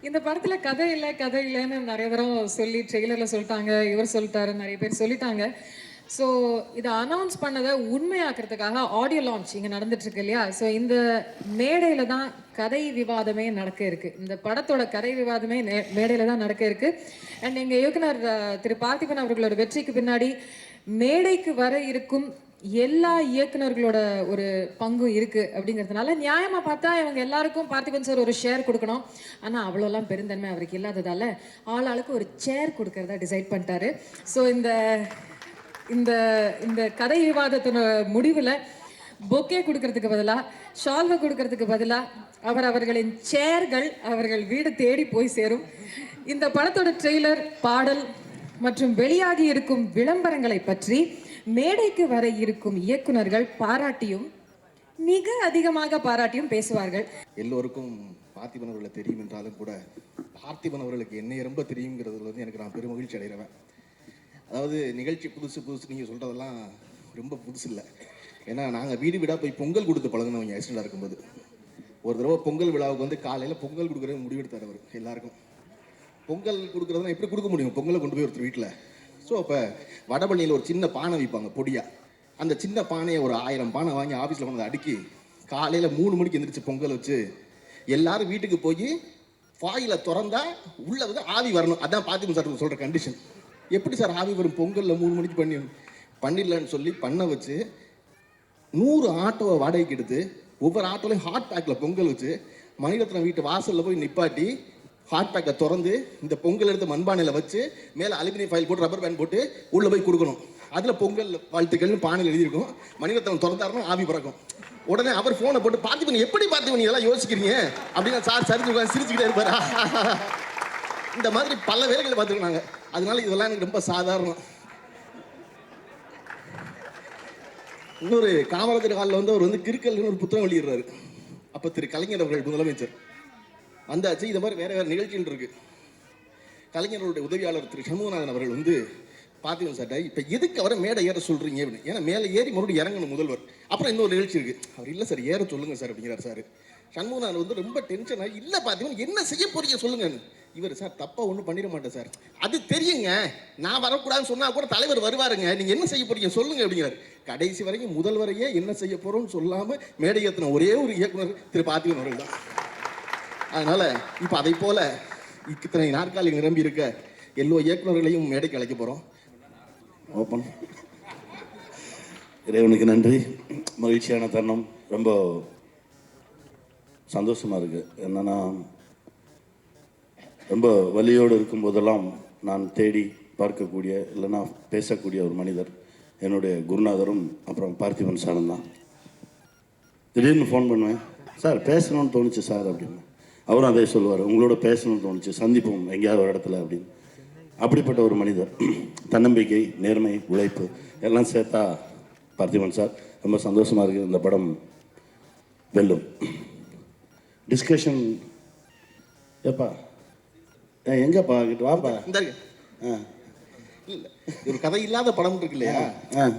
இந்த படத்துல கதை இல்லைன்னு நிறைய தரம் சொல்லி ட்ரெய்லர்ல சொல்லிட்டாங்க, இவர் சொல்லிட்டாரு, நிறைய பேர் சொல்லிட்டாங்க. ஸோ இதை அனௌன்ஸ் பண்ணதை உண்மையாக்குறதுக்காக ஆடியோ லான்ச் இங்கே நடந்துட்டு இருக்கு இல்லையா? ஸோ இந்த மேடையில தான் கதை விவாதமே நடக்க இருக்கு. இந்த படத்தோட கதை விவாதமே மேடையில தான் நடக்க இருக்கு. அண்ட் எங்க இயக்குனர் திரு பார்த்திபன் அவர்களோட வெற்றிக்கு பின்னாடி மேடைக்கு வர இருக்கும் எல்லா இயக்குனர்களோட ஒரு பங்கும் இருக்கு அப்படிங்கிறதுனால நியாயமா பார்த்தா இவங்க எல்லாருக்கும் பார்த்திபன் சார் ஒரு ஷேர் கொடுக்கணும். ஆனா அவ்வளோலாம் பெருந்தன்மை அவருக்கு இல்லாததால ஆளுக்கு ஒரு சேர் கொடுக்கறதா டிசைட் பண்ணிட்டாரு. ஸோ இந்த இந்த இந்த கதை விவாதத்தின முடிவில் பொக்கே கொடுக்கறதுக்கு பதிலாக ஷால்வை கொடுக்கறதுக்கு பதிலாக அவர்களின் சேர்கள் அவர்கள் வீடு தேடி போய் சேரும். இந்த படத்தோட ட்ரெய்லர், பாடல் மற்றும் வெளியாகி இருக்கும் விளம்பரங்களை பற்றி மேடைக்கு வர இருக்கும் இயக்குனர்கள் பாராட்டியும் மிக அதிகமாக பாராட்டியும் பேசுவார்கள். எல்லோருக்கும் பார்த்திபன் அவர்களை தெரியும் என்றாலும் கூட பார்த்திபன் அவர்களுக்கு என்னை ரொம்ப தெரியுங்கிறதுல வந்து எனக்கு நான் பெருமகிழ்ச்சி அடைகிறேன். அதாவது நிகழ்ச்சி புதுசு நீங்கள் சொல்கிறதெல்லாம் ரொம்ப புதுசு இல்லை. ஏன்னா நாங்கள் வீடு வீடாக போய் பொங்கல் கொடுத்து பழகினவங்க ஆக்சிடெண்டாக இருக்கும்போது. ஒரு தடவை பொங்கல் விழாவுக்கு வந்து காலையில் பொங்கல் கொடுக்குறது முடிவெடுத்தார் அவர். எல்லாருக்கும் பொங்கல் கொடுக்குறதுனா எப்படி கொடுக்க முடியும்? பொங்கலை கொண்டு போய் ஒருத்தர் வீட்டில். ஸோ அப்போ வடபழனியில் ஒரு சின்ன பானை வைப்பாங்க பொடியாக. அந்த சின்ன பானையை ஒரு 1000 பானை வாங்கி ஆஃபீஸில் கொண்டு அடுக்கி காலையில் 3 மணிக்கு எந்திரிச்சு பொங்கல் வச்சு எல்லாரும் வீட்டுக்கு போய் ஃபாயிலை திறந்தா உள்ள வந்து ஆவி வரணும். அதான் பார்த்திபன் சார் சொல்கிற கண்டிஷன். எப்படி சார் ஆவி வரும் பொங்கலில் 3 மணிக்கு பண்ணிடலான்னு சொல்லி பண்ண வச்சு 100 ஆட்டோவை வாடகைக்கு எடுத்து ஒவ்வொரு ஆட்டோலையும் ஹாட் பேக்கில் பொங்கல் வச்சு மணிரத்னம் வீட்டு வாசலில் போய் நிப்பாட்டி ஹாட் பேக்கை திறந்து இந்த பொங்கல் எடுத்து மண்பானையில் வச்சு மேலே அலுமினியம் ஃபைல் போட்டு ரப்பர் பேண்ட் போட்டு உள்ளே போய் கொடுக்கணும். அதில் பொங்கல் வாழ்த்துக்கள்னு பானையில் எழுதியிருக்கும். மணிரத்னம் திறந்தாருன்னா ஆவி பறக்கும். உடனே அவர் ஃபோனை போட்டு பார்த்திபன் எப்படி பார்த்திபன் இதெல்லாம் யோசிக்கிறீங்க அப்படின்னு சார் சரிஞ்சு உட்காந்து சிரிச்சுக்கிட்டே இருப்பாரா. இந்த மாதிரி பல வேலைகளை பார்த்துருக்காங்க. அதனால இதெல்லாம் எனக்கு ரொம்ப சாதாரணம். இன்னொரு காமராஜர் காலில் வந்து அவர் வந்து கிறுக்கல்னு ஒரு புத்தகம் வெளியிடுறாரு. அப்போ திரு கலைஞர் அவர்கள் முதலமைச்சர் வந்தாச்சு. இந்த மாதிரி வேற நிகழ்ச்சிகள் இருக்கு. கலைஞர்களுடைய உதவியாளர் திரு சண்முகநாதன் அவர்கள் வந்து பார்த்திபன் சார்ட்ட இப்போ எதுக்கு அவரை மேடை ஏற சொல்றீங்க அப்படின்னு. ஏன்னா மேலே ஏறி மறுபடியும் இறங்கணும் முதல்வர். அப்புறம் இன்னொரு நிகழ்ச்சி இருக்கு. அவர் இல்லை சார் ஏற சொல்லுங்க சார் அப்படிங்கிறார். சார் சண்முகநாதன் வந்து ரொம்ப டென்ஷன் ஆகி இல்லை பார்த்திபன் என்ன செய்ய போறீங்க சொல்லுங்க. இவர் சார் தப்பா ஒன்றும் பண்ணிட மாட்டேன் சார். அது தெரியுங்க, நான் வரக்கூடாதுன்னு சொன்னா கூட தலைவர் வருவாருங்க, நீங்க என்ன செய்ய போறீங்க சொல்லுங்க அப்படிங்கிறார். கடைசி வரைக்கும் முதல்வரையே என்ன செய்ய போறோம்னு சொல்லாம மேடை ஏற்றின ஒரே ஒரு இயக்குனர் திரு பார்த்திபன் அவர்கள் தான். அதனால இப்ப அதை போல இத்தனை நாற்காலி நிரம்பி இருக்க எல்லா இயக்குநர்களையும் மேடைக்கு அழைக்க போறோம். ஓப்பன். இறைவனுக்கு நன்றி. மகிழ்ச்சியான தருணம். ரொம்ப சந்தோஷமா இருக்கு. என்னன்னா ரொம்ப வலியோடு இருக்கும்போதெல்லாம் நான் தேடி பார்க்கக்கூடிய இல்லைன்னா பேசக்கூடிய ஒரு மனிதர் என்னுடைய குருநாதரும் அப்புறம் பார்த்திபன் சாரும் தான். திடீர்னு ஃபோன் பண்ணுவேன், சார் பேசணும்னு தோணுச்சு சார் அப்படின்னு. அவரும் அதே சொல்லுவார், உங்களோட பேசணும்னு தோணுச்சு, சந்திப்போம் எங்கேயாவது ஒரு இடத்துல அப்படின்னு. அப்படிப்பட்ட ஒரு மனிதர். தன்னம்பிக்கை, நேர்மை, உழைப்பு எல்லாம் சேர்த்தா பார்த்திபன் சார். ரொம்ப சந்தோஷமாக இருக்குது. இந்த படம் வெல்லும். டிஸ்கஷன் ஏப்பா எங்கப்பா கிட்ட வாப்பா. ஒரு கதை இல்லாத படம் இருக்கு இல்லையா?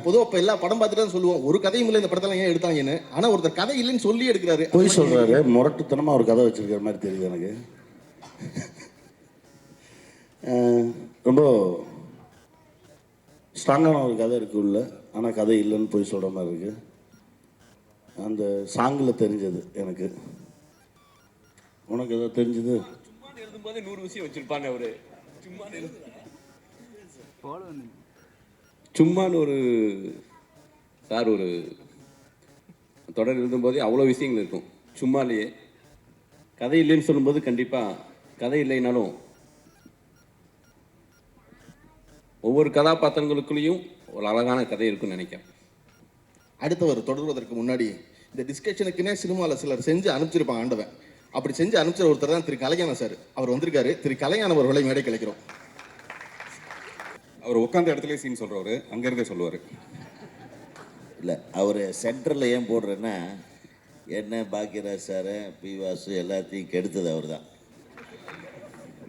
பொதுவாக இப்போ எல்லா படம் பார்த்துட்டு தான் சொல்லுவோம் ஒரு கதையும் இல்லை இந்த படத்தெல்லாம் ஏன் எடுத்தாங்கன்னு. ஆனால் ஒருத்தர் கதை இல்லைன்னு சொல்லி எடுக்கிறாரு. போய் சொல்றாரு. முரட்டுத்தனமாக ஒரு கதை வச்சிருக்கிற மாதிரி தெரியுது எனக்கு. ரொம்ப ஸ்ட்ராங்கான ஒரு கதை இருக்கு உள்ள, ஆனால் கதை இல்லைன்னு போய் சொல்கிற மாதிரி இருக்கு. அந்த சாங்கில் தெரிஞ்சது எனக்கு. உனக்கு எதாவது தெரிஞ்சது? எழுதும்போது 100 விஷயம் வச்சிருப்பாங்க அவரு. சும்மான்னு ஒரு சார் ஒரு தொடர் எழுதும்போதே அவ்வளோ விஷயங்கள் இருக்கும் சும்மாலேயே. கதை இல்லைன்னு சொல்லும்போது கண்டிப்பாக கதை இல்லைனாலும் ஒவ்வொரு கதாபாத்திரங்களுக்குள்ளேயும் ஒரு அழகான கதை இருக்குன்னு நினைக்கிறேன். அடுத்தவர் தொடர்வதற்கு முன்னாடி இந்த டிஸ்கஷனுக்குன்னே சினிமாவில் சிலர் செஞ்சு அனுப்பிச்சிருப்பாங்க ஆண்டவன். அப்படி செஞ்சு அனுப்பிச்ச ஒருத்தர் தான் திரு கலைஞானம் சார். அவர் வந்திருக்காரு. திரு கலைஞானம் அவர்களை மேடை கலைக்கிறோம். அவர் உட்காந்த இடத்துல சீன் சொல்றவர் அங்கிருந்தே சொல்லுவார். இல்லை அவர் சென்டரில் ஏன் போடுறேன்னா என்ன பாக்கியராஜ் சார் பி வாசு எல்லாத்தையும் கெடுத்தது அவர் தான்.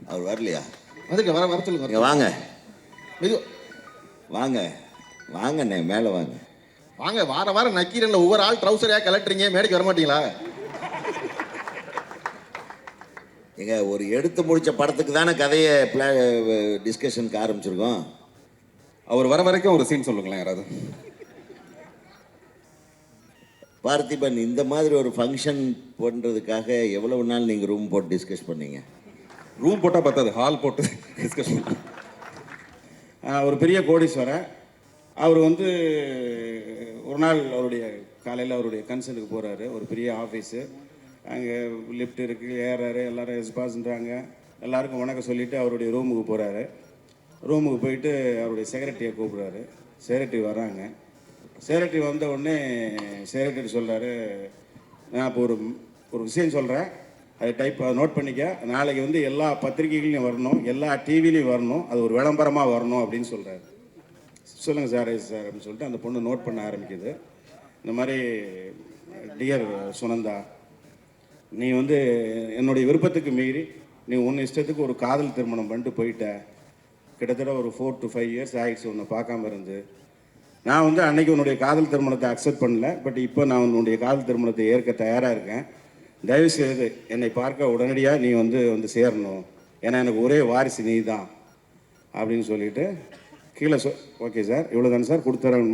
அவர் வரலையா? அதுக்கு வர சொல்லுங்க. வாங்க வாங்க வாங்கண்ணே மேலே வாங்க வாங்க. வாரம் நக்கீரன்ல ஒவ்வொரு ஆள் ட்ரௌசரையா கலட்டுறீங்க, மேடைக்கு வர மாட்டீங்களா? எங்க ஒரு எடுத்து முடிச்ச படத்துக்கு தானே கதையை டிஸ்கஷனுக்கு ஆரம்பிச்சிருக்கோம். அவர் வர வரைக்கும் ஒரு சீன் சொல்லுங்களேன் யாராவது. பார்த்திபன், இந்த மாதிரி ஒரு ஃபங்க்ஷன் பண்ணுறதுக்காக எவ்வளவு நாள் நீங்கள் ரூம் போட்டு டிஸ்கஸ் பண்ணீங்க? ரூம் போட்டால் பத்தாது, ஹால் போட்டு டிஸ்கஸ் பண்ணலாம். ஒரு பெரிய கோடீஸ்வரர். அவர் வந்து ஒரு நாள் அவருடைய காலையில் அவருடைய கன்சர்னுக்கு போகிறாரு. ஒரு பெரிய ஆஃபீஸு, அங்கே லிஃப்ட் இருக்குது, ஏறாரு, எல்லோரும் எஸ்பாஸ்ன்றாங்க. எல்லாருக்கும் வணக்கம் சொல்லிவிட்டு அவருடைய ரூமுக்கு போகிறாரு. ரூமுக்கு போயிட்டு அவருடைய செக்ரட்டரியை கூப்பிட்றாரு. செக்ரட்டரி வராங்க. செக்ரட்டரி வந்த உடனே செக்ரட்டரி சொல்கிறாரு, நான் இப்போ ஒரு விஷயம் சொல்கிறேன், அதை நோட் பண்ணிக்க. நாளைக்கு வந்து எல்லா பத்திரிகைகளையும் வரணும், எல்லா டிவிலையும் வரணும், அது ஒரு விளம்பரமாக வரணும் அப்படின்னு சொல்கிறாரு. சொல்லுங்கள் சார், சார் அப்படின்னு சொல்லிட்டு அந்த பொண்ணு நோட் பண்ண ஆரம்பிக்குது. இந்த மாதிரி, டியர் சுனந்தா, நீ வந்து என்னுடைய விருப்பத்துக்கு மீறி நீ உன் இஷ்டத்துக்கு ஒரு காதல் திருமணம் பண்ணிட்டு போயிட்ட. கிட்டத்தட்ட ஒரு 4 to 5 இயர்ஸ் ஆகிடுச்சு உன்னை பார்க்காம இருந்து. நான் வந்து அன்னைக்கு உன்னுடைய காதல் திருமணத்தை அக்செப்ட் பண்ணல, பட் இப்போ நான் உன்னுடைய காதல் திருமணத்தை ஏற்க தயாராக இருக்கேன். தயவுசெய்து என்னை பார்க்க உடனடியாக நீ வந்து சேரணும், ஏன்னா எனக்கு ஒரே வாரிசு நீ தான் அப்படின்னு சொல்லிட்டு கீழே ஓகே சார், இவ்வளோ தானே சார் கொடுத்துறேன்,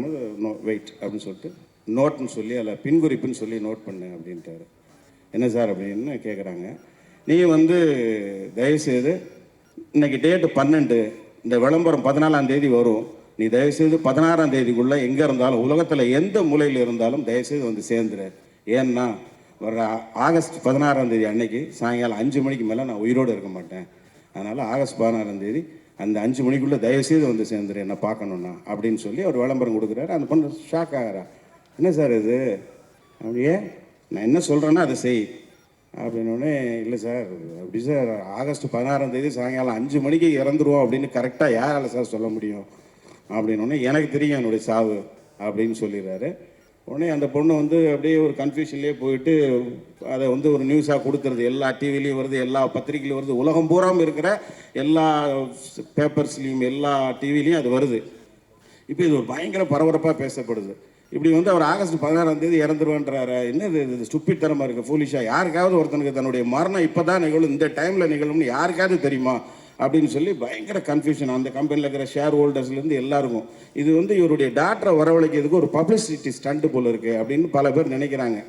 வெயிட் அப்படின்னு சொல்லிட்டு நோட்னு சொல்லி அதில் பின்குறிப்புன்னு சொல்லி நோட் பண்ணு அப்படின்ட்டாரு. என்ன சார் அப்படின்னு கேட்குறாங்க. நீ வந்து தயவுசெய்து இன்னைக்கு டேட்டு 12, இந்த விளம்பரம் 14ஆம் தேதி வரும். நீ தயவுசெய்து 16ஆம் தேதிக்குள்ளே எங்கே இருந்தாலும், உலகத்தில் எந்த மூலையில் இருந்தாலும் தயவுசெய்து வந்து சேர்ந்துரு. ஏன்னா வர ஆகஸ்ட் 16ஆம் தேதி அன்னைக்கு சாயங்காலம் 5 மணிக்கு மேலே நான் உயிரோடு இருக்க மாட்டேன். அதனால் ஆகஸ்ட் 16ஆம் தேதி அந்த 5 மணிக்குள்ளே தயவுசெய்து வந்து சேர்ந்துரு என்னை பார்க்கணுன்னா அப்படின்னு சொல்லி அவர் விளம்பரம் கொடுக்குறாரு. அந்த பொண்ணு ஷாக் ஆகிறா. என்ன சார் இது அப்படியே, நான் என்ன சொல்கிறேன்னா அதை செய் அப்படின்னோடனே, இல்லை சார் அப்படி சார் ஆகஸ்ட் 16ஆம் தேதி சாயங்காலம் 5 மணிக்கு இறந்துருவோம் அப்படின்னு கரெக்டாக யாரால் சார் சொல்ல முடியும் அப்படின்னோடனே, எனக்கு தெரியும் என்னுடைய சாவு அப்படின்னு சொல்லிடுறாரு. உடனே அந்த பொண்ணு வந்து அப்படியே ஒரு கன்ஃபியூஷன்லேயே போயிட்டு அதை வந்து ஒரு நியூஸாக கொடுத்துருது. எல்லா டிவிலையும் வருது, எல்லா பத்திரிகையிலையும் வருது, உலகம் பூராமல் இருக்கிற எல்லா பேப்பர்ஸ்லேயும் எல்லா டிவிலையும் அது வருது. இப்போ இது ஒரு பயங்கர பரபரப்பாக பேசப்படுது. இப்படி வந்து அவர் ஆகஸ்ட் 16ஆம் தேதி இறந்துருவான்றாரு. என்ன இது ஸ்டூபிட் தரமாக இருக்குது, ஃபூலிஷாக. யாருக்காவது ஒருத்தனுக்கு தன்னுடைய மரணம் இப்போ தான் நிகழும், இந்த டைமில் நிகழும்னு யாருக்காவது தெரியுமா அப்படின்னு சொல்லி பயங்கர கன்ஃபியூஷன் அந்த கம்பெனியில் இருக்கிற ஷேர் ஹோல்டர்ஸ்லேருந்து எல்லாருக்கும். இது வந்து இவருடைய டாக்டரை வரவழைக்கிறதுக்கு ஒரு பப்ளிசிட்டி ஸ்டண்ட் போல் இருக்குது அப்படின்னு பல பேர் நினைக்கிறாங்க.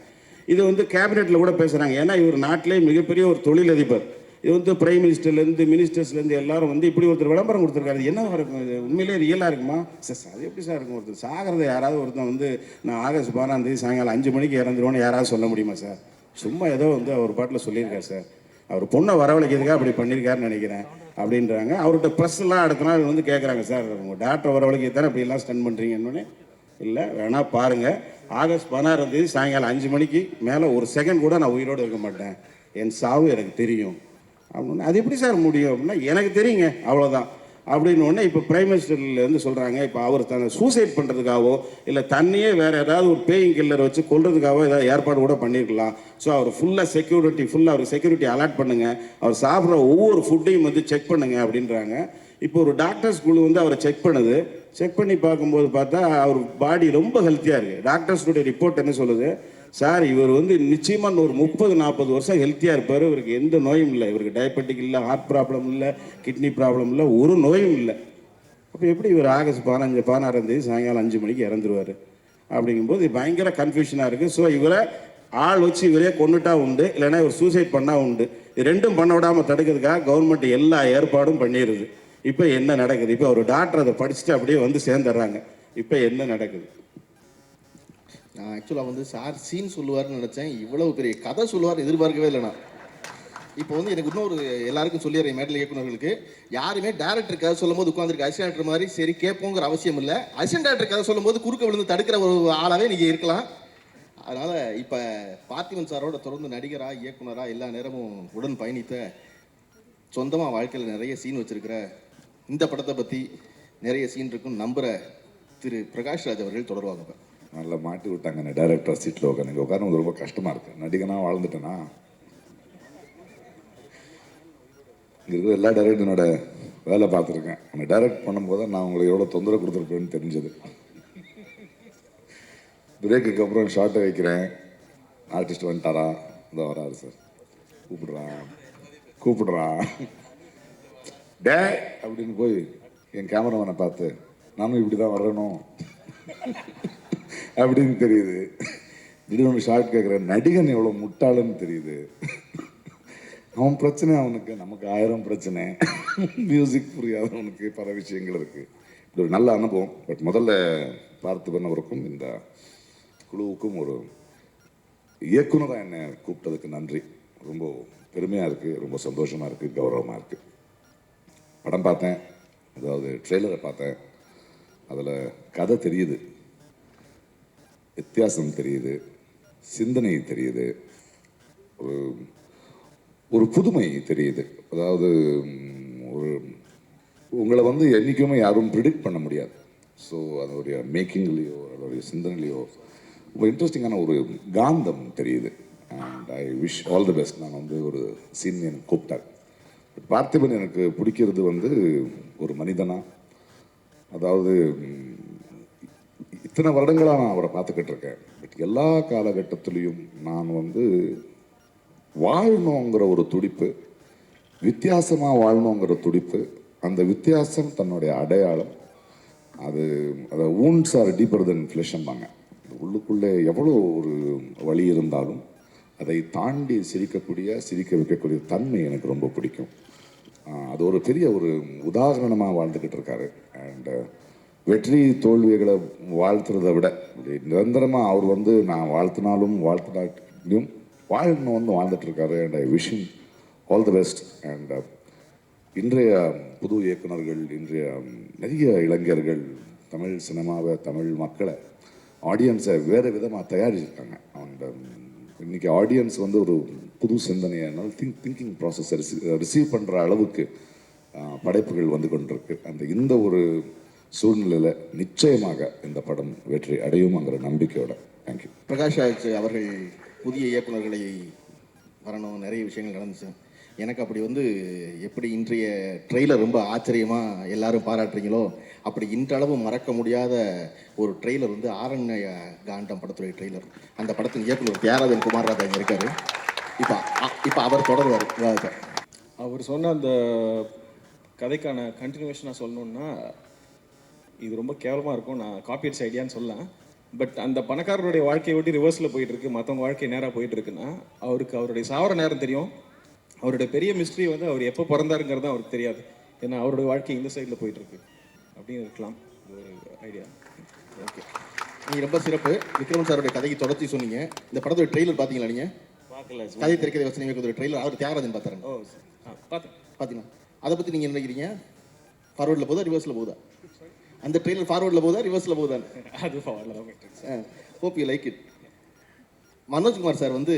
இது வந்து கேபினெட்டில் கூட பேசுகிறாங்க. ஏன்னா இவர் நாட்டிலே மிகப்பெரிய ஒரு தொழிலதிபர். இது வந்து பிரைம் மினிஸ்டர்லேருந்து மினிஸ்டர்ஸ்லேருந்து எல்லாரும் வந்து இப்படி ஒருத்தர் விளம்பரம் கொடுத்துருக்காரு. என்னவா இருக்கும் இது, உண்மையிலே ரியலாக இருக்குமா சார்? அது எப்படி சார் இருக்கும்? ஒருத்தர் சாகிறத யாராவது ஒருத்தன் வந்து நான் ஆகஸ்ட் 16ஆம் தேதி சாயங்காலம் 5 மணிக்கு இறந்துருவோன்னு யாராவது சொல்ல முடியுமா சார்? சும்மா ஏதோ வந்து அவர் பாட்டில் சொல்லியிருக்காரு சார். அவர் பொண்ணை வரவழைக்கிறதுக்காக அப்படி பண்ணியிருக்காருன்னு நினைக்கிறேன் அப்படின்றாங்க. அவர்கிட்ட ப்ரெஸ்லாம் அடுத்த நாள் வந்து கேட்குறாங்க, சார் உங்கள் டாக்டர் வரவழைக்க தானே அப்படிலாம் ஸ்டெண்ட் பண்ணுறீங்கன்னு. இல்லை வேணா பாருங்கள், ஆகஸ்ட் 16ஆம் தேதி சாயங்காலம் 5 மணிக்கு மேலே ஒரு செகண்ட் கூட நான் உயிரோடு இருக்க மாட்டேன், என் சாவு எனக்கு தெரியும் அப்படின்னு. அது எப்படி சார் முடியும் அப்படின்னா, எனக்கு தெரியுங்க அவ்வளோதான் அப்படின்னு ஒன்று. இப்போ பிரைம் மினிஸ்டர்லேருந்து சொல்கிறாங்க, இப்போ அவர் தன்னை சூசைட் பண்ணுறதுக்காகவோ இல்லை தண்ணியே வேறு ஏதாவது ஒரு பேயிங் கில்லர் வச்சு கொள்றதுக்காகவோ ஏதாவது ஏற்பாடு கூட பண்ணியிருக்கலாம். ஸோ அவர் ஃபுல்லாக அவருக்கு செக்யூரிட்டி அலாட் பண்ணுங்கள், அவர் சாப்பிட்ற ஒவ்வொரு ஃபுட்டையும் வந்து செக் பண்ணுங்க அப்படின்றாங்க. இப்போ ஒரு டாக்டர்ஸ் குழு வந்து அவரை செக் பண்ணுது. செக் பண்ணி பார்க்கும்போது பார்த்தா அவர் பாடி ரொம்ப ஹெல்த்தியாக இருக்குது. டாக்டர்ஸுடைய ரிப்போர்ட் என்ன சொல்லுது, சார் இவர் வந்து நிச்சயமாக ஒரு 30-40 வருஷம் ஹெல்த்தியாக இருப்பார், இவருக்கு எந்த நோயும் இல்லை, இவருக்கு டயபெட்டிக் இல்லை, ஹார்ட் ப்ராப்ளம் இல்லை, கிட்னி ப்ராப்ளம் இல்லை, ஒரு நோயும் இல்லை. அப்போ எப்படி இவர் ஆகஸ்ட் 16ஆம் தேதி சாயங்காலம் 5 மணிக்கு இறந்துருவார் அப்படிங்கும்போது பயங்கர கன்ஃபியூஷனாக இருக்குது. ஸோ இவரை ஆள் வச்சு இவரே கொண்டுட்டா உண்டு, இல்லைன்னா இவர் சூசைட் பண்ணால் உண்டு. இது ரெண்டும் பண்ண விடாமல் தடுக்கிறதுக்காக கவர்மெண்ட் எல்லா ஏற்பாடும் பண்ணிடுது. இப்போ என்ன நடக்குது? இப்போ ஒரு டாக்டர் அதை படிச்சுட்டு அப்படியே வந்து சேர்ந்துடுறாங்க. இப்போ என்ன நடக்குது? நான் ஆக்சுவலாக வந்து சார் சீன் சொல்லுவார்னு நினச்சேன், இவ்வளவு பெரிய கதை சொல்லுவார் எதிர்பார்க்கவே இல்லை நான். இப்போ வந்து எனக்கு இன்னொரு எல்லாருக்கும் சொல்லிடுறேன், மேடல் இயக்குநர்களுக்கு, யாருமே டேரக்டர் கதை சொல்லும் போது உட்காந்துருக்கு அசிஸ்டன்ட் டேரக்டர் மாதிரி சரி கேட்போங்கிற அவசியம் இல்லை. அசிஸ்டன்ட் டேரக்டர் கதை சொல்லும் போது குறுக்க விழுந்து தடுக்கிற ஒரு ஆளாகவே நீங்கள் இருக்கலாம். அதனால் இப்போ பார்த்திபன் சாரோட தொடர்ந்து நடிகராக இயக்குனராக எல்லா நேரமும் உடன் பயணித்த, சொந்தமாக வாழ்க்கையில் நிறைய சீன் வச்சுருக்கிற, இந்த படத்தை பற்றி நிறைய சீன் இருக்குன்னு நம்புகிற திரு பிரகாஷ் ராஜ் அவர்கள் தொடர்வாங்க. இப்போ நல்லா மாட்டி விட்டாங்க டைரக்டர் சீட்டில் உட்காந்து உட்காந்து ரொம்ப கஷ்டமாக இருக்குது. நடிகனாக வாழ்ந்துட்டேன்னா இங்கே இருக்கிற எல்லா டைரக்டரோட வேலை பார்த்துருக்கேன். அந்த டைரக்ட் பண்ணும்போது நான் உங்களுக்கு எவ்வளோ தொந்தரவு கொடுத்துருப்பேன்னு தெரிஞ்சது. பிரேக்குக்கு அப்புறம் ஷார்ட்டை வைக்கிறேன், ஆர்டிஸ்ட் வந்துட்டாரா, இந்த வராரு சார் கூப்பிடுறான், கூப்பிடுறான். டே அப்படின்னு போய் என் கேமராமேனை பார்த்து நானும் இப்படி தான் வரணும் அப்படின்னு தெரியுது. திடீர்னு ஷார்ட் கேட்குறேன், நடிகன் எவ்வளோ முட்டாளுன்னு தெரியுது. அவன் பிரச்சனை அவனுக்கு, நமக்கு 1000 பிரச்சனை. மியூசிக் புரியாதவனுக்கு பல விஷயங்கள் இருக்குது. இது ஒரு நல்ல அனுபவம். பட் முதல்ல பார்த்திபன் அவருக்கும் இந்த குழுவுக்கும் ஒரு இயக்குனராக என்னை கூப்பிட்டதுக்கு நன்றி. ரொம்ப பெருமையாக இருக்குது, ரொம்ப சந்தோஷமாக இருக்குது, கௌரவமாக இருக்குது. படம் பார்த்தேன், அதாவது ட்ரெய்லரை பார்த்தேன். அதில் கதை தெரியுது, வித்தியாசம் தெரியுது, சிந்தனை தெரியுது, ஒரு புதுமை தெரியுது. அதாவது ஒரு உங்களை வந்து என்றைக்குமே யாரும் ப்ரிடிக்ட் பண்ண முடியாது. ஸோ அதோடைய மேக்கிங்லேயோ அதோடைய சிந்தனையிலையோ ரொம்ப இன்ட்ரெஸ்டிங்கான ஒரு காந்தம் தெரியுது. And I wish all the best. நான் வந்து ஒரு சீன் எனக்கு கூப்பிட்டார். பார்த்திபன் எனக்கு பிடிக்கிறது வந்து ஒரு மனிதனா, அதாவது இத்தனை வருடங்களாக நான் அவரை பார்த்துக்கிட்டு இருக்கேன். பட் எல்லா காலகட்டத்திலையும் நான் வந்து வாழணுங்கிற ஒரு துடிப்பு, வித்தியாசமாக வாழணுங்கிற துடிப்பு, அந்த வித்தியாசம் தன்னுடைய அடையாளம். அதை wounds are deeper than flesh ம்பாங்க. உள்ளுக்குள்ளே எவ்வளோ ஒரு வழி இருந்தாலும் அதை தாண்டி சிரிக்க வைக்கக்கூடிய தன்மை எனக்கு ரொம்ப பிடிக்கும். அது ஒரு பெரிய ஒரு உதாரணமாக வாழ்ந்துக்கிட்டு இருக்காரு. அண்ட் வெற்றி தோல்விகளை வாழ்த்துறதை விட நிரந்தரமாக அவர் வந்து நான் வாழ்த்தினாலும் வாழ்த்தினாலும் வாழணும் வந்து வாழ்ந்துட்டுருக்காரு. And I wishing all the best. அண்ட் இன்றைய புது இயக்குனர்கள், இன்றைய நிறைய இளைஞர்கள் தமிழ் சினிமாவை, தமிழ் மக்களை, ஆடியன்ஸை வேறு விதமாக தயாரிச்சிருக்காங்க. அந்த இன்றைக்கி ஆடியன்ஸ் வந்து ஒரு புது சிந்தனையை திங்கிங் ப்ராசஸை ரிசீவ் பண்ணுற அளவுக்கு படைப்புகள் வந்து கொண்டிருக்கு. இந்த ஒரு சூழ்நிலையில் நிச்சயமாக இந்த படம் வெற்றி அடையுமாங்கிற நம்பிக்கையோட. தேங்க்யூ. பிரகாஷ் ராஜ் அவர்கள் புதிய இயக்குனர்களை வரணும், நிறைய விஷயங்கள் நடந்துச்சு. எனக்கு அப்படி வந்து எப்படி இன்றைய ட்ரெய்லர் ரொம்ப ஆச்சரியமாக எல்லாரும் பாராட்டுறீங்களோ, அப்படி இன்றளவு மறக்க முடியாத ஒரு ட்ரெய்லர் வந்து ஆரண்ய காண்டம் படத்துடைய ட்ரெய்லர். அந்த படத்தின் இயக்குனர் தியாகராஜன் குமாரராஜா இங்கே இருக்காரு. இப்போ அவர் தொடர்வார் விவாதத்தை. அவர் சொன்ன அந்த கதைக்கான கண்டினியூஷனாக சொல்லணுன்னா, இது ரொம்ப கேவலமாக இருக்கும், நான் காப்பியட்ஸ் ஐடியான்னு சொல்லலாம். பட் அந்த பணக்காரருடைய வாழ்க்கையை விட்டு ரிவர்ஸில் போயிட்டுருக்கு, மற்றவங்க வாழ்க்கை நேராக போயிட்டுருக்குன்னா அவருக்கு அவருடைய சாவர நேரம் தெரியும். அவருடைய பெரிய மிஸ்ட்ரி வந்து அவர் எப்போ பிறந்தாருங்கிறது அவருக்கு தெரியாது. ஏன்னா அவருடைய வாழ்க்கை இந்த சைடில் போயிட்டுருக்கு அப்படின்னு இருக்கலாம். இது ஒரு ஐடியா. ஓகே, நீங்கள் ரொம்ப சிறப்பு. விக்ரம் சாருடைய கதைக்கு தொடர்ச்சி சொன்னீங்க. இந்த படத்தோட ட்ரெய்லர் பார்த்தீங்களா? நீங்கள் பார்க்கல. கதை திரைக்கதை வசனம் இயக்குற ட்ரெய்லர் அவர் தியாகராஜன் பார்த்தாருங்க. ஓ பார்த்தேன். பார்த்தீங்களா? அதை பற்றி நீங்கள் என்ன நினைக்கிறீங்க? ஃபார்வர்டில் போதா ரிவர்ஸில் போதா? அந்த ட்ரெய்லர் ஃபார்வர்டில் போதா ரிவர்ஸில் போதா? அது ஃபார்வர்டில் தான் போயிட்டு. Hope you like it. Manojkumar sir வந்து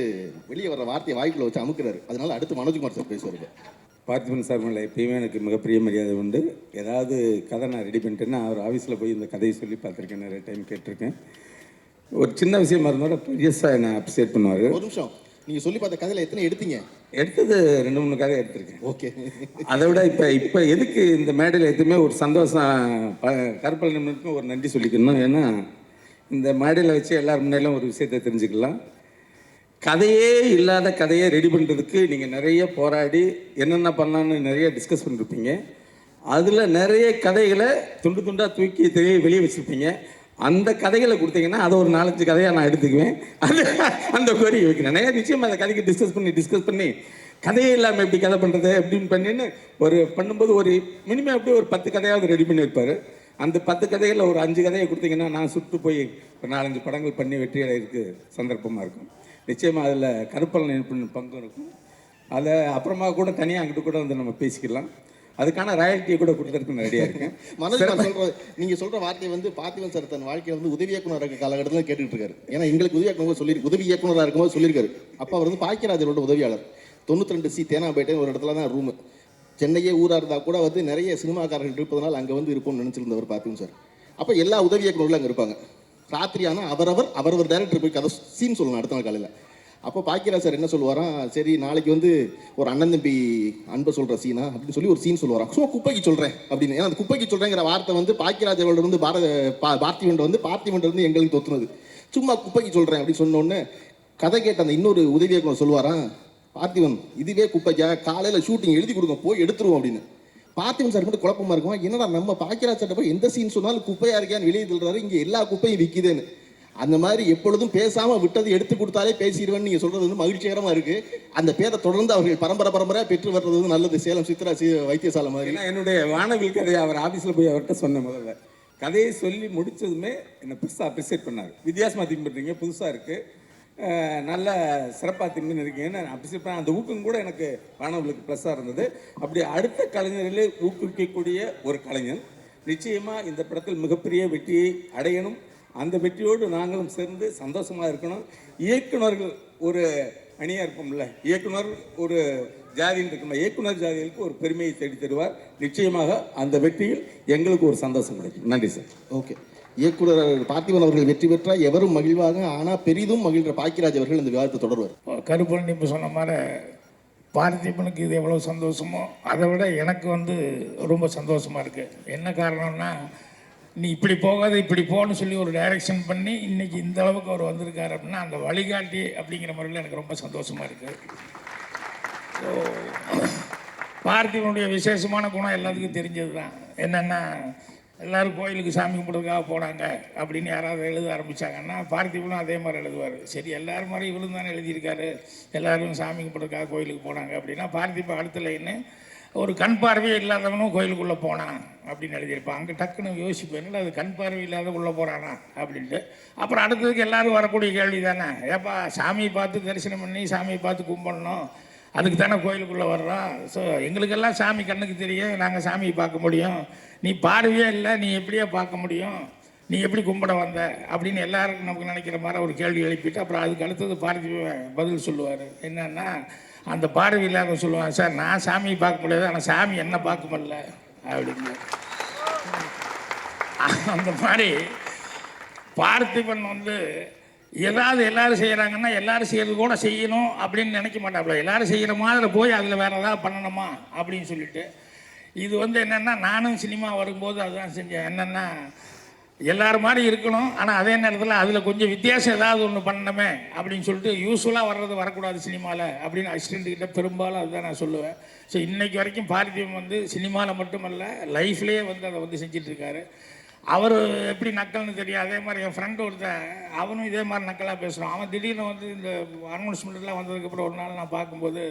வெளியே வர வார்த்தையை வாய்க்குள்ள வச்சு அமுக்குறாரு. அதனால அடுத்து மனோஜ்குமார் சார் பேசுவார். பார்த்திபன் சார் மேலே எப்பயுமே எனக்கு மிகப்பெரிய மரியாதை உண்டு. ஏதாவது கதை நான் ரெடி பண்ணிட்டேன்னா அவர் ஆஃபீஸில் போய் இந்த கதையை சொல்லி பார்த்துருக்கேன், நிறைய டைம் கேட்டிருக்கேன். ஒரு சின்ன விஷயமா இருந்தாலும் பெரியஸாக என்னை அப்ரிசியேட் பண்ணுவார். ஒரு நிமிஷம், நீங்கள் சொல்லி பார்த்த கதையில் எத்தனை எடுத்தீங்க? எடுத்தது 2-3 கதை எடுத்திருக்கேன். ஓகே, அதை விட இப்போ எதுக்கு இந்த மேடையில் எதுவுமே ஒரு சந்தோஷம், கருப்பல் நிமிடத்துக்கும் ஒரு நன்றி சொல்லிக்கணும். ஏன்னா இந்த மேடையில் வச்சு எல்லாரும் முன்னாலும் ஒரு விஷயத்தை தெரிஞ்சுக்கலாம். கதையே இல்லாத கதையை ரெடி பண்ணுறதுக்கு நீங்கள் நிறைய போராடி என்னென்ன பண்ணலான்னு நிறைய டிஸ்கஸ் பண்ணிருப்பீங்க. அதில் நிறைய கதைகளை துண்டு துண்டாக தூக்கி வெளியே வச்சுருப்பீங்க. அந்த கதைகளை கொடுத்தீங்கன்னா அதை ஒரு 4-5 கதையாக நான் எடுத்துக்குவேன். அந்த கோரிக்கை வைக்கிறேன். நிறைய நிச்சயமாக அந்த கதைக்கு டிஸ்கஸ் பண்ணி கதையே இல்லாமல் எப்படி கதை பண்ணுறது அப்படின்னு பண்ணின்னு ஒரு பண்ணும்போது ஒரு மினிமம் எப்படி ஒரு 10 கதையாவது ரெடி பண்ணி வைப்பார். அந்த 10 கதைகளில் ஒரு 5 கதையை கொடுத்தீங்கன்னா நான் சுட்டு போய் ஒரு 4-5 படங்கள் பண்ணி வெற்றி அடையிறதுக்கு சந்தர்ப்பமாக இருக்கும். நிச்சயமாக அதில் கருப்பல் பங்கு இருக்கும். அதை அப்புறமா கூட தனியாக அங்கிட்டு கூட வந்து நம்ம பேசிக்கலாம். அதுக்கான ராயல்ட்டியை கூட கொடுத்துருக்கு ரெடியாக இருக்கேன். நீங்கள் சொல்கிற வார்த்தை வந்து பார்த்திபன் சார் தன் வாழ்க்கையில் வந்து உதவி இயக்குனர் இருக்க காலகட்டத்தில் கேட்டுட்டு இருக்காரு. ஏன்னா எங்களுக்கு உதவி இயக்குனராக இருக்கும்போது சொல்லியிருக்காரு. அப்போ அவர் வந்து பாக்கியராஜரோட உதவியாளர். 92C தேனாம்பேட்டை ஒரு இடத்துல தான் ரூமு. சென்னையே ஊராக இருந்தால் கூட வந்து நிறைய சினிமாக்காரர்கள் இருப்பதனால் அங்கே வந்து இருப்போம்னு நினச்சிருந்தவர் பார்த்திபன் சார். அப்போ எல்லா உதவி இயக்குனர்களும் அங்கே இருப்பாங்க. ராத்திரியான அவரவர் டேரக்டர் போய் கதை சீன் சொல்லணும் அடுத்த நாள் காலையில். அப்போ பாக்கியராஜ் சார் என்ன சொல்லுவாராம், சரி நாளைக்கு வந்து ஒரு அண்ணன் தம்பி அன்பை சொல்கிற சீனா அப்படின்னு சொல்லி ஒரு சீன் சொல்லுவாராம். ஸோ குப்பைக்கு சொல்கிறேன் அப்படின்னு. ஏன்னா அந்த குப்பைக்கு சொல்கிறேங்கிற வார்த்தை வந்து பாக்கியராஜ் அவரோட வந்து பார்த்திபன் வந்து எங்களுக்கு தொத்துனது. சும்மா குப்பைக்கு சொல்கிறேன் அப்படின்னு சொன்னோடனே கதை கேட்ட அந்த இன்னொரு உதவி இயக்குனர் சொல்லுவாராம், பார்த்திபன் இதுவே குப்பைக்கா, காலையில் ஷூட்டிங் எழுதி கொடுங்க, போய் எடுத்துருவோம் அப்படின்னு. பார்த்திபன் சார் மட்டும் குழப்பமா இருக்குமா, என்னடா நம்ம பாக்கியராஜ் சார்ட்ட போய் எந்த சீன் சொன்னாலும் குப்பையா இருக்கான்னு வெளியே தள்ளுறாரு, இங்கே எல்லா குப்பையும் விற்கிதுன்னு. அந்த மாதிரி எப்பொழுதும் பேசாமல் விட்டது எடுத்து கொடுத்தாலே பேசிடுவேன்னு நீங்கள் சொல்கிறது வந்து மகிழ்ச்சிகரமாக இருக்குது. அந்த பேரை தொடர்ந்து அவர்கள் பரம்பரையாக பெற்று வர்றது வந்து நல்லது. சேலம் சித்ரா வைத்தியசாலை மாதிரி. என்னுடைய வானவில் கதையை அவர் ஆஃபீஸில் போய் அவர்கிட்ட சொன்ன முதல்ல கதையை சொல்லி முடித்ததுமே என்னை பெருசாக அப்ரிசியேட் பண்ணார். வித்தியாசமாக திங்க் பண்ணுறீங்க, புதுசாக இருக்குது, நல்ல சிறப்பாக திங்க் இருக்கீங்கன்னு அப்ரிசியேட் பண்ண. அந்த ஊக்கம் கூட எனக்கு வானவிலுக்கு ப்ளஸ்ஸாக இருந்தது. அப்படி அடுத்த கலைஞர்களே ஊக்குவிக்கக்கூடிய ஒரு கலைஞன். நிச்சயமாக இந்த படத்தில் மிகப்பெரிய வெற்றியை அடையணும். அந்த வெற்றியோடு நாங்களும் சேர்ந்து சந்தோஷமாக இருக்கணும். இயக்குனர்கள் ஒரு அணியாக இருப்போம்ல, இயக்குனர் ஒரு ஜாதின்னு இருக்கணும், இயக்குனர் ஜாதிகளுக்கு ஒரு பெருமையை தேடி தருவார். நிச்சயமாக அந்த வெற்றியில் எங்களுக்கு ஒரு சந்தோஷம் கிடைக்கும். நன்றி சார். ஓகே, இயக்குனர் பார்த்திபன் அவர்கள் வெற்றி பெற்றால் எவரும் மகிழ்வாங்க. ஆனால் பெரிதும் மகிழ்கிற பாக்கியராஜ் அவர்கள் இந்த விவாதத்தை தொடர்வார். கருப்பண்ணி இப்போ சொன்ன மாதிரி பார்த்திபனுக்கு இது எவ்வளோ சந்தோஷமோ அதை விட எனக்கு வந்து ரொம்ப சந்தோஷமாக இருக்குது. என்ன காரணம்னா, நீ இப்படி போகாது இப்படி போகணும்னு சொல்லி ஒரு டைரக்ஷன் பண்ணி இன்றைக்கி இந்த அளவுக்கு அவர் வந்திருக்காரு அப்படின்னா அந்த வழிகாட்டி அப்படிங்கிற முறையில் எனக்கு ரொம்ப சந்தோஷமாக இருக்குது. ஸோ பார்த்திபனுடைய விசேஷமான குணம் எல்லாத்துக்கும் தெரிஞ்சது தான். என்னென்னா, எல்லோரும் கோயிலுக்கு சாமி கும்பிட்றதுக்காக போனாங்க அப்படின்னு யாராவது எழுத ஆரம்பித்தாங்கன்னா பார்த்திபனும் அதே மாதிரி எழுதுவார். சரி, எல்லோரும் மாதிரி இவரும் தானே எழுதியிருக்காரு, எல்லோரும் சாமி கும்பிட்றதுக்காக கோயிலுக்கு போனாங்க அப்படின்னா பார்த்திபன் அடுத்த லைன்னு ஒரு கண் பார்வையே இல்லாதவனும் கோயிலுக்குள்ளே போனான் அப்படின்னு எழுதியிருப்பான். அங்கே டக்குன்னு யோசிப்பேன், அது கண் பார்வை இல்லாத உள்ளே போகிறானா அப்படின்ட்டு. அப்புறம் அடுத்ததுக்கு எல்லோரும் வரக்கூடிய கேள்வி தானே, ஏப்பா சாமியை பார்த்து தரிசனம் பண்ணி சாமியை பார்த்து கும்பிடணும், அதுக்கு தானே கோயிலுக்குள்ளே வர்றோம். ஸோ எங்களுக்கெல்லாம் சாமி கண்ணுக்கு தெரியும், நாங்கள் சாமியை பார்க்க முடியும், நீ பார்வையே இல்லை, நீ எப்படியே பார்க்க முடியும், நீ எப்படி கும்பிட வந்த அப்படின்னு எல்லாருக்கும் நமக்கு நினைக்கிற மாதிரி ஒரு கேள்வி எழுப்பிட்டு அப்புறம் அதுக்கு அடுத்தது பார்த்திபன் பதில் சொல்லுவார். என்னன்னா, அந்த பார்வை இல்லாத சொல்லுவாங்க, சார் நான் சாமியை பார்க்க முடியாது, ஆனால் சாமி என்ன பார்க்க முடியல அப்படின்னு. அந்த மாதிரி பார்த்திபன் வந்து ஏதாவது எல்லாரும் செய்கிறாங்கன்னா எல்லாரும் செய்கிறது கூட செய்யணும் அப்படின்னு நினைக்க மாட்டாப்புல. எல்லாரும் செய்கிற மாதிரி போய் அதில் வேறு ஏதாவது பண்ணணுமா அப்படின்னு சொல்லிட்டு. இது வந்து என்னென்னா, நானும் சினிமா வரும்போது அதுதான் செஞ்சேன். என்னென்னா, எல்லாரும் மாதிரி இருக்கணும், ஆனால் அதே நேரத்தில் அதில் கொஞ்சம் வித்தியாசம் ஏதாவது ஒன்று பண்ணணுமே அப்படின்னு சொல்லிட்டு யூஸ்வலாக வர்றது வரக்கூடாது சினிமாவில் அப்படின்னு அசிஸ்டண்ட்டுக்கிட்ட பெரும்பாலும் அதுதான் நான் சொல்லுவேன். ஸோ இன்றைக்கு வரைக்கும் பார்த்திபன் வந்து சினிமாவில் மட்டுமல்ல லைஃப்லேயே வந்து அதை வந்து செஞ்சிட்ருக்காரு. அவர் எப்படி நக்கல்னு தெரியும். அதே மாதிரி என் ஃப்ரெண்டு ஒருத்தன், அவனும் இதே மாதிரி நக்கலாக பேசுகிறான். அவன் திடீர்னு வந்து இந்த அனௌன்ஸ்மெண்ட்லாம் வந்ததுக்கப்புறம் ஒரு நாள் நான் பார்க்கும்போது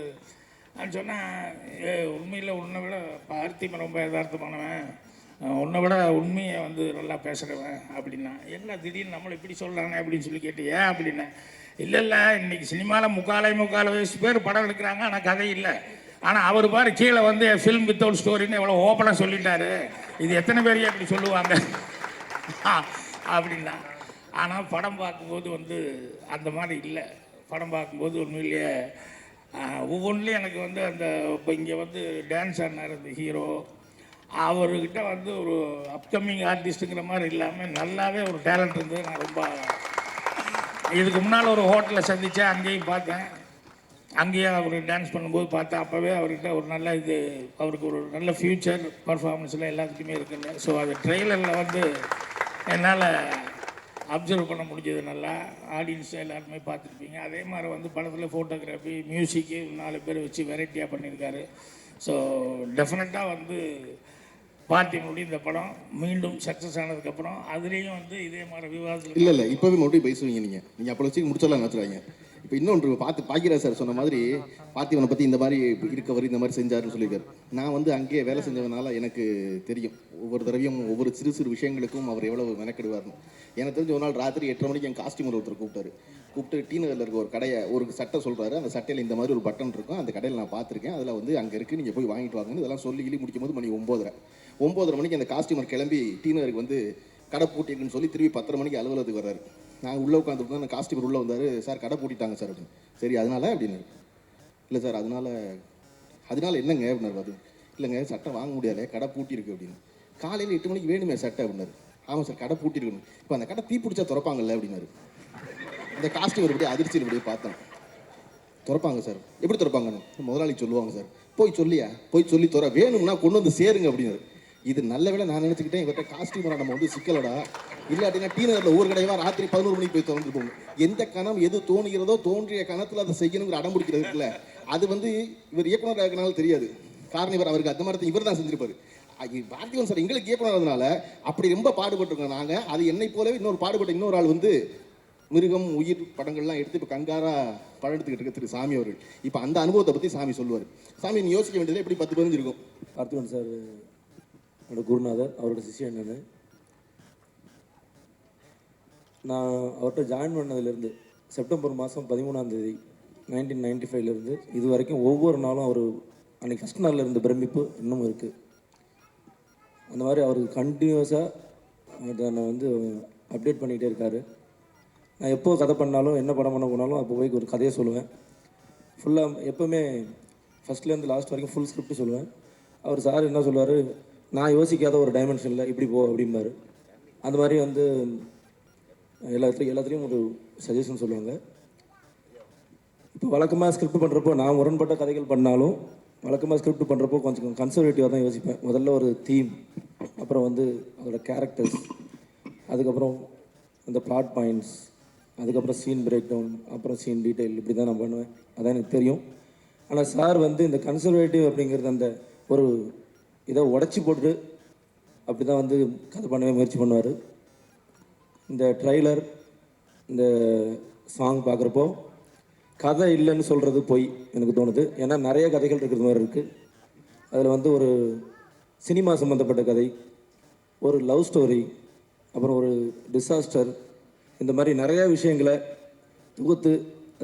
நான் சொன்னேன், உண்மையில் உன்னை விட பார்த்திபன் ரொம்ப யதார்த்தமானவன், உன்னை விட உண்மையை வந்து நல்லா பேசுகிறவன் அப்படின்னா. என்ன திடீர்னு நம்மளை இப்படி சொல்கிறானே அப்படின்னு சொல்லி கேட்டு, ஏன் அப்படின்னா, இல்லை இன்றைக்கி சினிமாவில் முக்கால் வயசு பேர் படம் எடுக்கிறாங்க, ஆனால் கதை இல்லை. ஆனால் அவர் பாரு கீழே வந்து ஃபில்ம் வித்தவுட் ஸ்டோரின்னு எவ்வளோ ஓப்பனாக சொல்லிட்டாரு, இது எத்தனை பேரையே அப்படி சொல்லுவாங்க அப்படின்னா. ஆனால் படம் பார்க்கும்போது வந்து அந்த மாதிரி இல்லை. படம் பார்க்கும்போது உண்மையிலேயே ஒவ்வொன்றிலையும் எனக்கு வந்து அந்த இப்போ இங்கே வந்து டான்ஸ் ஆடினார் அந்த ஹீரோ, அவர்கிட்ட வந்து ஒரு அப்கமிங் ஆர்டிஸ்ட்டுங்கிற மாதிரி இல்லாமல் நல்லாவே ஒரு டேலண்ட் இருந்தது. நான் ரொம்ப இதுக்கு முன்னால் ஒரு ஹோட்டலில் சந்தித்தேன், அங்கேயும் பார்த்தேன், அங்கேயே அவர் டான்ஸ் பண்ணும்போது பார்த்தேன். அப்போவே அவர்கிட்ட ஒரு நல்ல இது, அவருக்கு ஒரு நல்ல ஃப்யூச்சர் பர்ஃபார்மன்ஸில் எல்லாத்துக்குமே இருக்குங்க. ஸோ அது ட்ரெய்லரில் வந்து என்னால் அப்சர்வ் பண்ண முடிஞ்சது. நல்லா ஆடியன்ஸ் எல்லாருமே பார்த்துருப்பீங்க. அதே மாதிரி வந்து படத்தில் ஃபோட்டோகிராஃபி, மியூசிக்கு 4 பேர் வச்சு வெரைட்டியாக பண்ணியிருக்காரு. ஸோ டெஃபினட்டாக வந்து பார்த்திபனுடைய இந்த படம் மீண்டும் சக்ஸஸ் ஆனதுக்கப்புறம் அதுலேயும் வந்து இதே மாதிரி விவாதத்தில் இல்லை இப்போவே மறுபடியும் பேசுவீங்க. நீங்கள் அப்போ வச்சு முடிச்சலாம் நினச்சிடுவாங்க. இப்போ இன்னொன்று பாக்கியராஜ் சார் சொன்ன மாதிரி பார்த்திபனை பற்றி இந்த மாதிரி இருக்கவர் இந்த மாதிரி செஞ்சாருன்னு சொல்லியிருக்காரு. நான் வந்து அங்கேயே வேலை செஞ்சவனால எனக்கு தெரியும், ஒவ்வொரு தடவையும் ஒவ்வொரு சிறு விஷயங்களுக்கும் அவர் எவ்வளவு மெனக்கெடுவார்னு. எனக்கு தெரிஞ்ச ஒரு நாள் ராத்திரி 8:30 மணிக்கு என் காஸ்டியூமர் ஒருத்தர் கூப்பிட்டு டி நகரில் இருக்க ஒரு கடையை ஒரு சட்டை சொல்கிறாரு, அந்த சட்டையில் இந்த மாதிரி ஒரு பட்டன் இருக்கும், அந்த கடையில் நான் பார்த்துருக்கேன், அதில் வந்து அங்கே இருக்குது, நீங்கள் போய் வாங்கிட்டு வாங்கன்னு இதெல்லாம் சொல்லி முடிக்கும் போது மணி 9:30 மணிக்கு அந்த காஸ்டியூமர் கிளம்பி டி நகருக்கு வந்து கடை பூட்டிட்டுன்னு சொல்லி திரும்பி 10:30 மணிக்கு அலுவலகத்துக்கு வர்றாரு. நாங்கள் உள்ளே உட்காந்துருந்தோம், அந்த காஸ்டியூமர் உள்ளே வந்தார். சார் கடை பூட்டிட்டாங்க சார் அப்படின்னு. சரி அதனால் அப்படின்னு. இல்லை சார் அதனால என்னங்க அப்படின்னாரு. அது இல்லைங்க சட்டை வாங்க முடியாது, கடை பூட்டியிருக்கு அப்படின்னு. காலையில் 8 மணிக்கு வேணுமே சட்டை அப்படின்னாரு. ஆமாம் சார் கடை பூட்டிருக்கணும். இப்போ அந்த கடை தீ பிடிச்சா திறப்பாங்கல்ல அப்படின்னாரு. அந்த காஸ்டியூமர் இப்படியே அதிர்ச்சியில் இப்படியே பார்த்தேன். திறப்பாங்க சார். எப்படி திறப்பாங்கன்னு முதலாளி சொல்லுவாங்க சார். போய் சொல்லி வேணும்னா கொண்டு வந்து சேருங்க அப்படின்னாரு. இது நல்ல வேளை நான் நினச்சிக்கிட்டேன் இவர்கிட்ட காஸ்டியூமரை நம்ம வந்து சிக்கலடா, இல்லாட்டினா டி நகரில் ஒவ்வொரு கடையவா ராத்திரி 11 மணிக்கு போய் திறந்து போகும். எந்த கணம் எது தோணுகிறதோ தோன்றிய கணத்தில் அதை செய்யணுங்கிற அடம் பிடிக்கிறது இருக்குல்ல, அது வந்து இவர் இயக்குனர் இருக்கனால தெரியாது. காரணம் இவர் அவருக்கு அந்த மாதிரி இவர் தான் செஞ்சிருப்பாரு. பார்த்திபன் சார் எங்களுக்கு இயக்குனர்னால அப்படி ரொம்ப பாடுபட்டுருக்கோம் நாங்கள். அது என்னை போலவே இன்னொரு ஆள் வந்து மிருகம் உயிர் படங்கள்லாம் எடுத்து இப்போ கங்காரா படம் எடுத்துக்கிட்டு இருக்க திரு சாமி அவர்கள். இப்போ அந்த அனுபவத்தை பற்றி சாமி சொல்லுவார். சாமி நீ யோசிக்க வேண்டியது எப்படி 10 இருக்கும். பார்த்திபன் சார் என்னோட குருநாதர், அவரோட சிஷ்யன் நான் அவர்கிட்ட ஜாயின் பண்ணதுலேருந்து செப்டம்பர் மாதம் 13ஆம் தேதி 1995 இது வரைக்கும் ஒவ்வொரு நாளும் அவர் அன்றைக்கி ஃபஸ்ட் நாளில் இருந்த பிரமிப்பு இன்னமும் இருக்குது. அந்த மாதிரி அவர் கண்டினியூஸாக அதை வந்து அப்டேட் பண்ணிகிட்டே இருக்கார். நான் எப்போ கதை பண்ணாலும் என்ன படம் பண்ண போனாலும் அப்போ போய் ஒரு கதையை சொல்லுவேன். ஃபுல்லாக எப்போவுமே ஃபஸ்ட்லேருந்து லாஸ்ட் வரைக்கும் ஃபுல் ஸ்கிரிப்ட் சொல்லுவேன். அவர் சார் என்ன சொல்லுவார், நான் யோசிக்காத ஒரு டைமென்ஷனில் இப்படி போ அப்படிம்பாரு. அந்த மாதிரி வந்து எல்லாத்துலேயும் ஒரு சஜஷன் சொல்லுவாங்க. இப்போ வழக்கமாக ஸ்கிரிப்ட் பண்ணுறப்போ நான் முரண்பட்ட கதைகள் பண்ணாலும் வழக்கமாக ஸ்கிரிப்ட் பண்ணுறப்போ கொஞ்சம் கன்சர்வேட்டிவாக தான் யோசிப்பேன். முதல்ல ஒரு தீம், அப்புறம் வந்து அதோட கேரக்டர்ஸ், அதுக்கப்புறம் அந்த பிளாட் பாயிண்ட்ஸ், அதுக்கப்புறம் சீன் பிரேக் டவுன், அப்புறம் சீன் டீட்டெயில், இப்படி தான் நான் பண்ணுவேன். அதான் எனக்கு தெரியும். ஆனால் சார் வந்து இந்த கன்சர்வேட்டிவ் அப்படிங்கிறது அந்த ஒரு இதை உடச்சி போட்டு அப்படி தான் வந்து கதை பண்ணவே முயற்சி பண்ணுவார். இந்த ட்ரைலர், இந்த சாங் பார்க்குறப்போ கதை இல்லைன்னு சொல்கிறது போய் எனக்கு தோணுது. ஏன்னா நிறைய கதைகள் இருக்கிறது மாதிரி இருக்குது. அதில் வந்து ஒரு சினிமா சம்மந்தப்பட்ட கதை, ஒரு லவ் ஸ்டோரி, அப்புறம் ஒரு டிசாஸ்டர், இந்த மாதிரி நிறையா விஷயங்களை தொகுத்து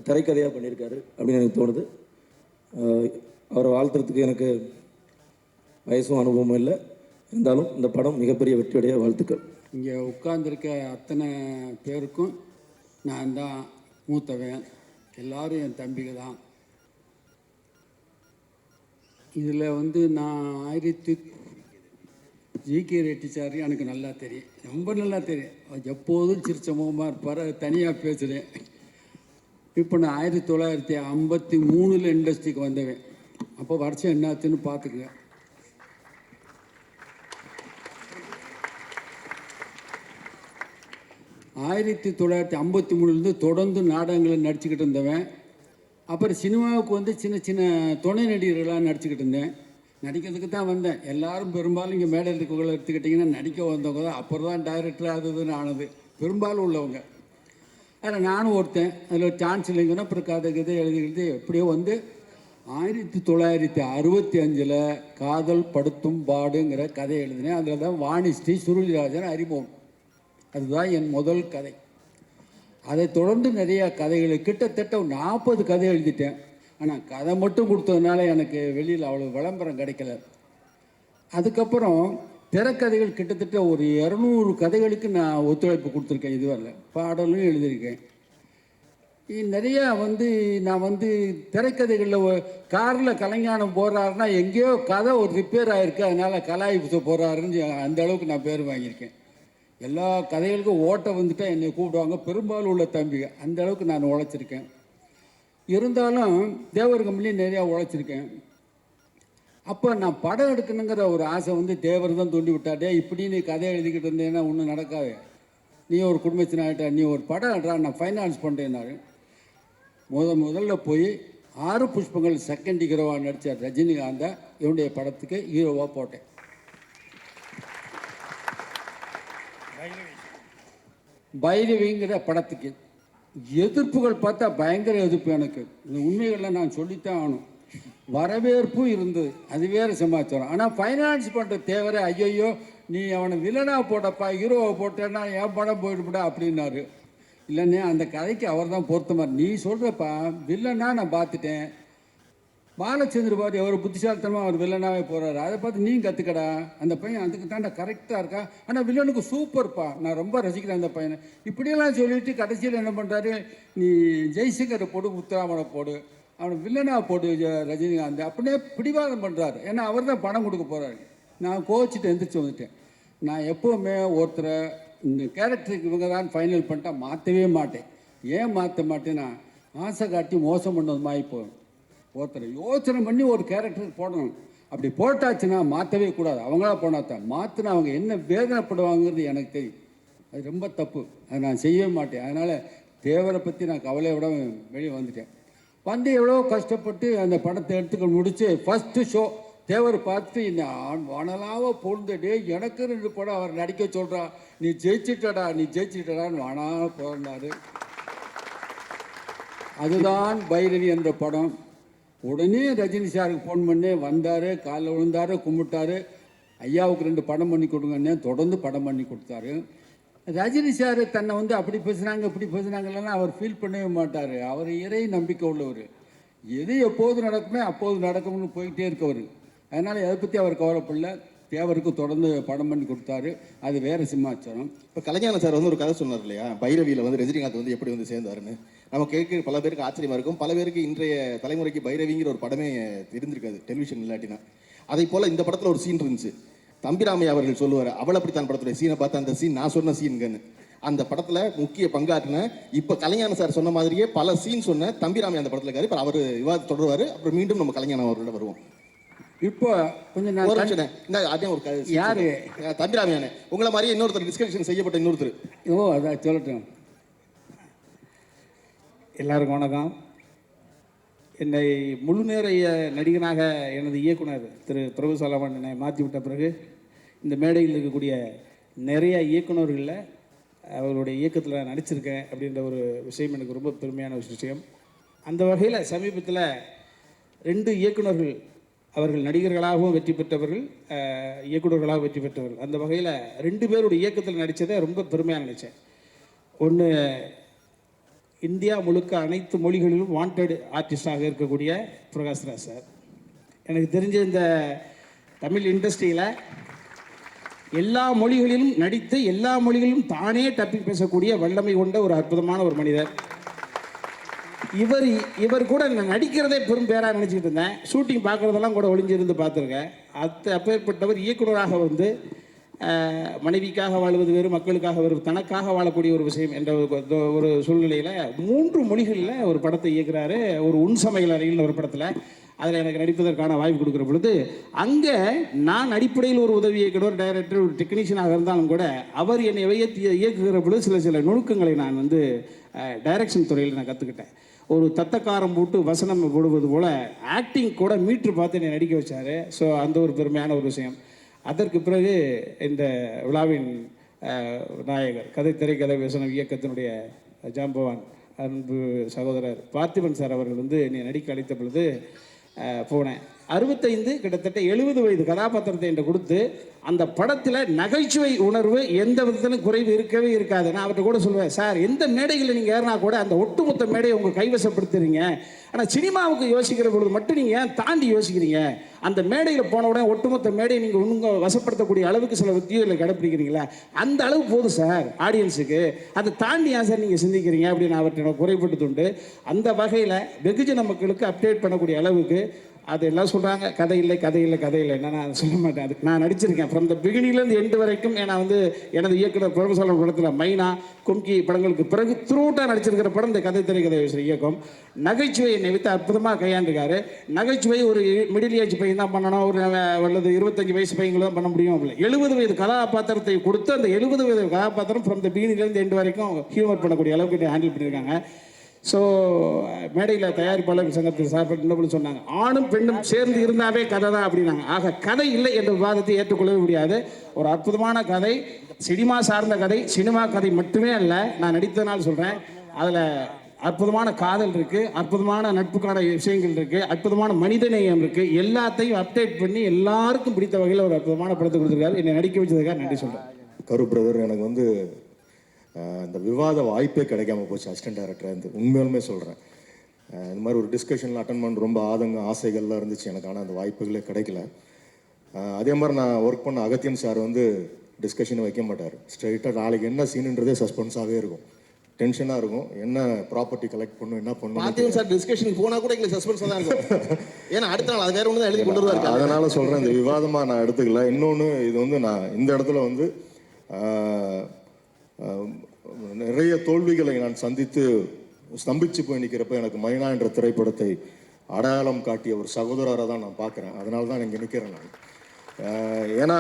திரைக்கதையாக பண்ணியிருக்காரு அப்படின்னு எனக்கு தோணுது. அவரை வாழ்த்துறதுக்கு எனக்கு வயசும் அனுபவமும் இல்லை. இருந்தாலும் இந்த படம் மிகப்பெரிய வெற்றியுடைய வாழ்த்துக்கள். இங்கே உட்கார்ந்துருக்க அத்தனை பேருக்கும் நான் தான் மூத்தவன், எல்லாரும் என் தம்பிங்க தான். இதில் வந்து நான் ஜிகே ரெட்டி சார் எனக்கு நல்லா தெரியும், ரொம்ப நல்லா தெரியும். எப்போதும் சிரிச்ச முகமாக இருப்பார், தனியாக பேசுகிறேன். இப்போ நான் 1953 இண்டஸ்ட்ரிக்கு வந்தவன். அப்போ வருஷம் என்னாச்சுன்னு பார்த்துக்குங்க. 1953 தொடர்ந்து நாடகங்களை நடிச்சுக்கிட்டு இருந்தவன். அப்புறம் சினிமாவுக்கு வந்து சின்ன சின்ன துணை நடிகர்களாக நடிச்சுக்கிட்டு இருந்தேன். நடிக்கிறதுக்கு தான் வந்தேன். எல்லாரும் பெரும்பாலும் இங்கே மேடையில் இருக்கவங்களை எடுத்துக்கிட்டிங்கன்னா நடிக்க வந்தவங்க தான். அப்புறம் தான் டைரக்டர் அதுன்னு ஆனது பெரும்பாலும் உள்ளவங்க. அதில் நானும் ஒருத்தன். அதில் சான்ஸ் இல்லைங்கன்னா அப்புறம் கதை எழுதிக்கிட்டு எப்படியோ வந்து 1965 காதல் படுத்தும் பாடுங்கிற கதை எழுதினேன். அதில் தான் வாணிஸ்ரீ சுருளிராஜன் அறிமுகம். அதுதான் என் முதல் கதை. அதை தொடர்ந்து நிறையா கதைகளை கிட்டத்தட்ட 40 கதை எழுதிட்டேன். ஆனால் கதை மட்டும் கொடுத்ததுனால எனக்கு வெளியில் அவ்வளோ விளம்பரம் கிடைக்கல. அதுக்கப்புறம் திரைக்கதைகள் கிட்டத்தட்ட ஒரு 200 கதைகளுக்கு நான் ஒத்துழைப்பு கொடுத்துருக்கேன். இதுவரை பாடலும் எழுதியிருக்கேன். நிறையா வந்து நான் வந்து திரைக்கதைகளில் காரில் கலைஞானம் போகிறாருன்னா எங்கேயோ கதை ஒரு ரிப்பேர் ஆகிருக்கு, அதனால் கலாய்ப்பு போகிறாருன்னு அந்த அளவுக்கு நான் பேர் வாங்கியிருக்கேன். எல்லா கதைகளுக்கும் ஓட்ட வந்துட்டால் என்னை கூப்பிடுவாங்க, பெரும்பாலும் உள்ள தம்பிங்க. அந்த அளவுக்கு நான் உழைச்சிருக்கேன். இருந்தாலும் தேவர் கம்பெனிலையும் நிறையா உழைச்சிருக்கேன். அப்போ நான் படம் எடுக்கணுங்கிற ஒரு ஆசை வந்து தேவர் தான் தூண்டி விட்டாட்டே. இப்படி நீ கதை எழுதிக்கிட்டு இருந்தேன்னா ஒன்றும் நடக்காது, நீ ஒரு குடும்பத்தினாயிட்ட, நீ ஒரு படம் எடுறா, நான் ஃபைனான்ஸ் பண்ணுறேன்னாரு. முதல்ல போய் 6 புஷ்பங்கள் செகண்ட் ஹீரோவாக நடித்த ரஜினிகாந்தை என்னுடைய படத்துக்கு ஹீரோவாக போட்டேன். பைரவிங்கிற படத்துக்கு எதிர்ப்புகள் பார்த்தா பயங்கர எதிர்ப்பு. எனக்கு இந்த உண்மைகளில் நான் சொல்லித்தான் ஆகணும். வரவேற்பும் இருந்தது, அது வேறு சமாச்சாரம். ஆனால் ஃபைனான்ஸ் பண்ணுற தேவரை ஐயோ நீ அவனை வில்லனாக போட்டப்பா, ஹீரோவை போட்டேன்னா என் படம் போயிடுப்படா அப்படின்னாரு. இல்லைன்னே அந்த கதைக்கு அவர் தான் பொருத்தமாக. நீ சொல்கிறப்பா வில்லனா நான் பார்த்துட்டேன், பாலச்சந்திர பாரு எவ்வளோ புத்திசாலித்தனமாக அவர் வில்லனாகவே போகிறாரு, அதை பார்த்து நீ கற்றுக்கடா, அந்த பையன் அதுக்கு தாண்டா கரெக்டாக இருக்கா, ஆனால் வில்லனுக்கு சூப்பர்ப்பா, நான் ரொம்ப ரசிக்கிறேன் அந்த பையனை. இப்படியெல்லாம் சொல்லிவிட்டு கடைசியில் என்ன பண்ணுறாரு, நீ ஜெய்சங்கரை போடு, முத்துராமனை போடு, அவனை வில்லனாக போடு ரஜினிகாந்த், அப்படியே பிடிவாதம் பண்ணுறாரு. ஏன்னா அவர் தான் பணம் கொடுக்க போகிறாரு. நான் கோச்சிட்டு எந்திரிச்சு வந்துட்டேன். நான் எப்போவுமே ஒருத்தரை இந்த கேரக்டருக்கு இவங்க தான் ஃபைனல் பண்ணிட்டா மாற்றவே மாட்டேன். ஏன் மாற்ற மாட்டேன்னா ஆசை காட்டி மோசம் பண்ணது மாதிரி போகும். ஒருத்தரை யோசனை பண்ணி ஒரு கேரக்டருக்கு போடணும். அப்படி போட்டாச்சுன்னா மாற்றவே கூடாது. அவங்களா போனால் தான் மாற்றினா அவங்க என்ன வேதனைப்படுவாங்கிறது எனக்கு தெரியும். அது ரொம்ப தப்பு, அதை நான் செய்யவே மாட்டேன். அதனால் தேவரை பற்றி நான் கவலையோட வெளியே வந்துட்டேன். வந்து எவ்வளோ கஷ்டப்பட்டு அந்த படத்தை எடுத்துக்க முடிச்சு ஃபஸ்ட்டு ஷோ தேவர் பார்த்து இந்த வானலாவ பொழுதுடே எனக்கு 2 படம் அவர் நடிக்க சொல்கிறா, நீ ஜெயிச்சிட்டடான்னு வானால பிறந்தார். அதுதான் பைரவி என்ற படம். உடனே ரஜினி சாருக்கு ஃபோன் பண்ணி வந்தார், காலைல விழுந்தார், கும்பிட்டார். ஐயாவுக்கு 2 படம் பண்ணி கொடுங்கன்னு தொடர்ந்து படம் பண்ணி கொடுத்தாரு. ரஜினி சார் தன்னை வந்து அப்படி பேசுனாங்க இப்படி பேசுனாங்கலாம் அவர் ஃபீல் பண்ணவே மாட்டார். அவர் இறை நம்பிக்கை உள்ளவர். எது எப்போது நடக்குமே அப்போது நடக்கும்னு போயிட்டே இருக்கவர். அதனால் அதை பற்றி அவர் கவலைப்படல. தேவருக்கு தொடர்ந்து படம் பண்ணி கொடுத்தாரு. அது வேறு சிம்மாச்சாரம். இப்போ கலைஞான சார் வந்து ஒரு கதை சொன்னார் இல்லையா, பைரவியில் வந்து ரஜினிகாந்த் வந்து எப்படி வந்து சேர்ந்தாருன்னு. நம்ம கேட்க பல பேருக்கு ஆச்சரியமாக இருக்கும். பல பேருக்கு இன்றைய தலைமுறைக்கு பைரவிங்கிற ஒரு படமே தெரிஞ்சிருக்காது டெலிவிஷன் இல்லாட்டினா. அதை போல் இந்த படத்தில் ஒரு சீன் இருந்துச்சு. தம்பிராமையா அவர்கள் சொல்லுவார், அவள் அப்படித்தான் படத்துடைய சீனை பார்த்து அந்த சீன் நான் சொன்ன சீன்கன்னு. அந்த படத்தில் முக்கிய பங்காற்றின இப்போ கலைஞான சார் சொன்ன மாதிரியே பல சீன் சொன்ன தம்பிராமையா அந்த படத்தில் இருக்காரு. இப்போ அவர் விவாதம் தொடருவார். அப்புறம் மீண்டும் நம்ம கலைஞான அவர்களோட வருவோம். இப்போ கொஞ்சம் அதே ஒரு யாரு தம்பிராமையானே உங்களை மாதிரியே இன்னொருத்தர் டிஸ்கஷன் செய்யப்பட்ட இன்னொருத்தர். அதான் சொல்லட்டும். எல்லாருக்கும் வணக்கம். என்னை முழு நேர நடிகனாக எனது இயக்குனர் திரு பிரபு சலமன் என்னை மாற்றி விட்ட பிறகு இந்த மேடையில் இருக்கக்கூடிய நிறைய இயக்குநர்களில் அவருடைய இயக்கத்தில் நடிச்சிருக்கேன் அப்படின்ற ஒரு விஷயம் எனக்கு ரொம்ப பெருமையான ஒரு விஷயம். அந்த வகையில் சமீபத்தில் 2 இயக்குநர்கள் அவர்கள் நடிகர்களாகவும் வெற்றி பெற்றவர்கள், இயக்குநர்களாகவும் வெற்றி பெற்றவர்கள். அந்த வகையில் 2 பேருடைய இயக்கத்தில் நடித்ததை ரொம்ப பெருமையாக நினச்சேன். ஒன்று இந்தியா முழுக்க அனைத்து மொழிகளிலும் வாண்டட் ஆர்டிஸ்டாக இருக்கக்கூடிய பிரகாஷ்ராஜ் சார். எனக்கு தெரிஞ்ச இந்த தமிழ் இண்டஸ்ட்ரியில் எல்லா மொழிகளிலும் நடித்து எல்லா மொழிகளிலும் தானே டப்பிங் பேசக்கூடிய வல்லமை கொண்ட ஒரு அற்புதமான ஒரு மனிதர். இவர் கூட நான் நடிக்கிறதே பெரும் பேராக நினச்சிக்கிட்டு இருந்தேன். ஷூட்டிங் பார்க்குறதெல்லாம் கூட ஒளிஞ்சிருந்து பார்த்துருக்கேன். அப்பேற்பட்டவர் இயக்குநராக வந்து மனைவிக்காக வாழ்வது வேறு, மக்களுக்காக வேறு, தனக்காக வாழக்கூடிய ஒரு விஷயம் என்ற ஒரு சூழ்நிலையில் 3 மொழிகளில் ஒரு படத்தை இயக்குறாரு. ஒரு உன் சமையல் அறையில் ஒரு படத்தில் அதில் எனக்கு நடிப்பதற்கான வாய்ப்பு கொடுக்குற பொழுது அங்கே நான் அடிப்படையில் ஒரு உதவி இயக்குனர், டைரக்டர், ஒரு டெக்னீஷியனாக இருந்தாலும் கூட அவர் என்னை இயக்குகிற பொழுது சில நுணுக்கங்களை நான் வந்து டைரக்ஷன் துறையில் நான் கற்றுக்கிட்டேன். ஒரு தத்தக்காரம் போட்டு வசனம் போடுவது போல் ஆக்டிங் கூட மீட்ரு பார்த்து என்னை நடிக்க வச்சார். ஸோ அந்த ஒரு பெருமையான ஒரு விஷயம். அதற்கு பிறகு இந்த விழாவின் நாயகர், கதை திரைக்கதை வசனம் இயக்கத்தினுடைய ஜாம்பவான் அன்பு சகோதரர் பார்த்திபன் சார் அவர்கள் வந்து என்னை நடிக்க அழைத்த பொழுது போனேன். 65 கிட்டத்தட்ட 70 வயது கதாபாத்திரத்தை என்று கொடுத்து அந்த படத்தில் நகைச்சுவை உணர்வு எந்த விதத்திலும் குறைவு இருக்கவே இருக்காது. நான் அவர்கிட்ட கூட சொல்லுவேன், சார் எந்த மேடைகளில் நீங்கள் ஏறினா கூட அந்த ஒட்டுமொத்த மேடையை உங்கள் கைவசப்படுத்துறீங்க, ஆனால் சினிமாவுக்கு யோசிக்கிற பொழுது மட்டும் நீங்கள் ஏன் தாண்டி யோசிக்கிறீங்க? அந்த மேடையில் போன உடனே ஒட்டுமொத்த மேடையை நீங்கள் உங்கள் வசப்படுத்தக்கூடிய அளவுக்கு சில உத்தியோகங்களை கடைப்பிடிக்கிறீங்களா? அந்த அளவு போதும் சார் ஆடியன்ஸுக்கு, அதை தாண்டி ஏன் சார் நீங்கள் சிந்திக்கிறீங்க அப்படின்னு அவர்கிட்ட குறைபட்டுண்டு அந்த வகையில் வெகுஜன மக்களுக்கு அப்டேட் பண்ணக்கூடிய அளவுக்கு அது எல்லாம் சொல்கிறாங்க கதை இல்லை என்ன நான் சொல்ல மாட்டேன். அதுக்கு நான் நடிச்சிருக்கேன் ஃப்ரம் த பிகினிங்லேருந்து எண்டு வரைக்கும். ஏன்னா வந்து எனது இயக்குனர் பிரபுசலம் படத்தில் மைனா, கும்கி படங்களுக்கு பிறகு த்ரூட்டாக நடிச்சிருக்கிற படம் இந்த கதை திரைக்கதை இயக்கம். நகைச்சுவை என்னை வைத்து அற்புதமாக கையாண்டிருக்காரு. நகைச்சுவை ஒரு மிடில் ஏஜ் பையன் தான் பண்ணணும், ஒரு அல்லது 25 வயசு பையன்கள் தான் பண்ண முடியும். 70 வயது கதாபாத்திரத்தை கொடுத்து அந்த 70 வயது கதாபாத்திரம் ஃப்ரம் த பிகினிங்லேருந்து எண்டு வரைக்கும் ஹியூமர் பண்ணக்கூடிய அளவுக்கு ஹேண்டில் பண்ணியிருக்காங்க. ஸோ மேடையில் தயாரிப்பாளர் சங்கத்தில் சார்பில் இன்னொரு சொன்னாங்க, ஆணும் பெண்ணும் சேர்ந்து இருந்தாவே கதை தான் அப்படின்னாங்க. ஆக கதை இல்லை என்ற விவாதத்தை ஏற்றுக்கொள்ளவே முடியாது. ஒரு அற்புதமான கதை, சினிமா சார்ந்த கதை, சினிமா கதை மட்டுமே அல்ல. நான் நடித்ததனால் சொல்கிறேன், அதில் அற்புதமான காதல் இருக்குது, அற்புதமான நட்புக்கான விஷயங்கள் இருக்குது, அற்புதமான மனிதநேயம் இருக்குது. எல்லாத்தையும் அப்டேட் பண்ணி எல்லாருக்கும் பிடித்த வகையில் ஒரு அற்புதமான படத்தை கொடுத்துருக்காரு. என்னை நடிக்க வச்சதுக்காக நன்றி சொல்கிறேன். கரு பிரதர், எனக்கு வந்து இந்த விவாத வாய்ப்பே கிடைக்காம போச்சு அசிஸ்டன்ட் டைரக்டராக இருந்து. உண்மையாலுமே சொல்கிறேன், இந்த மாதிரி ஒரு டிஸ்கஷனில் அட்டன் பண்ண ரொம்ப ஆசைகள்லாம் இருந்துச்சு எனக்கு. ஆனால் அந்த வாய்ப்புகளே கிடைக்கல. அதே மாதிரி நான் ஒர்க் பண்ண அகத்தியன் சார் வந்து டிஸ்கஷனை வைக்க மாட்டார். ஸ்ட்ரைட்டாக நாளைக்கு என்ன சீனுன்றதே சஸ்பென்ஸாகவே இருக்கும், டென்ஷனாக இருக்கும். என்ன ப்ராப்பர்ட்டி கலெக்ட் பண்ணும், என்ன பண்ணும். பார்த்திபன் சார் டிஸ்கஷனுக்கு போனால் கூட எங்களுக்கு சஸ்பென்ஸாக தான் இருக்கும். ஏன்னா அடுத்த நாள் அது வேறு ஒன்று தான் எழுதி கொண்டு வருவார். அதனால் சொல்கிறேன், இந்த விவாதமாக நான் எடுத்துக்கல. இன்னொன்று, இது வந்து நான் இந்த இடத்துல வந்து நிறைய தோல்விகளை நான் சந்தித்து ஸ்தம்பிச்சு போய் நிற்கிறப்ப எனக்கு மைனா என்ற திரைப்படத்தை அடையாளம் காட்டிய ஒரு சகோதரரை தான் நான் பார்க்குறேன். அதனால தான் இங்கே நிற்கிறேன் நான். ஏன்னா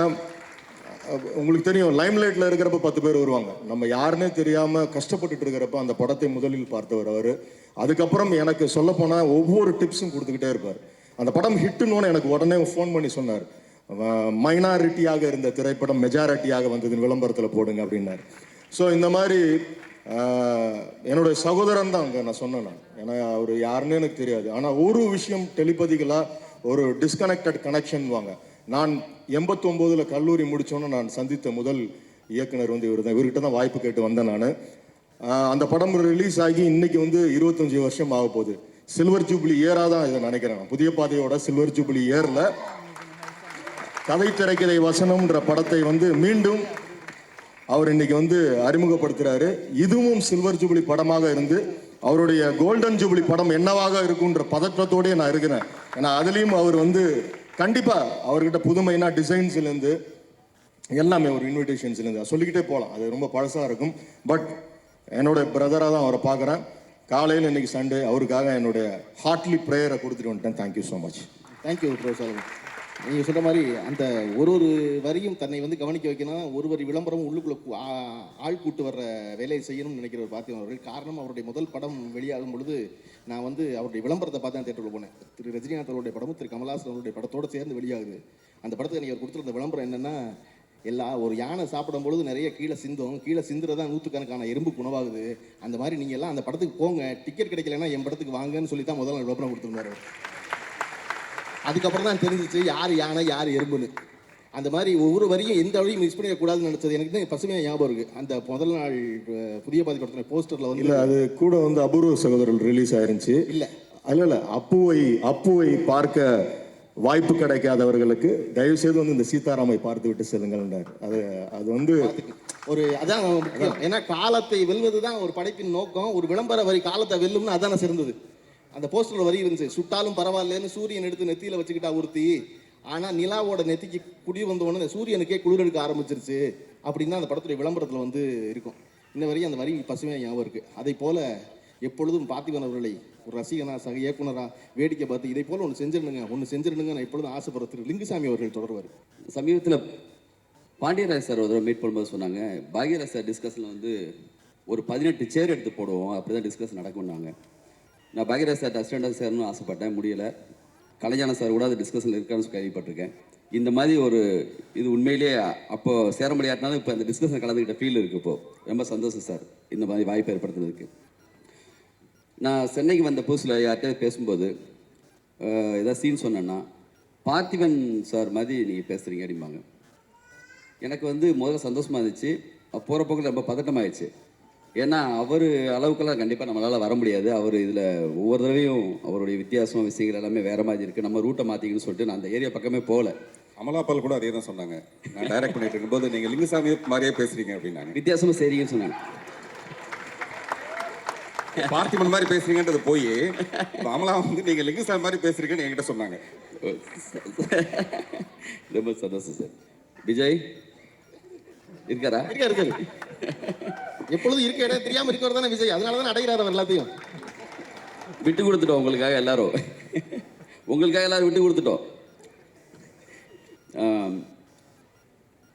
உங்களுக்கு தெரியும், லைம்லைட்டில் இருக்கிறப்ப 10 பேர் வருவாங்க. நம்ம யாருன்னே தெரியாமல் கஷ்டப்பட்டுட்டு இருக்கிறப்ப அந்த படத்தை முதலில் பார்த்தவர் அவர். அதுக்கப்புறம் எனக்கு சொல்லப்போனால் ஒவ்வொரு டிப்ஸும் கொடுத்துக்கிட்டே இருப்பார். அந்த படம் ஹிட்டுன்னு எனக்கு உடனே ஃபோன் பண்ணி சொன்னார், மைனாரிட்டியாக இருந்த திரைப்படம் மெஜாரிட்டியாக வந்ததுன்னு விளம்பரத்தில் போடுங்க அப்படின்னாரு. ஸோ இந்த மாதிரி என்னுடைய சகோதரன் தான் அங்கே நான் சொன்னேன். ஏன்னா அவர் யாருன்னு எனக்கு தெரியாது. ஆனால் ஒரு விஷயம் டெலிபதிகளாக ஒரு டிஸ்கனெக்டட் கனெக்ஷன் வாங்க. நான் 89 கல்லூரி முடித்தோன்னு நான் சந்தித்த முதல் இயக்குனர் இவர் தான். இவர்கிட்ட தான் வாய்ப்பு கேட்டு வந்தேன் நான். அந்த படம் ரிலீஸ் ஆகி இன்னைக்கு 25 வருஷம் ஆக போகுது. சில்வர் ஜூப்ளி இயராக தான் இதை நினைக்கிறேன். புதிய பாதையோட சில்வர் ஜூப்ளி இயரில் கதை திரைக்கதை வசனம்ன்ற படத்தை மீண்டும் அவர் இன்னைக்கு அறிமுகப்படுத்துறாரு. இதுவும் சில்வர் ஜூப்ளி படமாக இருந்து அவருடைய கோல்டன் ஜூப்ளி படம் என்னவாக இருக்குன்ற பதற்றத்தோடய நான் இருக்கிறேன். ஏன்னா அதுலேயும் அவர் கண்டிப்பாக அவர்கிட்ட புதுமைனா டிசைன்ஸ்லேருந்து எல்லாமே ஒரு இன்விடேஷன்ஸ்லேருந்து சொல்லிக்கிட்டே போகலாம். அது ரொம்ப பழசாக இருக்கும். பட் என்னோட பிரதராக தான் அவரை பார்க்குறேன். காலையில் இன்னைக்கு சண்டே அவருக்காக என்னுடைய ஹார்ட்லி ப்ரேயரை கொடுத்துட்டு வந்துட்டேன். Thank you so much. Thank you professor. நீங்கள் சொல்கிற மாதிரி அந்த ஒரு வரியும் தன்னை கவனிக்க வைக்கணும். ஒரு வரி விளம்பரம் உள்ளுக்குள்ளே ஆள் கூட்டு வர்ற வேலையை செய்யணும்னு நினைக்கிற ஒரு பார்த்திபன் அவர்கள். காரணம், அவருடைய முதல் படம் வெளியாகும் பொழுது நான் அவருடைய விளம்பரத்தை பார்த்து தான் தேட்டரில் போனேன். திரு ரஜினிகாந்த் அவருடைய படமும் திரு கமல்ஹாசன் அவருடைய படத்தோடு சேர்ந்து வெளியாகுது. அந்த படத்துக்கு நீங்கள் அவர் கொடுத்துருந்த விளம்பரம் என்னென்னா, ஒரு யானை சாப்பிடும் பொழுது நிறைய கீழே சிந்துறதா 100கணக்கான எறும்பு உணவாகுது. அந்த மாதிரி நீங்கள் எல்லாம் அந்த படத்துக்கு போங்க, டிக்கெட் கிடைக்கலன்னா என் படத்துக்கு வாங்கன்னு சொல்லி தான் முதல்ல விளம்பரம் கொடுத்துருந்தாரு. அதுக்கப்புறம் தான் தெரிஞ்சிச்சு யார் யானை யார் எறும்புன்னு. அந்த மாதிரி ஒவ்வொரு வரையும் எந்த வழியும் மிஸ் பண்ணிடக்கூடாதுன்னு நினச்சது எனக்கு தான் பசுமையாக ஞாபகம் இருக்குது. அந்த முதல் நாள் புதிய பாதி படத்துல போஸ்டரில் இல்லை, அது கூட அபூர்வ சகோதரர்கள் ரிலீஸ் ஆயிருந்துச்சு. இல்லை அப்புவை பார்க்க வாய்ப்பு கிடைக்காதவர்களுக்கு தயவு செய்து இந்த சீதாராமை பார்த்து விட்டு செல்லுங்கள்ன்றார். அது ஒரு அதான் முக்கியம். ஏன்னா காலத்தை வெல்வது தான் ஒரு படைப்பின் நோக்கம். ஒரு விளம்பர வரி காலத்தை வெல்லும்னு அதான சிறந்தது. அந்த போஸ்டரில் வரி இருந்துச்சு, சுட்டாலும் பரவாயில்லன்னு சூரியன் எடுத்து நெத்தியில் வச்சுக்கிட்டா ஒருத்தி, ஆனால் நிலாவோட நெத்திக்கு குடி வந்தோடனே சூரியனுக்கே குளிர் எடுக்க ஆரம்பிச்சிருச்சு அப்படின்னு தான் அந்த படத்துடைய விளம்பரத்தில் இருக்கும். இன்ன வரையும் அந்த வரி பசுமையாக ஞாபகம் இருக்குது. அதை போல் எப்பொழுதும் பார்த்திபன் அவர்களை ஒரு ரசிகனாக சக இயக்குனராக வேடிக்கை பார்த்து இதை போல் ஒன்று செஞ்சிருந்துங்க நான் எப்பொழுதும் ஆசைப்படுற திரு லிங்குசாமி அவர்கள் தொடர்வார். சமீபத்தில் பாண்டியராஜ் சார் ஒரு தடவை மீட் பண்ணும்போது சொன்னாங்க, பாக்யராஜ் சார் டிஸ்கஷனில் ஒரு 18 சேர் எடுத்து போடுவோம், அப்படி தான் டிஸ்கஷன் நடக்கும்னாங்க. நான் பாக்யராஜ் சார் அசிஸ்டண்டாக சேரணும்னு ஆசைப்பட்டேன், முடியலை. கலைஞான சார் கூட அது டிஸ்கஷனில் இருக்கான்னு கேள்விப்பட்டிருக்கேன். இந்த மாதிரி இது உண்மையிலேயே அப்போ சேர முடியாட்டினாலும் இப்போ அந்த டிஸ்கஷன் கலந்துக்கிட்ட ஃபீல் இருக்குது. இப்போது ரொம்ப சந்தோஷம் சார் இந்த மாதிரி வாய்ப்பு ஏற்படுத்துனதுக்கு. நான் சென்னைக்கு வந்த புதுசில் யார்கிட்ட பேசும்போது ஏதாவது சீன் சொன்னேன்னா, பார்த்திபன் சார் மாதிரி நீங்கள் பேசுகிறீங்க அப்படிம்பாங்க. எனக்கு முதல்ல சந்தோஷமாக இருந்துச்சு. போகிற போக்கில் ரொம்ப பதட்டமாகிடுச்சு. ஏன்னா அவர் அளவுக்கெல்லாம் கண்டிப்பாக நம்மளால் வர முடியாது. அவர் இதில் ஒவ்வொரு தடவையும் அவருடைய வித்தியாசம் விஷயங்கள் எல்லாமே வேறு மாதிரி இருக்குது. நம்ம ரூட்டை மாற்றிக்கணும்னு சொல்லிட்டு நான் அந்த ஏரியா பக்கமே போகல. அமலாபால் கூட அதே தான் சொன்னாங்க. நான் டைரக்ட் பண்ணிட்டு இருக்கும்போது நீங்கள் லிங்குசாமி மாதிரியே பேசுகிறீங்க அப்படின்னாங்க. வித்தியாசமாக சரிங்கன்னு சொன்னாங்க. பார்த்திபன் மாதிரி பேசுறீங்கன்றது போய் அமலா நீங்கள் லிங்குசாமி மாதிரி பேசுறீங்கன்னு என்கிட்ட சொன்னாங்க. ரொம்ப சந்தோஷம் சார். விஜய் இருக்காரா? இருக்காரு. எப்பொழுதும் இருக்க இடம் தெரியாமல் இருக்கிறது தானே விஜய். அதனால தான் அடைகிறார் அவர் எல்லாத்தையும். விட்டு கொடுத்துட்டோம் உங்களுக்காக எல்லாரும். எல்லாரும் விட்டு கொடுத்துட்டோம்.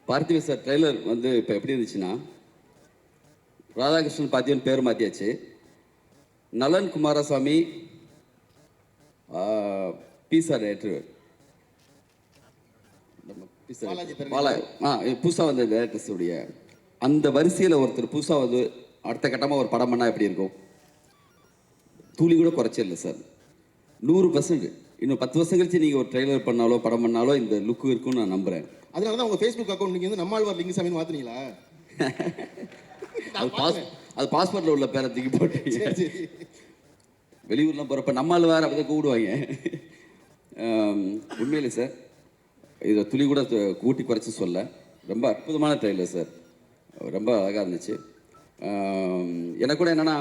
பார்த்திபன் சார் ட்ரெய்லர் இப்போ எப்படி இருந்துச்சுன்னா, ராதாகிருஷ்ணன் பார்த்திபன் பேர் மாற்றியாச்சு. நலன் குமாரசாமி பீஸா டேரக்டர் புதுசாக வந்த டேரக்டர்ஸுடைய அந்த வரிசையில் ஒருத்தர் புதுசாக அடுத்த கட்டமாக ஒரு படம் பண்ணால் எப்படி இருக்கும்? துளி கூட குறைச்சிடல சார். 100%. இன்னும் 10 வருஷம் கழிச்சு நீங்கள் ஒரு ட்ரெய்லர் பண்ணாலோ படம் பண்ணாலோ இந்த லுக்கு இருக்குன்னு நான் நம்புகிறேன். அதனால தான் உங்கள் ஃபேஸ்புக் அக்கௌண்ட் நீங்கள் நம்மாழ்வார் லிங்குசாமின்னு மாற்றினீங்களா? அது பாஸ்போர்ட்டில் உள்ள பேரை தூக்கி போட்டு வெளியூர்லாம் போகிறப்ப நம்மால் வேறு அப்படி தான் கூப்பிடுவாங்க. உண்மையிலே சார் இதை துளி கூட கூட்டி குறைச்சி சொல்ல, ரொம்ப அற்புதமான ட்ரெய்லர் சார். ரொம்ப அழகாக இருந்துச்சு. எனக்கு கூட என்னென்னா,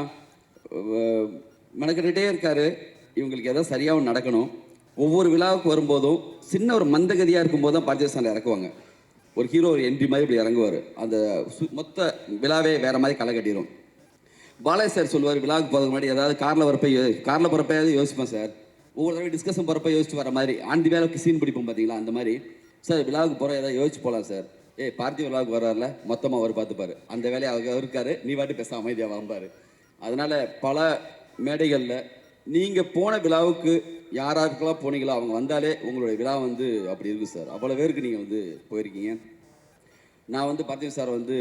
மெனக்கிட்டே இருக்கார். இவங்களுக்கு எதாவது சரியாகவும் நடக்கணும். ஒவ்வொரு விழாவுக்கு வரும்போதும் சின்ன ஒரு மந்தகதியாக இருக்கும்போது தான் பார்த்திபன் இறக்குவாங்க. ஒரு ஹீரோ ஒரு என்ட்ரி மாதிரி இப்படி இறங்குவார். அந்த மொத்த விழாவே வேறு மாதிரி களை கட்டிடும். பாலாஜி சார் சொல்லுவார், விழாவுக்கு போகிறதுக்கு முன்னாடி ஏதாவது காரில் போகிறப்ப யோசிப்பேன் சார், ஒவ்வொரு தடவை டிஸ்கஷன் போகிறப்ப யோசிச்சு வர மாதிரி ஆண்டி வேலைக்கு சீன் பிடிப்போம் பார்த்தீங்களா, அந்த மாதிரி சார் விழாவுக்கு போகிறோம் ஏதாவது யோசிச்சு போகலாம் சார். பார்த்திவன் விழாவுக்கு வர்றாருல மொத்தமாக அவர் பார்த்துப்பாரு, அந்த வேலையை அவர் இருக்காரு, நீ வாட்டி பேச அமைதியாக வாம்பாரு. அதனால் பல மேடைகளில் நீங்கள் போன விழாவுக்கு யாராருக்கெல்லாம் போனீங்களோ அவங்க வந்தாலே உங்களுடைய விழா வந்து அப்படி இருக்குது சார். அவ்வளோ பேருக்கு நீங்கள் வந்து போயிருக்கீங்க. நான் வந்து பார்த்திவன் சார் வந்து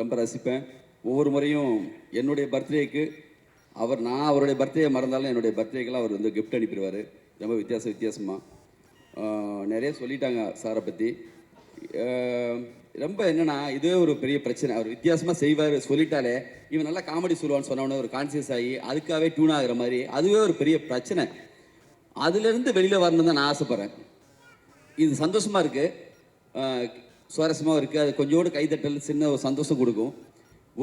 ரொம்ப ரசிப்பேன். ஒவ்வொரு முறையும் என்னுடைய பர்த்டேக்கு நான் அவருடைய பர்த்டே மறந்தாலும் என்னுடைய பர்த்டேக்கெல்லாம் அவர் வந்து கிஃப்ட் அனுப்பிடுவார். ரொம்ப வித்தியாசமாக நிறைய சொல்லிட்டாங்க சாரை பற்றி. ரொம்ப என்னென்னா இதுவே ஒரு பெரிய பிரச்சனை. அவர் வித்தியாசமாக செய்வார், சொல்லிட்டாலே இவன் நல்லா காமெடி சொல்லுவான்னு சொன்னவொடனே ஒரு கான்சியஸ் ஆகி அதுக்காகவே டியூன் ஆகிற மாதிரி அதுவே ஒரு பெரிய பிரச்சனை. அதுலேருந்து வெளியில் வரணும்னு தான் நான் ஆசைப்பட்றேன். இது சந்தோஷமாக இருக்குது, சுவாரஸ்யமாக இருக்குது. அது கொஞ்சோடு கைதட்டல் சின்ன ஒரு சந்தோஷம் கொடுக்கும்.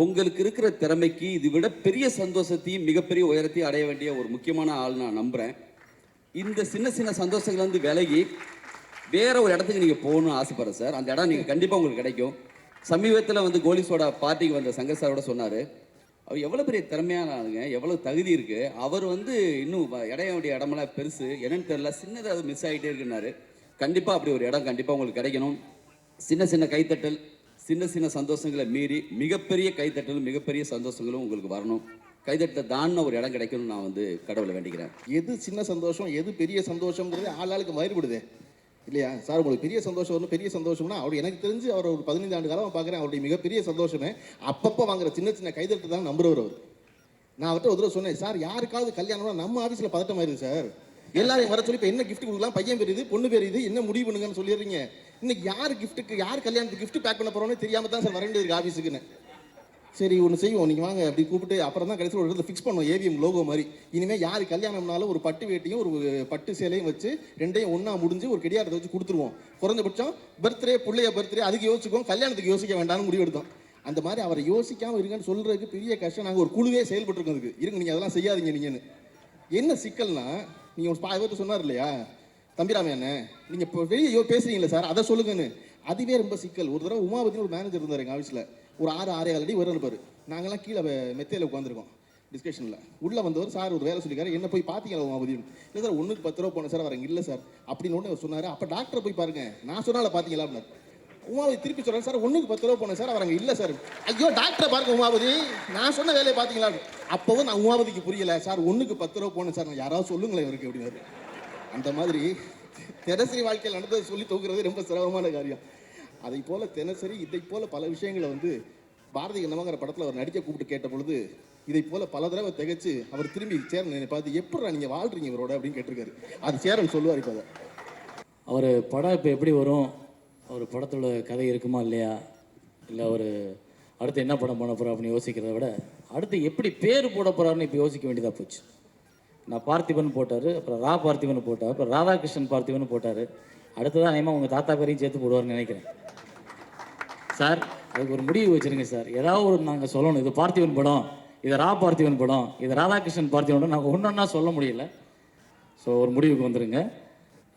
உங்களுக்கு இருக்கிற திறமைக்கு இது விட பெரிய சந்தோஷத்தையும் மிகப்பெரிய உயரத்தையும் அடைய வேண்டிய ஒரு முக்கியமான ஆள் நான் நம்புகிறேன். இந்த சின்ன சின்ன சந்தோஷங்கள் வந்து விலகி வேற ஒரு இடத்துக்கு நீங்கள் போகணும்னு ஆசைப்படுறேன் சார். அந்த இடம் நீங்கள் கண்டிப்பாக உங்களுக்கு கிடைக்கும். சமீபத்தில் வந்து கோலிஸோட பார்ட்டிக்கு வந்த சங்கர் சாரோட சொன்னார், அவர் எவ்வளோ பெரிய திறமையான ஆளுங்க, எவ்வளோ தகுதி இருக்குது, அவர் வந்து இன்னும் இடைய வேண்டிய இடமெல்லாம் பெருசு, என்னன்னு தெரியல, சின்னதாக மிஸ் ஆகிட்டே இருக்குன்னாரு. கண்டிப்பாக அப்படி ஒரு இடம் கண்டிப்பாக உங்களுக்கு கிடைக்கணும். சின்ன சின்ன கைத்தட்டல், சின்ன சின்ன சந்தோஷங்களை மீறி மிகப்பெரிய கைத்தட்டலும் மிகப்பெரிய சந்தோஷங்களும் உங்களுக்கு வரணும். கைதட்ட தான ஒரு இடம் கிடைக்கணும்னு நான் வந்து கடவுளை வேண்டிக்கிறேன். எது சின்ன சந்தோஷம் எது பெரிய சந்தோஷங்கிறது ஆளாளுக்கு மாறுபடுது இல்லையா சார்? உங்களுக்கு பெரிய சந்தோஷம் வரணும், பெரிய சந்தோஷம்னா அவர் எனக்கு தெரிஞ்சு அவர் ஒரு 15 ஆண்டு காலம் பார்க்குறேன். அவருடைய மிகப்பெரிய சந்தோஷமே அப்பப்போ வாங்குற சின்ன சின்ன கைதட்டு தான் நம்புறவர் அவர். நான் அவர்கிட்ட ஒரு தடவை சொன்னேன், சார் யாருக்காவது கல்யாணம்னா நம்ம ஆஃபீஸில் பதட்டம் ஆயிருது சார், எல்லாரையும் வர சொல்லி இப்போ என்ன கிஃப்ட் கொடுக்கலாம், பையன் பெரியுது பொண்ணு பெரியுது, என்ன முடிவு பண்ணுங்கன்னு சொல்லிடுறீங்க. இன்னைக்கு யார் கிஃப்ட்டுக்கு யார் கல்யாணத்துக்கு கிஃப்ட் பேக் பண்ண போகிறோன்னு தெரியாமல் தான் சார் வர வேண்டியது இருக்குது ஆஃபீஸுக்குன்னு. சரி ஒன்று செய்வோம், நீங்கள் வாங்க அப்படி கூப்பிட்டு அப்புறம் தான் கடைசியில் ஒரு இடத்துல ஃபிக்ஸ் பண்ணுவோம் ஏவிஎம் லோகோ மாதிரி. இனிமேல் யார் கல்யாணம்னாலும் ஒரு பட்டு வேட்டியும் ஒரு பட்டு சேலையும் வச்சு ரெண்டையும் ஒன்றா முடிஞ்சு ஒரு கெடியாரத்தை வச்சு கொடுத்துருவோம். குறைஞ்சபட்சம் பர்த்டே பிள்ளைய பர்த்டே அதுக்கு யோசிச்சுக்கோம், கல்யாணத்துக்கு யோசிக்க வேண்டாம்னு முடிவு எடுத்தோம். அந்த மாதிரி அவரை யோசிக்காமல் இருங்கன்னு சொல்கிறதுக்கு பெரிய கஷ்டம். நாங்கள் ஒரு குழுவே செயல்பட்டுருக்கோம் அதுக்கு. இருங்க நீங்கள் அதெல்லாம் செய்யாதீங்க. நீங்கன்னு என்ன சிக்கல்னா, நீங்கள் ஒரு பேர் சொன்னார் இல்லையா தம்பிராமே அண்ணன், நீங்கள் இப்போ வெளியே பேசுறீங்களே சார் அதை சொல்லுங்கன்னு, அதுவே ரொம்ப சிக்கல். ஒரு தடவை உமாபதினு ஒரு மேனேஜர் இருந்தார் எங்கள் ஆஃபீஸில். ஒரு 6-6.5 அடி வரும் இருப்பார். நாங்கள்லாம் கீழே மெத்தையில் உட்காந்துருக்கோம் டிஸ்கஷனில். உள்ளே வந்தவர் சார் ஒரு வேலை சொல்லிக்காரு, என்ன போய் பார்த்தீங்களா உமாபதி? இல்லை சார் 1க்கு 10 ரூபா போனேன் சார், வரங்க இல்லை சார் அப்படின்னு ஒன்று அவர் சொன்னார். அப்போ டாக்டரை போய் பாருங்க, நான் சொன்னால பார்த்தீங்களா அப்படின்னாரு. உமாபதி திருப்பி சொல்கிறார், சார் 1க்கு 10 ரூபா போனேன் சார், வரங்க இல்லை சார். ஐயோ டாக்டரை பாருங்க உமாபதி, நான் சொன்ன வேலையை பார்த்தீங்களா? அப்போவும் நான் உமாபதிக்கு புரியலை சார், 1க்கு 10 ரூபா போனேன் சார், நான் யாராவது சொல்லுங்களேன் இவருக்கு அப்படின்னாரு. அந்த மாதிரி தினசரி வாழ்க்கையில் நடந்ததை சொல்லி தூக்குறது ரொம்ப சிரமமான காரியம். அதை போல தினசரி இதை போல பல விஷயங்களை வந்து பாரதி கண்ணமாங்கிற படத்தில் அவர் நடிக்க கூப்பிட்டு கேட்ட பொழுது இதை போல பல தடவை திகச்சு அவர் திரும்பி சேரன் பார்த்து எப்படா நீங்கள் வாழ்றீங்க இவரோட அப்படின்னு கேட்டிருக்காரு. அது சேரன் சொல்லுவார். இப்போ அவர் படம் இப்போ எப்படி வரும், ஒரு படத்தோட கதை இருக்குமா இல்லையா, இல்லை ஒரு அடுத்து என்ன படம் பண்ண போகிறோம் அப்படின்னு யோசிக்கிறத விட அடுத்து எப்படி பேர் போட போகிறாருன்னு இப்போ யோசிக்க வேண்டியதாக போச்சு. நான் பார்த்திபன் போட்டார், அப்புறம் பார்த்திபன் போட்டார், அப்புறம் ராதாகிருஷ்ணன் பார்த்திபன் போட்டார். அடுத்ததான் நேமா உங்கள் தாத்தா பேரையும் சேர்த்து போடுவார்னு நினைக்கிறேன் சார். அதுக்கு ஒரு முடிவு வச்சுருங்க சார். ஏதாவது ஒரு நாங்கள் சொல்லணும், இது பார்த்திபன் படம், இது பார்த்திபன் படம், இது ராதாகிருஷ்ணன் பார்த்திபன், நாங்கள் ஒன்றா சொல்ல முடியல. ஸோ ஒரு முடிவுக்கு வந்துடுங்க.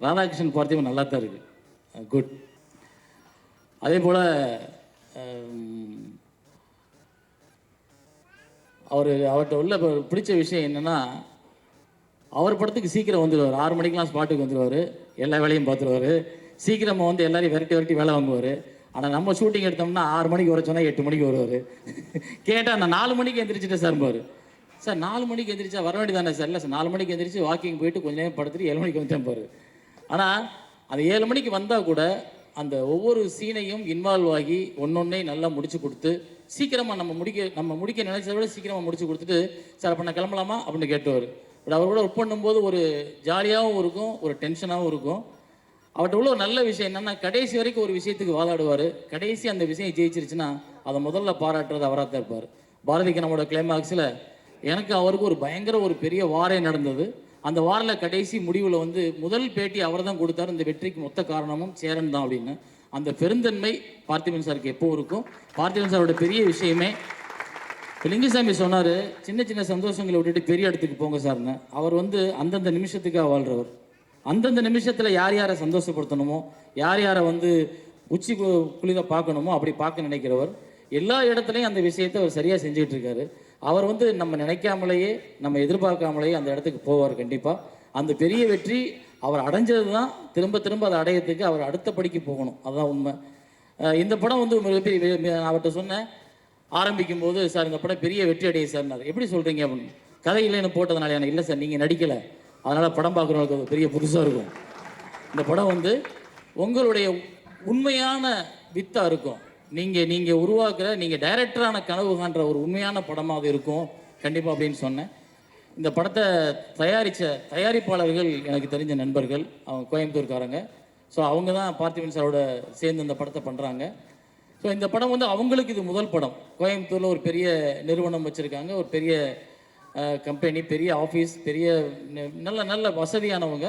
ராதாகிருஷ்ணன் பார்த்திபன் நல்லா தான் இருக்குது, குட். அதே போல் அவர்கிட்ட உள்ள பிடிச்ச விஷயம் என்னென்னா, அவர் படத்துக்கு சீக்கிரம் வந்துடுவார். 6 மணிக்கெலாம் ஸ்பாட்டுக்கு வந்துடுவார், எல்லா வேலையும் பார்த்துருவார். சீக்கிரமாக வந்து எல்லாரையும் விரட்டி வேலை வாங்குவார். ஆனால் நம்ம ஷூட்டிங் எடுத்தோம்னா 6 மணிக்கு வர சொன்னால் 8 மணிக்கு வருவார். கேட்டால் நான் 4 மணிக்கு எந்திரிச்சிட்டேன் சார் பாரு. சார் 4 மணிக்கு எந்திரிச்சா வர வேண்டியதானே சார்? இல்லை சார் 4 மணிக்கு எந்திரிச்சு வாக்கிங் போயிட்டு கொஞ்சம் நேரம் படுத்துட்டு 7 மணிக்கு வந்துட்டேன் பாரு. ஆனால் அந்த 7 மணிக்கு வந்தால் கூட அந்த ஒவ்வொரு சீனையும் இன்வால்வ் ஆகி ஒன்றொன்னையும் நல்லா முடிச்சு கொடுத்து சீக்கிரமாக நம்ம முடிக்க நினைச்சதை விட சீக்கிரமாக முடிச்சு கொடுத்துட்டு சார் அப்போ நான் கிளம்பலாமா அப்படின்னு கேட்டுவார். பட் அவர் கூட ஒர்க் பண்ணும்போது ஒரு ஜாலியாகவும் இருக்கும், ஒரு டென்ஷனாகவும் இருக்கும். அவர்கிட்ட உள்ள ஒரு நல்ல விஷயம் என்னென்னா, கடைசி வரைக்கும் ஒரு விஷயத்துக்கு வாதாடுவார். கடைசி அந்த விஷயம் ஜெயிச்சிருச்சுன்னா அதை முதல்ல பாராட்டுறது அவராக தான் இருப்பார். பாரதிக்கு நம்மளோட கிளைமாக்ஸில் எனக்கு அவருக்கு ஒரு பயங்கர ஒரு பெரிய வாரே நடந்தது. அந்த வாரில் கடைசி முடிவில் வந்து முதல் பேட்டி அவர் தான் கொடுத்தார், இந்த வெற்றிக்கு மொத்த காரணமும் சேரன் தான் அப்படின்னு. அந்த பெருந்தன்மை பார்த்திபன் சாருக்கு எப்போ இருக்கும். பார்த்திபன் சாரோட பெரிய விஷயமே இப்போ லிங்குசாமி சொன்னார், சின்ன சின்ன சந்தோஷங்களை விட்டுட்டு பெரிய இடத்துக்கு போங்க சார்னு. அவர் வந்து அந்தந்த நிமிஷத்துக்காக வாழ்கிறவர். அந்தந்த நிமிஷத்தில் யார் யாரை சந்தோஷப்படுத்தணுமோ, யார் யாரை வந்து உச்சி குளிர பார்க்கணுமோ அப்படி பார்க்க நினைக்கிறவர். எல்லா இடத்துலையும் அந்த விஷயத்தை அவர் சரியாக செஞ்சுக்கிட்டு இருக்காரு. அவர் வந்து நம்ம நினைக்காமலேயே நம்ம எதிர்பார்க்காமலேயே அந்த இடத்துக்கு போவார் கண்டிப்பாக. அந்த பெரிய வெற்றி அவர் அடைஞ்சது தான் திரும்ப திரும்ப அதை அடையிறதுக்கு அவர் அடுத்த படிக்கு போகணும். அதுதான் உண்மை. இந்த படம் வந்து நான் அவர்கிட்ட சொன்னேன் ஆரம்பிக்கும் போது, சார் இந்த படம் பெரிய வெற்றி அடைய சார்னார். எப்படி சொல்கிறீங்க அப்படின்னு. கதை இல்லைன்னு போட்டதுனால எனக்கு இல்லை சார், நீங்கள் நடிக்கலை, அதனால் படம் பார்க்குறவங்களுக்கு அது பெரிய புதுசாக இருக்கும். இந்த படம் வந்து உங்களுடைய உண்மையான வித்தாக இருக்கும். நீங்கள் உருவாக்குற, நீங்கள் டைரக்டரான கனவு காண்ற ஒரு உண்மையான படமாக அது இருக்கும் கண்டிப்பாக அப்படின்னு சொன்னேன். இந்த படத்தை தயாரித்த தயாரிப்பாளர்கள் எனக்கு தெரிஞ்ச நண்பர்கள், அவங்க கோயம்புத்தூர்காரங்க. ஸோ அவங்க தான் பார்த்திபன் சாரோட சேர்ந்து இந்த படத்தை பண்ணுறாங்க. ஸோ இந்த படம் வந்து அவங்களுக்கு இது முதல் படம். கோயம்புத்தூரில் ஒரு பெரிய நிறுவனம் வச்சுருக்காங்க, ஒரு பெரிய கம்பெனி, பெரிய ஆஃபீஸ், பெரிய நல்ல நல்ல வசதியானவங்க.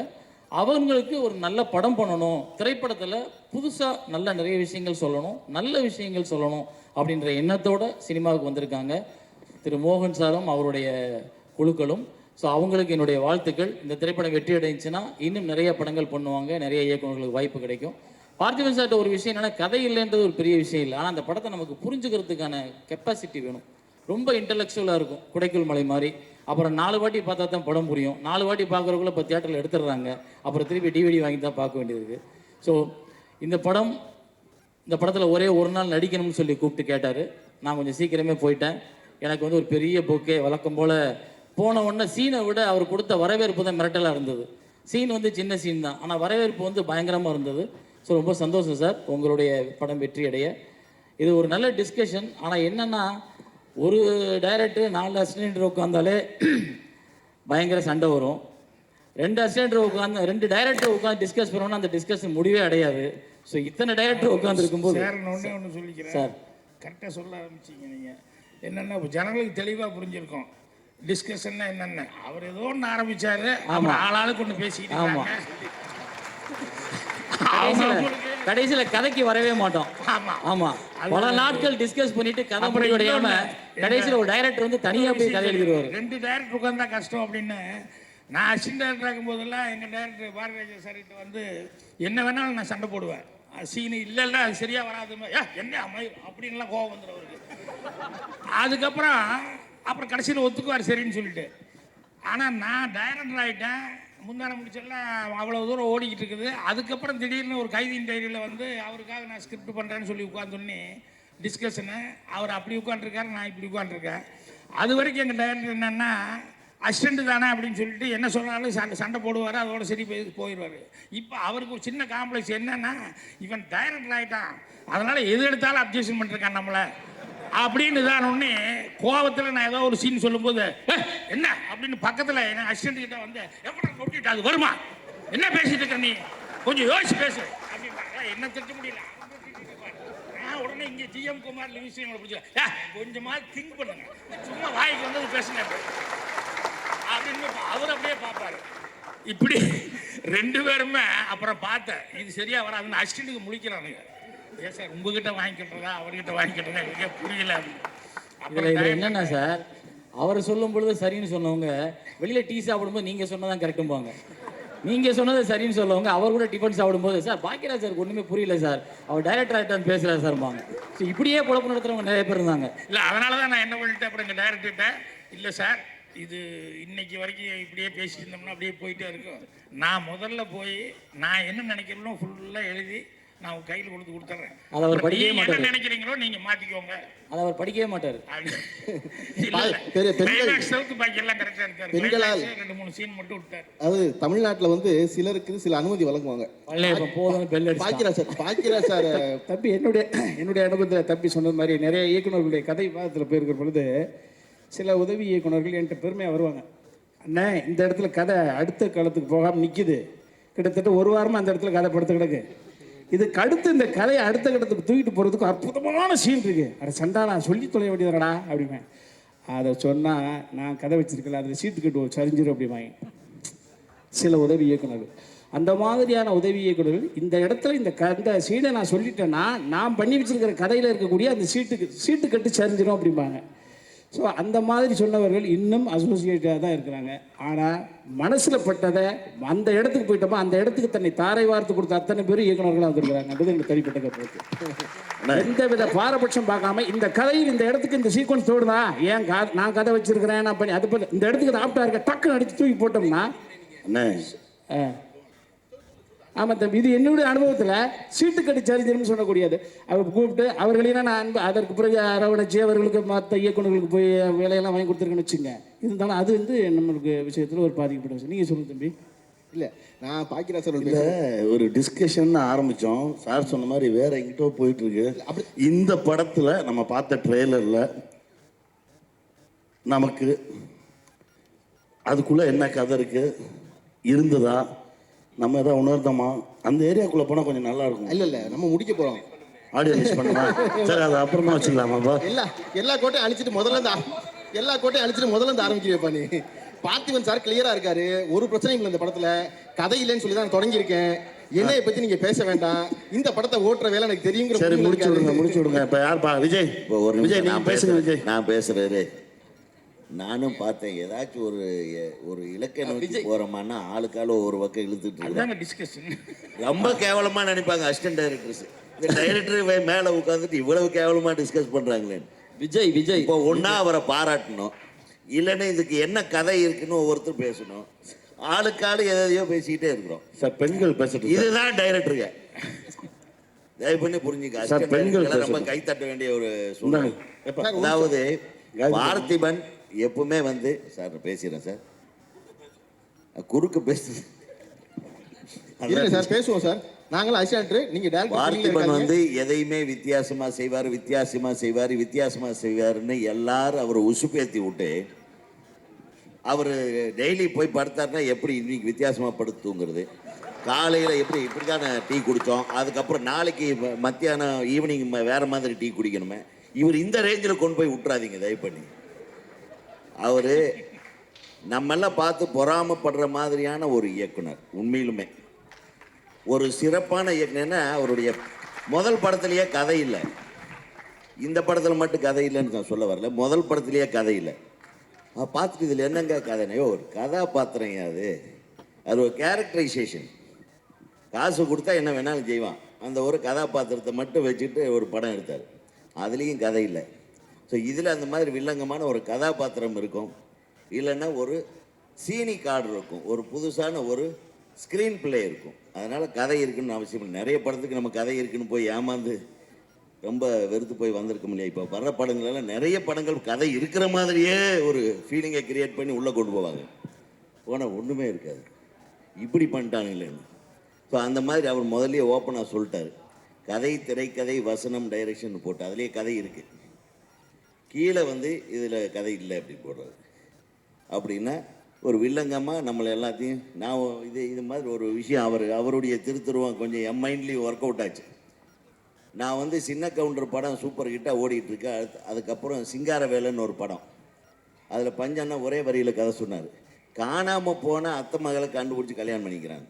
அவங்களுக்கு ஒரு நல்ல படம் பண்ணணும், திரைப்படத்தில் புதுசாக நல்ல நிறைய விஷயங்கள் சொல்லணும், நல்ல விஷயங்கள் சொல்லணும் அப்படின்ற எண்ணத்தோடு சினிமாவுக்கு வந்திருக்காங்க திரு மோகன் சாரும் அவருடைய குழுக்களும். ஸோ அவங்களுக்கு என்னுடைய வாழ்த்துக்கள். இந்த திரைப்படம் வெற்றி அடைஞ்சுன்னா இன்னும் நிறைய படங்கள் பண்ணுவாங்க, நிறைய இயக்குநர்களுக்கு வாய்ப்பு கிடைக்கும். பார்த்திபன் சார்ட்ட ஒரு விஷயம் என்னென்னா, கதை இல்லைன்றது ஒரு பெரிய விஷயம் இல்லை, ஆனால் அந்த படத்தை நமக்கு புரிஞ்சுக்கிறதுக்கான கெப்பாசிட்டி வேணும். ரொம்ப இன்டலெக்சுவலாக இருக்கும், குடைக்குள் மலை மாதிரி. அப்புறம் 4 வாட்டி பார்த்தா தான் படம் புரியும். 4 வாட்டி பார்க்குறக்குள்ள இப்போ தியேட்டரில் எடுத்துடுறாங்க, அப்புறம் திருப்பி டிவிடி வாங்கி தான் பார்க்க வேண்டியது. ஸோ இந்த படத்தில் ஒரே ஒரு நாள் நடிக்கணும்னு சொல்லி கூப்பிட்டு கேட்டார். நான் கொஞ்சம் சீக்கிரமே போயிட்டேன். எனக்கு வந்து ஒரு பெரிய பொக்கே, வழக்கம் போல் போன உடனே சீனை விட அவர் கொடுத்த வரவேற்பு தான் மிரட்டலாக இருந்தது. சீன் வந்து சின்ன சீன் தான், ஆனால் வரவேற்பு வந்து பயங்கரமாக இருந்தது. ஸோ ரொம்ப சந்தோஷம் சார் உங்களுடைய படம் வெற்றி அடைய. இது ஒரு நல்ல டிஸ்கஷன். ஆனால் என்னென்னா, ஒரு டைரக்டர் 4 அசிஸ்டன்ட் உட்காந்தாலே பயங்கர சண்டை வரும். 2 அசிஸ்டன்ட் உட்காந்து 2 டைரக்டர் உட்காந்து டிஸ்கஸ் பண்ணோன்னா அந்த டிஸ்கஷன் முடிவே அடையாது. ஸோ இத்தனை டைரக்டர் உட்காந்துருக்கும்போது ஒன்று சொல்லிக்கிறேன் சார், கரெக்டாக சொல்ல ஆரம்பிச்சிங்க நீங்கள். என்னென்னா ஜனங்களுக்கு தெளிவாக புரிஞ்சிருக்கும் டிஸ்கஷன்னா என்னென்ன. அவர் ஏதோ ஒன்று ஆரம்பித்தார், ஆமாம், ஆளாளுக்கு ஒன்று பேசிக்கிட்டு. ஆமாம், கடைசியில் கதைக்கு வரவே மாட்டோம். ஆமாம், பல நாட்கள் டிஸ்கஸ் பண்ணிட்டு கதை முடிவடையாம கடைசியில் ஒரு டைரக்டர் வந்து தனியாக போய் கதை எழுதிடுவார். 2 டைரக்டர் உட்காந்தா கஷ்டம் அப்படின்னு. நான் அசிஸ்டன்ட் டைரக்டர் ஆகும் போதெல்லாம் எங்கள் டைரக்டர் பாரதிராஜா சார்கிட்ட வந்து என்ன வேணாலும் நான் சண்டை போடுவேன். சீனு இல்லை அது சரியாக வராது, என்ன அமையும் அப்படின்லாம் கோவம் வந்துடும் அவருக்கு. அப்புறம் கடைசியில் ஒத்துக்குவார் சரின்னு சொல்லிட்டு. ஆனால் நான் டைரக்டர் ஆகிட்டேன், முந்தான முடிச்செல்லாம் அவ்வளோ தூரம் ஓடிக்கிட்டு இருக்குது. அதுக்கப்புறம் திடீர்னு ஒரு கைதியின் டைரியில் வந்து அவருக்காக நான் ஸ்கிரிப்ட் பண்ணுறேன்னு சொல்லி உட்காந்தோன்னே டிஸ்கஷனு. அவர் அப்படி உட்காந்துருக்காரு, நான் இப்படி உட்காந்துருக்கேன். அது வரைக்கும் எங்கள் டைரக்டர் என்னென்னா, அசிஸ்டண்ட்டு தானே அப்படின்னு சொல்லிட்டு என்ன சொன்னாலும் சண்டை போடுவார், அதோட சரி போயிடுவார். இப்போ அவருக்கு ஒரு சின்ன காம்ப்ளெக்ஸ் என்னென்னா, இவன் டைரக்டர் ஆகிட்டான், அதனால் எது எடுத்தாலும் அப்ஜெக்ஷன் பண்ணிருக்கான் நம்மளை அப்படின்னு தான். ஒன்று கோபத்தில் நான் ஏதோ ஒரு சீன் சொல்லும்போது என்ன அப்படின்னு பக்கத்தில் என் அசிஸ்டண்ட் கிட்ட வந்து எப்படி கொட்டிட்டு அது வருமா, என்ன பேசிட்டு இருக்க நீ, கொஞ்சம் யோசிச்சு பேசு அப்படின்னு. என்ன திட்ட முடியல. நான் உடனே இங்கே ஜிஎம் குமார் லிவிஸ்டீனை பிடிச்ச கொஞ்சமாக திங்க் பண்ணுங்க, சும்மா வாய்க்கு வந்தது பேசுங்க அப்படின்னு அவர் அப்படியே பார்ப்பாரு. இப்படி 2 பேருமே அப்புறம் பார்த்தேன் இது சரியாக வராதுன்னு அசிஸ்டண்ட்டுக்கு முழிக்கிறானுங்க. ஏன் சார் உங்ககிட்ட வாங்கிக்கிறதா அவர்கிட்ட வாங்கிக்கிறதா எனக்கே புரியல. இதில் என்னென்னா சார், அவர் சொல்லும் பொழுது சரின்னு சொன்னவங்க வெளியில் டீ சாப்பிடும்போது நீங்கள் சொன்னதான் கரெக்டும்பாங்க, நீங்கள் சொன்னது சரின்னு சொல்லுவாங்க. அவர் கூட டிஃபன் சாப்பிடும்போது சார் பாக்கியராஜ் சார் ஒன்றுமே புரியல சார், அவர் டைரக்டர் ஆகிட்டான்னு பேசுகிறார் சார்பாங்க. ஸோ இப்படியே குழப்பம் நடத்துகிறவங்க நிறைய பேர் இருந்தாங்க. இல்லை அதனால தான் நான் என்ன பண்ணிட்டேன், அப்புறம் எங்கள் டைரக்டர்கிட்ட இல்லை சார் இது இன்னைக்கு வரைக்கும் இப்படியே பேசிட்டு இருந்தோம்னா அப்படியே போயிட்டே இருக்கும். நான் முதல்ல போய் நான் என்ன நினைக்கிறேனோ ஃபுல்லாக எழுதி நான் கையில் கொடுத்துட்றேன். அதை அவர் படிக்கவே மாட்டார். என்ன நினைக்கிறீங்களோ நீங்க மாத்திக்கோங்க. அதை அவர் படிக்கவே மாட்டார். பெண்களால் 2-3 சீன் மட்டும் விட்டார். அது தமிழ்நாட்டில் வந்து சிலருக்கு சில அனுமதி வழங்குவாங்க. பாக்கியராஜ் சார் தம்பி என்னுடைய அனுபவத்தில் தம்பி சொன்னது மாதிரி நிறைய இயக்குநர்களுடைய கதை விவாதத்தில் போயிருக்கிற பொழுது சில உதவி இயக்குநர்கள் என்கிட்ட பெருமையாக வருவாங்க. அண்ணே இந்த இடத்துல கதை அடுத்த காலத்துக்கு போகாமல் நிற்கிது, கிட்டத்தட்ட 1 வாரமாக அந்த இடத்துல கதை படுத்து கிடக்கு, இதுக்கு அடுத்து இந்த கதையை அடுத்த கட்டத்துக்கு தூக்கிட்டு போகிறதுக்கு அற்புதமான சீன் இருக்குது, அதை சண்டானா சொல்லி தொலைய வேண்டியதுடா அப்படிமே. அதை சொன்னால் நான் கதை வச்சிருக்கல அதில் சீட்டு கட்டு சரிஞ்சிடும் அப்படிமாங்க சில உதவி இயக்குநர்கள். அந்த மாதிரியான உதவி இயக்குநர்கள் இந்த இடத்துல இந்த சீனை நான் சொல்லிட்டேன்னா நான் பண்ணி வச்சிருக்கிற கதையில் இருக்கக்கூடிய அந்த சீட்டு கட்டு சரிஞ்சிடும் அப்படிம்பாங்க. ஸோ அந்த மாதிரி சொன்னவர்கள் இன்னும் அசோசியேட்டாக தான் இருக்கிறாங்க. ஆனால் மனசில் பட்டதை அந்த இடத்துக்கு போயிட்டோமா அந்த இடத்துக்கு தன்னை தாரை வார்த்து கொடுத்த அத்தனை பேரும் இயக்குநர்களாக வந்துருக்கிறாங்கன்றது எனக்கு தனிப்பட்ட கருத்து. எந்த வித பாரபட்சம் பார்க்காம இந்த கதையில் இந்த இடத்துக்கு இந்த சீக்வன்ஸ் தோடுதா, ஏன் நான் கதை வச்சிருக்கிறேன் நான் பண்ணி அது இந்த இடத்துக்கு ஆப்டா இருக்க டக்குன்னு அடித்து தூக்கி போட்டோம்னா அண்ணே ஆமாம் தம்பி, இது என்னுடைய அனுபவத்தில் சீட்டுக்கட்டு சரிஞ்சர்னு சொல்லக்கூடியது. அவர் கூப்பிட்டு அவர்களையும் நான் அதற்கு பிறகு அரவணைச்சி அவர்களுக்கு மற்ற இயக்குநர்களுக்கு போய் வேலையெல்லாம் வாங்கி கொடுத்துருக்கேன்னு வச்சுங்க. இருந்தாலும் அது வந்து நம்மளுக்கு விஷயத்தில் ஒரு பாதிக்கப்பட்ட விஷயம். நீங்கள் சொல்லுங்கள் தம்பி. இல்லை, நான் பாக்கியராஜ் சார் இல்லை, ஒரு டிஸ்கஷன் ஆரம்பித்தோம். சார் சொன்ன மாதிரி வேற எங்கிட்டோ போயிட்டு இருக்கு. இந்த படத்தில் நம்ம பார்த்த ட்ரெய்லரில் நமக்கு அதுக்குள்ளே என்ன கதை இருக்கு இருந்ததா, நம்ம எதாவது உணர்ந்தோமா, அந்த ஏரியாக்குள்ளே போனால் கொஞ்சம் நல்லா இருக்கும். இல்லை நம்ம முடிக்க போகிறோம். ஆடியோ மிஸ் பண்ணலாம். சரி, அது அப்புறமா வச்சுக்கலாமாப்பா? எல்லா கோட்டையும் அழிச்சிட்டு முதல்ல இருந்து ஆரம்பிக்கிறேப்பா நீ. பார்த்திபன் சார் கிளியரா இருக்காரு, ஒரு பிரச்சனையும் இல்லை இந்த படத்துல. கதை இல்லைன்னு சொல்லி தான் தொடங்கியிருக்கேன். என்னைய பத்தி நீங்க பேச வேண்டாம், இந்த படத்தை ஓட்டுற வேலை எனக்கு தெரியுங்கிற. சரி, முடிச்சு விடுங்க. இப்போ யார்ப்பா? விஜய். இப்போ ஒரு விஜய், நான் பேசுங்க. விஜய், நான் பேசுறாரு. நானும் பார்த்தேன், ஏதாச்சும் ஒரு இலக்கை நோக்கி போறோமான்னா ஆளுக்கால ஒரு பக்கம் இழுத்துட்டு டிஸ்கஷன் ரொம்ப கேவலமா நினைப்பாங்க அசிஸ்டன்ட் டைரக்டர்ஸ். இந்த டைரக்டர் மேல உட்காந்துட்டு இவ்வளவு கேவலமா டிஸ்கஸ் பண்றாங்களே. விஜய் இப்போ ஒன்னா அவரை பாராட்டணும், இல்லைன்னா இதுக்கு என்ன கதை இருக்குன்னு ஒவ்வொருத்தரும் பேசணும். ஆளுக்காலு எதையோ பேசிக்கிட்டே இருக்கிறோம். சார், பெண்கள் பேசட்டும். இதுதான் டைரக்டருங்க. தயவு பண்ணி புரிஞ்சுக்க. சார், பெண்கள் ரொம்ப கை தட்ட வேண்டிய ஒரு சூழ்நிலை. அதாவது பார்த்திபன் எப்பவுமே வந்து சார் பேசுறேன் சார், குறுக்கு பேசு சார், பேசுவோம் சார். நாங்களும் அசிஸ்டன்ட், நீங்க டைரக்டர். பார்த்திபன் வந்து எதையுமே வித்தியாசமா செய்வாருன்னு எல்லாரும் அவர் உசுப்பேத்தி விட்டு, அவர் டெய்லி போய் படுத்தாருன்னா எப்படி இன்னைக்கு வித்தியாசமா படுத்து தூங்குறது, காலையில் இப்படிதான டீ குடித்தோம், அதுக்கப்புறம் நாளைக்கு மத்தியானம் ஈவினிங் வேற மாதிரி டீ குடிக்கணுமே. இவர் இந்த ரேஞ்சில் கொண்டு போய் விட்டுறாதீங்க தயவு பண்ணி. அவர் நம்மெல்லாம் பார்த்து பொறாமப்படுற மாதிரியான ஒரு இயக்குனர். உண்மையிலுமே ஒரு சிறப்பான இயக்குனர்னா, அவருடைய முதல் படத்திலேயே கதை இல்லை. இந்த படத்தில் மட்டும் கதை இல்லைன்னு நான் சொல்ல வரல, முதல் படத்திலேயே கதை இல்லை. பார்த்துட்டு இதில் என்னங்க கதைனையோ, ஒரு கதாபாத்திரம் அது ஒரு கேரக்டரைசேஷன். காசு கொடுத்தா என்ன வேணாலும் செய்வான். அந்த ஒரு கதாபாத்திரத்தை மட்டும் வச்சுட்டு ஒரு படம் எடுத்தார், அதுலேயும் கதை இல்லை. ஸோ இதில் அந்த மாதிரி வில்லங்கமான ஒரு கதாபாத்திரம் இருக்கும், இல்லைன்னா ஒரு சீனி கார்டு இருக்கும், ஒரு புதுசான ஒரு ஸ்க்ரீன் பிளே இருக்கும். அதனால் கதை இருக்குன்னு அவசியம் இல்லை. நிறைய படத்துக்கு நம்ம கதை இருக்குன்னு போய் ஏமாந்து ரொம்ப வெறுத்து போய் வந்திருக்க முடியாது. இப்போ வர்ற படங்களெல்லாம் நிறைய படங்கள் கதை இருக்கிற மாதிரியே ஒரு ஃபீலிங்கை கிரியேட் பண்ணி உள்ளே கொண்டு போவாங்க. போனால் ஒன்றுமே இருக்காது, இப்படி பண்ணிட்டானுங்களேன்னு. ஸோ அந்த மாதிரி அவர் முதல்லையே ஓப்பனாக சொல்லிட்டார், கதை, திரைக்கதை, வசனம், டைரக்ஷன் போட்டு அதுலேயே கதை இருக்குது. கீழே வந்து இதில் கதை இல்லை அப்படி போடுறது. அப்படின்னா ஒரு வில்லங்கமாக நம்மளை எல்லாத்தையும் நான் இது மாதிரி ஒரு விஷயம் அவருடைய திருத்துருவம் கொஞ்சம் என் மைண்ட்லேயும் ஒர்க் அவுட் ஆச்சு. நான் வந்து சின்ன கவுண்டர் படம் சூப்பர் ஹிட்டாக ஓடிட்டுருக்கேன். அதுக்கப்புறம் சிங்கார வேலைன்னு ஒரு படம், அதில் பஞ்சண்ணா ஒரே வரியில் கதை சொன்னார். காணாமல் போனால் அத்தை மகளை கண்டுபிடிச்சி கல்யாணம் பண்ணிக்கிறாங்க.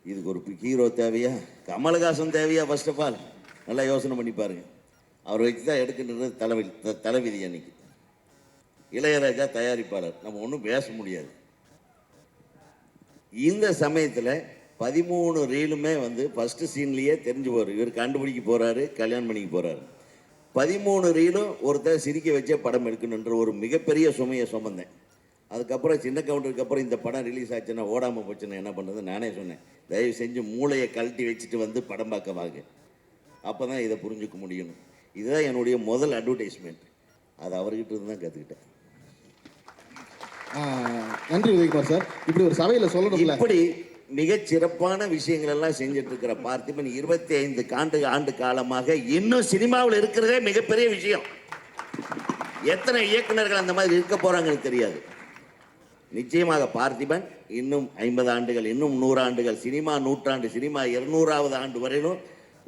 இதுக்கு ஒரு ஹீரோ தேவையா, கமலஹாசன் தேவையா? ஃபர்ஸ்ட் ஆஃப் ஆல் நல்லா யோசனை பண்ணி பாருங்க. அவர் வச்சு தான் எடுக்கின்றது தலைவிதி. அன்னைக்கு இளையராஜா தயாரிப்பாளர், நம்ம ஒன்றும் பேச முடியாது. இந்த சமயத்தில் 13 ரீலுமே வந்து ஃபஸ்ட்டு சீன்லேயே தெரிஞ்சு போகிறார், இவர் கண்டுபிடிக்க போகிறாரு, கல்யாணம் பண்ணிக்க போகிறாரு. 13 ரீலும் ஒருத்தர் சிரிக்க வச்சே படம் எடுக்கணுன்ற ஒரு மிகப்பெரிய சுமையை சுமந்தேன். அதுக்கப்புறம் சின்ன கவுண்டருக்கு அப்புறம் இந்த படம் ரிலீஸ் ஆச்சுன்னா ஓடாமல் போச்சுன்னா என்ன பண்ணுறது நானே சொன்னேன், தயவு செஞ்சு மூளையை கழட்டி வச்சுட்டு வந்து படம் பார்க்க வாங்க, அப்போ தான் இதை புரிஞ்சுக்க முடியும். இதுதான் என்னுடைய முதல் அட்வர்டைஸ்மெண்ட். அது அவர்கிட்ட இருந்து தான் கற்றுக்கிட்டேன். நன்றி உதயகுமார் சார். இப்படி ஒரு சபையில் சொல்லணும். இப்படி மிகச் சிறப்பான விஷயங்கள் எல்லாம் செஞ்சுட்டு இருக்கிற பார்த்திபன் 25 ஆண்டு காலமாக இன்னும் சினிமாவில் இருக்கிறதே மிகப்பெரிய விஷயம். எத்தனை இயக்குநர்கள் அந்த மாதிரி இருக்க போறாங்கன்னு தெரியாது. நிச்சயமாக பார்த்திபன் இன்னும் 50 ஆண்டுகள், இன்னும் 100 ஆண்டுகள், சினிமா 100 சினிமா 200வது ஆண்டு வரையிலும்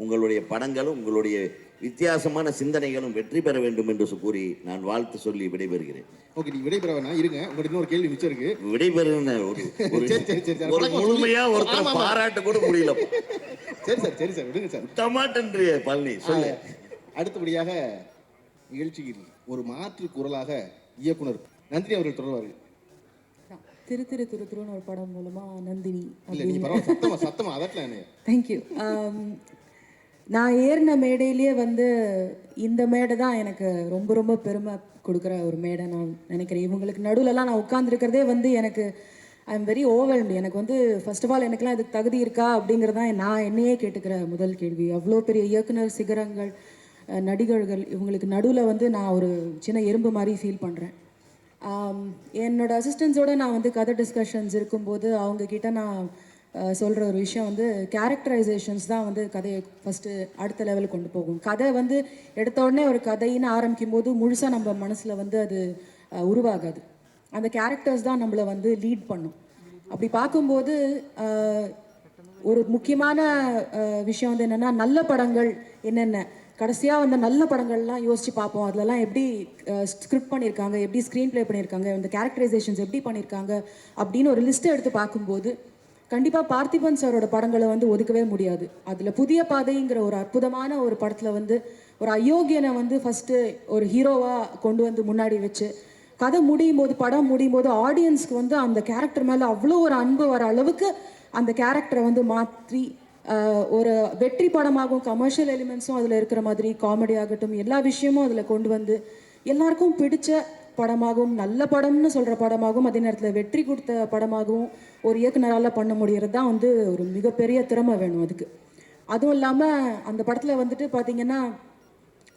உங்களுடைய படங்களும் உங்களுடைய வித்தியாசமான சிந்தனைகளும் வெற்றி பெற வேண்டும் என்று கூறி நான் வாழ்த்து சொல்லி விடைபெறுகிறேன். ஓகே, நீங்க விடைபெற வேணாம், இருங்க, உங்களுக்கு இன்னொரு கேள்வி மிச்சம் இருக்கு. விடைபெறுன ஒரு முழுமையா ஒருத்தர் பாராட்ட கூட முடியல. சரி சார் விடுங்க சார். டமாட்டன்றிய பழனி சொல்லு. அடுத்தபடியாக நிகழ்ச்சியில் ஒரு மாற்று குரலாக இயக்குனர் நந்தினி அவர்கள் தொடர்வார்கள். திருத்துருன்னு ஒரு படம் மூலமா நந்தினி. இல்லை, நீங்க பரவாயில்ல, சத்தமா அதட்டலாம். தேங்க்யூ. நான் ஏறின மேடையிலேயே வந்து இந்த மேடை தான் எனக்கு ரொம்ப ரொம்ப பெருமை கொடுக்குற ஒரு மேடை நான் நினைக்கிறேன். இவங்களுக்கு நடுவில்லாம் நான் உட்காந்துருக்கிறதே வந்து எனக்கு ஐ எம் வெரி ஓவர்வெல்ம்டு. எனக்கு வந்து ஃபர்ஸ்ட் ஆஃப் ஆல் எனக்குலாம் இதுக்கு தகுதி இருக்கா அப்படிங்கிறதான் நான் என்னையே கேட்டுக்கிற முதல் கேள்வி. அவ்வளோ பெரிய இயக்குனர் சிகரங்கள், நடிகர்கள், இவங்களுக்கு நடுவில் வந்து நான் ஒரு சின்ன எறும்பு மாதிரி ஃபீல் பண்ணுறேன். என்னோட அசிஸ்டன்ஸோடு நான் வந்து கதை டிஸ்கஷன்ஸ் இருக்கும்போது அவங்கக்கிட்ட நான் சொல்கிற ஒரு விஷயம் வந்து கேரக்டரைசேஷன்ஸ் தான் வந்து கதையை ஃபஸ்ட்டு அடுத்த லெவலுக்கு கொண்டு போகும். கதை வந்து எடுத்த உடனே ஒரு கதைன்னு ஆரம்பிக்கும் போது முழுசாக நம்ம மனசில் வந்து அது உருவாகாது. அந்த கேரக்டர்ஸ் தான் நம்மளை வந்து லீட் பண்ணும். அப்படி பார்க்கும்போது ஒரு முக்கியமான விஷயம் வந்து என்னென்னா, நல்ல படங்கள் என்னென்ன, கடைசியாக வந்து நல்ல படங்கள்லாம் யோசித்து பார்ப்போம். அதிலலாம் எப்படி ஸ்கிரிப்ட் பண்ணியிருக்காங்க, எப்படி ஸ்க்ரீன் ப்ளே பண்ணியிருக்காங்க, இந்த கேரக்டரைசேஷன்ஸ் எப்படி பண்ணியிருக்காங்க அப்படின்னு ஒரு லிஸ்ட்டை எடுத்து பார்க்கும்போது கண்டிப்பாக பார்த்திபன் சாரோட படங்களை வந்து ஒதுக்கவே முடியாது. அதில் புதிய பாதைங்கிற ஒரு அற்புதமான ஒரு படத்தில் வந்து ஒரு அயோக்கியனை வந்து ஃபஸ்ட்டு ஒரு ஹீரோவாக கொண்டு வந்து முன்னாடி வச்சு கதை முடியும் போது, படம் முடியும் போது ஆடியன்ஸ்க்கு வந்து அந்த கேரக்டர் மேலே அவ்வளோ ஒரு அன்பு வர அளவுக்கு அந்த கேரக்டரை வந்து மாற்றி ஒரு வெற்றி படமாகவும் கமர்ஷியல் எலிமெண்ட்ஸும் அதில் இருக்கிற மாதிரி காமெடி ஆகட்டும் எல்லா விஷயமும் அதில் கொண்டு வந்து எல்லாருக்கும் பிடிச்ச படமாகவும் நல்ல படம்னு சொல்கிற படமாகவும் அதே நேரத்தில் வெற்றி கொடுத்த படமாகவும் ஒரு இயக்குனரால் பண்ண முடிகிறது தான் வந்து ஒரு மிகப்பெரிய திறமை வேணும் அதுக்கு. அதுவும் இல்லாமல் அந்த படத்தில் வந்துட்டு பார்த்திங்கன்னா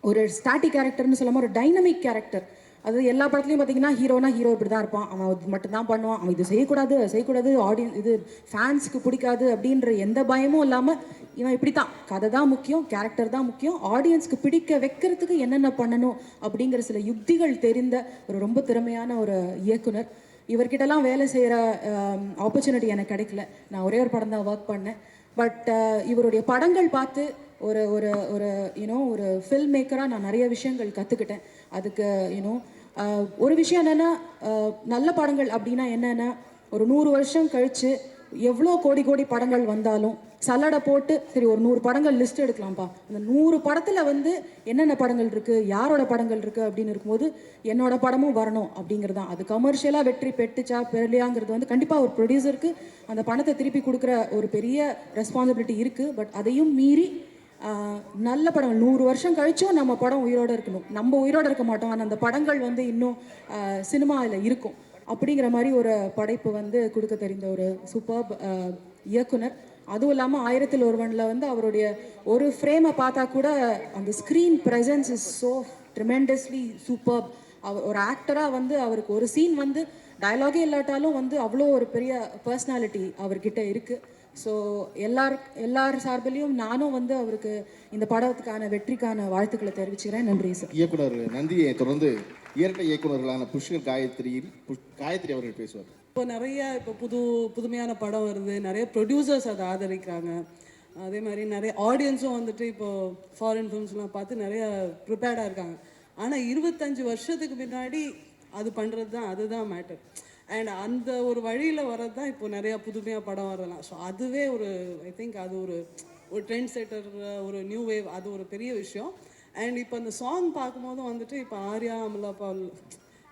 ஒரு ஸ்டாட்டிக் கேரக்டர்னு சொல்லாமல் ஒரு டைனமிக் கேரக்டர். அது எல்லா படத்துலையும் பார்த்தீங்கன்னா ஹீரோனா ஹீரோ இப்படி தான் இருப்பான், அவன் அது மட்டும்தான் பண்ணுவான், அவன் இது செய்யக்கூடாது ஆடியன்ஸ் இது ஃபேன்ஸுக்கு பிடிக்காது அப்படின்ற எந்த பயமும் இல்லாமல் இவன் இப்படி தான், கதை தான் முக்கியம், கேரக்டர் தான் முக்கியம், ஆடியன்ஸ்க்கு பிடிக்க வைக்கிறதுக்கு என்னென்ன பண்ணணும் அப்படிங்கிற சில யுக்திகள் தெரிந்த ஒரு ரொம்ப திறமையான ஒரு இயக்குனர். இவர்கிட்டலாம் வேலை செய்கிற ஆப்பர்ச்சுனிட்டி எனக்கு கிடைக்கல. நான் ஒரே ஒரு படம் தான் ஒர்க் பண்ணேன். பட் இவருடைய படங்கள் பார்த்து ஒரு ஒரு ஒரு யூனோ ஒரு ஃபில்ம் மேக்கராக நான் நிறைய விஷயங்கள் கற்றுக்கிட்டேன். அதுக்கு யூனோ ஒரு விஷயம் என்னென்னா, நல்ல படங்கள் அப்படின்னா என்னென்னா, ஒரு 100 வருஷம் கழித்து எவ்வளோ கோடி படங்கள் வந்தாலும் சல்லடை போட்டு சரி ஒரு 100 படங்கள் லிஸ்ட் எடுக்கலாம்ப்பா, அந்த 100 படத்தில் வந்து என்னென்ன படங்கள் இருக்குது, யாரோட படங்கள் இருக்குது அப்படின்னு இருக்கும்போது என்னோட படமும் வரணும் அப்படிங்கிறது தான். அது கமர்ஷியலாக வெற்றி பெற்றுச்சா பெறலையாங்கிறது வந்து கண்டிப்பாக ஒரு ப்ரொடியூசருக்கு அந்த பணத்தை திருப்பி கொடுக்குற ஒரு பெரிய ரெஸ்பான்சிபிலிட்டி இருக்குது. பட் அதையும் மீறி நல்ல படங்கள் 100 வருஷம் கழிச்சும் நம்ம படம் உயிரோடு இருக்கணும். நம்ம உயிரோடு இருக்க மாட்டோம், ஆனால் அந்த படங்கள் வந்து இன்னும் சினிமாவில் இருக்கும். அப்படிங்கிற மாதிரி ஒரு படைப்பு வந்து கொடுக்க தெரிந்த ஒரு சூப்பர் இயக்குனர். அதுவும் இல்லாமல் 1000ல் ஒருவனில் வந்து அவருடைய ஒரு ஃப்ரேமை பார்த்தா கூட அந்த screen presence is so tremendously super. ஒரு ஆக்டராக வந்து அவருக்கு ஒரு சீன் வந்து டயலாகே இல்லாட்டாலும் வந்து அவ்வளோ ஒரு பெரிய பர்சனாலிட்டி அவர்கிட்ட இருக்குது. ஸோ எல்லார் சார்பிலையும் நானும் வந்து அவருக்கு இந்த படத்துக்கான வெற்றிக்கான வாழ்த்துக்களை தெரிவிச்சுக்கிறேன். நன்றி சார். இயக்குனர் நந்தியை தொடர்ந்து இரட்டை இயக்குநர்களான புஷ்கர் காயத்ரி அவர்கள் பேசுவார். இப்போ நிறைய புதுமையான படம் வருது, நிறைய ப்ரொடியூசர்ஸ் அதை ஆதரிக்கிறாங்க. அதே மாதிரி நிறைய ஆடியன்ஸும் வந்துட்டு இப்போது ஃபாரின் ஃபிலிம்ஸ்லாம் பார்த்து நிறைய ப்ரிப்பேர்டாக இருக்காங்க. ஆனால் 25 வருஷத்துக்கு முன்னாடி அது பண்ணுறது தான் அதுதான் மேட்டர். அண்ட் அந்த ஒரு வழியில் வர்றது தான் இப்போ நிறையா புதுமையாக படம் வரலாம். ஸோ அதுவே ஒரு ஐ திங்க் அது ஒரு ட்ரெண்ட் செட்டர், ஒரு நியூ வேவ், அது ஒரு பெரிய விஷயம். அண்ட் இப்போ அந்த சாங் பார்க்கும்போதும் வந்துட்டு இப்போ ஆர்யா அமலா பால்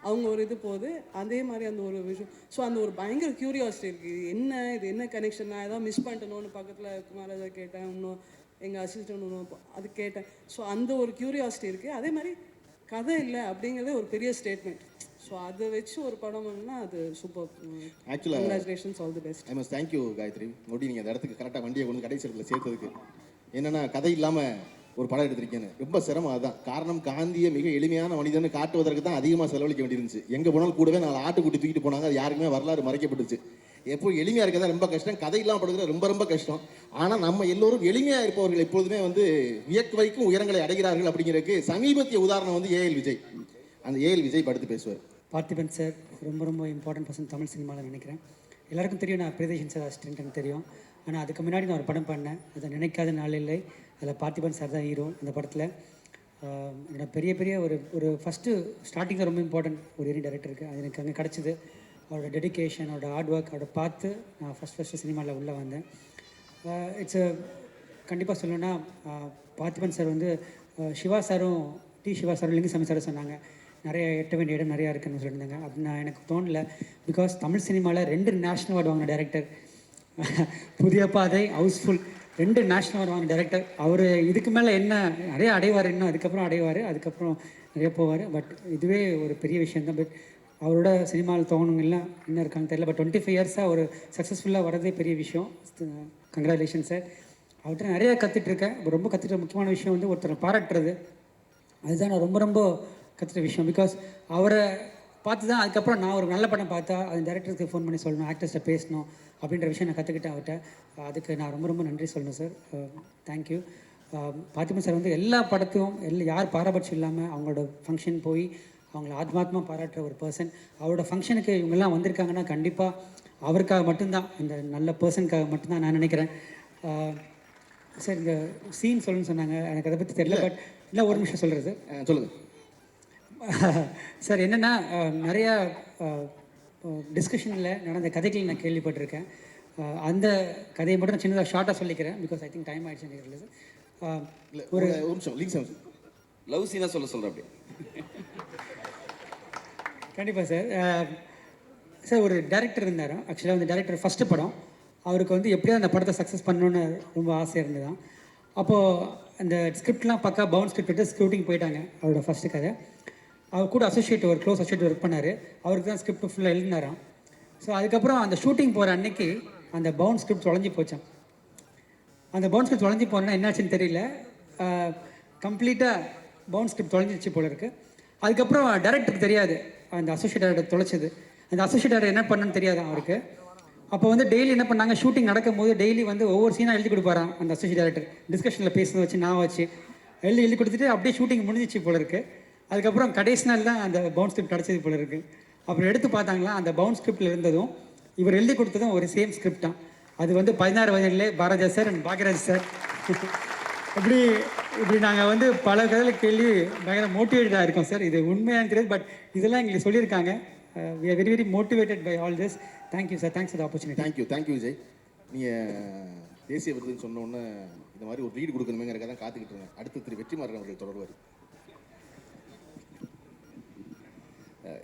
அவங்க ஒரு இது போகுது, அதே மாதிரி அந்த ஒரு விஷயம். ஸோ அந்த ஒரு பயங்கர க்யூரியாசிட்டி இருக்குது, இது என்ன கனெக்ஷன், நான் ஏதாவது மிஸ் பண்ணிட்டேனோன்னு பக்கத்தில் குமாராஜா கேட்டேன், இன்னும் எங்கள் அசிஸ்டன்ட் ஒன்று அது கேட்டேன். ஸோ அந்த ஒரு க்யூரியாசிட்டி இருக்குது. அதே மாதிரி கதை இல்லை அப்படிங்கிறதே ஒரு பெரிய ஸ்டேட்மெண்ட். ஸோ அதை வச்சு ஒரு படம் பண்ணா அது சூப்பர். ஆக்சுவலாக congratulations, all the best. I must thank you Gayathri. மறுபடி நீங்கள் அந்த இடத்துக்கு கரெக்டாக வண்டியை கொண்டு கடைசி இடத்துல சேர்த்ததுக்கு. என்னென்னா கதை இல்லாமல் ஒரு படம் எடுத்திருக்கேன்னு ரொம்ப சிரமம். அதுதான் காரணம். காந்தியை மிக எளிமையான மனிதன்னு காட்டுவதற்கு தான் அதிகமாக செலவழிக்க வேண்டியிருந்துச்சு. எங்கே போனாலும் கூடவே 4 ஆட்டுக்குட்டி தூக்கிட்டு போனாங்க. அது யாருக்குமே வரலாறு மறைக்கப்பட்டுச்சு. எப்போ எளிமையாக இருக்கிறதா ரொம்ப கஷ்டம், கதை இல்லாமல் படுகிறது ரொம்ப கஷ்டம். ஆனால் நம்ம எல்லோரும் எளிமையாக இருப்பவர்கள் எப்பொழுதுமே வந்து வியக்க வைக்கும் உயரங்களை அடைகிறார்கள். அப்படிங்கிறதுக்கு சமீபத்திய உதாரணம் வந்து ஏஎல் விஜய். அந்த ஏஎல் விஜய் படுத்து பேசுவார். பார்த்திபன் சார் ரொம்ப இம்பார்ட்டன்ட் பர்சன் தமிழ் சினிமாவில் நினைக்கிறேன். எல்லாருக்கும் தெரியும், நான் பிரியதர்ஷன் சார் அசிஸ்டன்ட்னு தெரியும். ஆனால் அதுக்கு முன்னாடி நான் ஒரு படம் பண்ணேன், அதை நினைக்காத நாள் இல்லை. அதில் பார்த்திபன் சார் தான் ஹீரோ. அந்த படத்தில் என்னோட பெரிய ஒரு ஃபஸ்ட்டு ஸ்டார்டிங்கில் ரொம்ப இம்பார்ட்டன்ட் ஒரு ஏரியா டைரக்டருக்கு அது எனக்கு அங்கே கிடச்சிது. அவரோட டெடிக்கேஷன், அவரோட ஹார்ட் ஒர்க், அவரோட பார்த்து நான் ஃபஸ்ட்டு சினிமாவில் உள்ளே வந்தேன். இட்ஸ் கண்டிப்பாக சொல்லணுன்னா பார்த்திபன் சார் வந்து சிவா சாரும் சிவா சாரும் லிங்குசாமி சாரும் சொன்னாங்க நிறைய எட்ட வேண்டிய இடம் நிறையா இருக்குன்னு சொல்லியிருந்தாங்க. அப்படி நான் எனக்கு தோணல. பிகாஸ் தமிழ் சினிமாவில் 2 நேஷ்னல் அவார்டு வாங்கின டைரக்டர், புதிய பாதை, ஹவுஸ்ஃபுல் 2 நேஷ்னல் அவார்டு வாங்கின டைரக்டர். அவர் இதுக்கு மேலே என்ன நிறைய அடைவார், இன்னும் அதுக்கப்புறம் அடைவார், அதுக்கப்புறம் நிறைய போவார். பட் இதுவே ஒரு பெரிய விஷயம் தான். பட் அவரோட சினிமாவில் தோணுங்கலாம் என்ன இருக்காங்க தெரியல. பட் 25 இயர்ஸாக ஒரு சக்ஸஸ்ஃபுல்லாக வரதே பெரிய விஷயம். Congratulation sir. அவர்கிட்ட நிறையா கற்றுட்ருக்கேன். ரொம்ப கற்றுக்கிற முக்கியமான விஷயம் வந்து ஒருத்தரை பாராட்டுறது. அதுதான் நான் ரொம்ப கற்றுக்கிற விஷயம். பிகாஸ் அவரை பார்த்து தான் அதுக்கப்புறம் நான் ஒரு நல்ல படம் பார்த்தா அது டேரக்டருக்கு ஃபோன் பண்ணி சொல்லணும், ஆக்டர்ஸ்ட்டை பேசணும் அப்படின்ற விஷயம் நான் கற்றுக்கிட்டேன் அவர்கிட்ட. அதுக்கு நான் ரொம்ப நன்றி சொல்லணும் சார். தேங்க்யூ. பார்த்திபன் சார் வந்து எல்லா படத்தையும் யார் பாரபட்சம் இல்லாமல் அவங்களோட ஃபங்க்ஷன் போய் அவங்கள ஆத்மாத்மா பாராட்டுற ஒரு பர்சன். அவரோட ஃபங்க்ஷனுக்கு இவங்கெல்லாம் வந்திருக்காங்கன்னா கண்டிப்பாக அவருக்காக மட்டும்தான், அந்த நல்ல பர்சனுக்காக மட்டும்தான் நான் நினைக்கிறேன். சார் இந்த சீன் சொல்லுன்னு சொன்னாங்க, எனக்கு அதை பற்றி தெரியல. பட் இல்லை ஒரு நிமிஷம் சொல்கிறது சொல்லுங்கள் சார். என்னென்னா நிறையா டிஸ்கஷனில் நடந்த கதைகள் நான் கேள்விப்பட்டிருக்கேன். அந்த கதையை மட்டும் நான் சின்னதாக ஷார்ட்டாக சொல்லிக்கிறேன். பிகாஸ் ஐ திங்க் டைம் ஆகிடுச்சு நினைக்கிறேன் சார். ஒரு நிமிஷம் லீக்ஸ் லவ் சீனாக சொல்கிறேன் அப்படி. கண்டிப்பாக சார். சார் ஒரு டேரக்டர் இருந்தார். ஆக்சுவலாக அந்த டேரக்டர் ஃபஸ்ட்டு படம் அவருக்கு வந்து எப்படியாவது அந்த படத்தை சக்ஸஸ் பண்ணணுன்னு ரொம்ப ஆசையாக இருந்ததான். அப்போது அந்த ஸ்கிரிப்ட்லாம் பக்கா பவுன் ஸ்கிரிப்ட் விட்டு ஸ்க்ரூட்டிங் போயிட்டாங்க. அவரோட ஃபஸ்ட்டு கதை. அவர் கூட அசோசியேட் க்ளோஸ் அசோசியேட் ஒர்க் பண்ணார். அவருக்கு தான் ஸ்கிரிப்ட் ஃபுல்லாக எழுதினாராம். ஸோ அதுக்கப்புறம் அந்த ஷூட்டிங் போகிற அன்னைக்கு அந்த பவுன் ஸ்கிரிப்ட் தொலைஞ்சி போச்சான். அந்த பவுன் ஸ்கிரிப்ட் தொலைஞ்சி போனால் என்னாச்சுன்னு தெரியல. கம்ப்ளீட்டாக பவுன் ஸ்கிரிப்ட் தொலைஞ்சிச்சு போல இருக்குது. அதுக்கப்புறம் டேரக்டருக்கு தெரியாது அந்த அசோசியேட் டேரக்டர் தொலைச்சது. அந்த அசோசியேட் டேரக்டர் என்ன பண்ணணும்னு தெரியாது அவருக்கு. அப்போ வந்து டெய்லி என்ன பண்ணாங்க, ஷூட்டிங் நடக்கும் போது டெய்லி வந்து ஒவ்வொரு சீனாக எழுதி கொடுப்பாரான் அந்த அசோசியேட் டேரக்டர். டிஸ்கஷனில் பேசுனதை வச்சு நான் வச்சு எழுதி கொடுத்துட்டு அப்படியே ஷூட்டிங் முடிஞ்சிச்சு போல இருக்குது. அதுக்கப்புறம் கடைசி நாள் தான் அந்த பவுன் ஸ்கிரிப்ட் கிடச்சது போல இருக்குது. அப்புறம் எடுத்து பார்த்தாங்களா, அந்த பவுன் ஸ்கிரிப்டில் இருந்ததும் இவர் எழுதி கொடுத்ததும் ஒரு சேம் ஸ்கிரிப்ட் தான். அது வந்து 16 வயதிலே பாரதியா சார் அண்ட் பாக்யராஜ் சார். இப்படி நாங்கள் வந்து பல கதையில் கேள்வி பயங்கர மோட்டிவேட்டடாக இருக்கோம் சார். இது உண்மையானு தெரியாது, பட் இதெல்லாம் எங்களுக்கு சொல்லியிருக்காங்க. We are very motivated by all this. Thank you sir. Thanks for the opportunity. Thank you Vijay. நீங்கள் தேசிய விருதுன்னு சொன்னோன்னே இந்த மாதிரி ஒரு லீடு கொடுக்கணுமேங்கிறக்காக தான் காத்துக்கிட்டு இருந்தேன். அடுத்து திரு வெற்றிமாறன் அவர்கள் தொடர்வார்.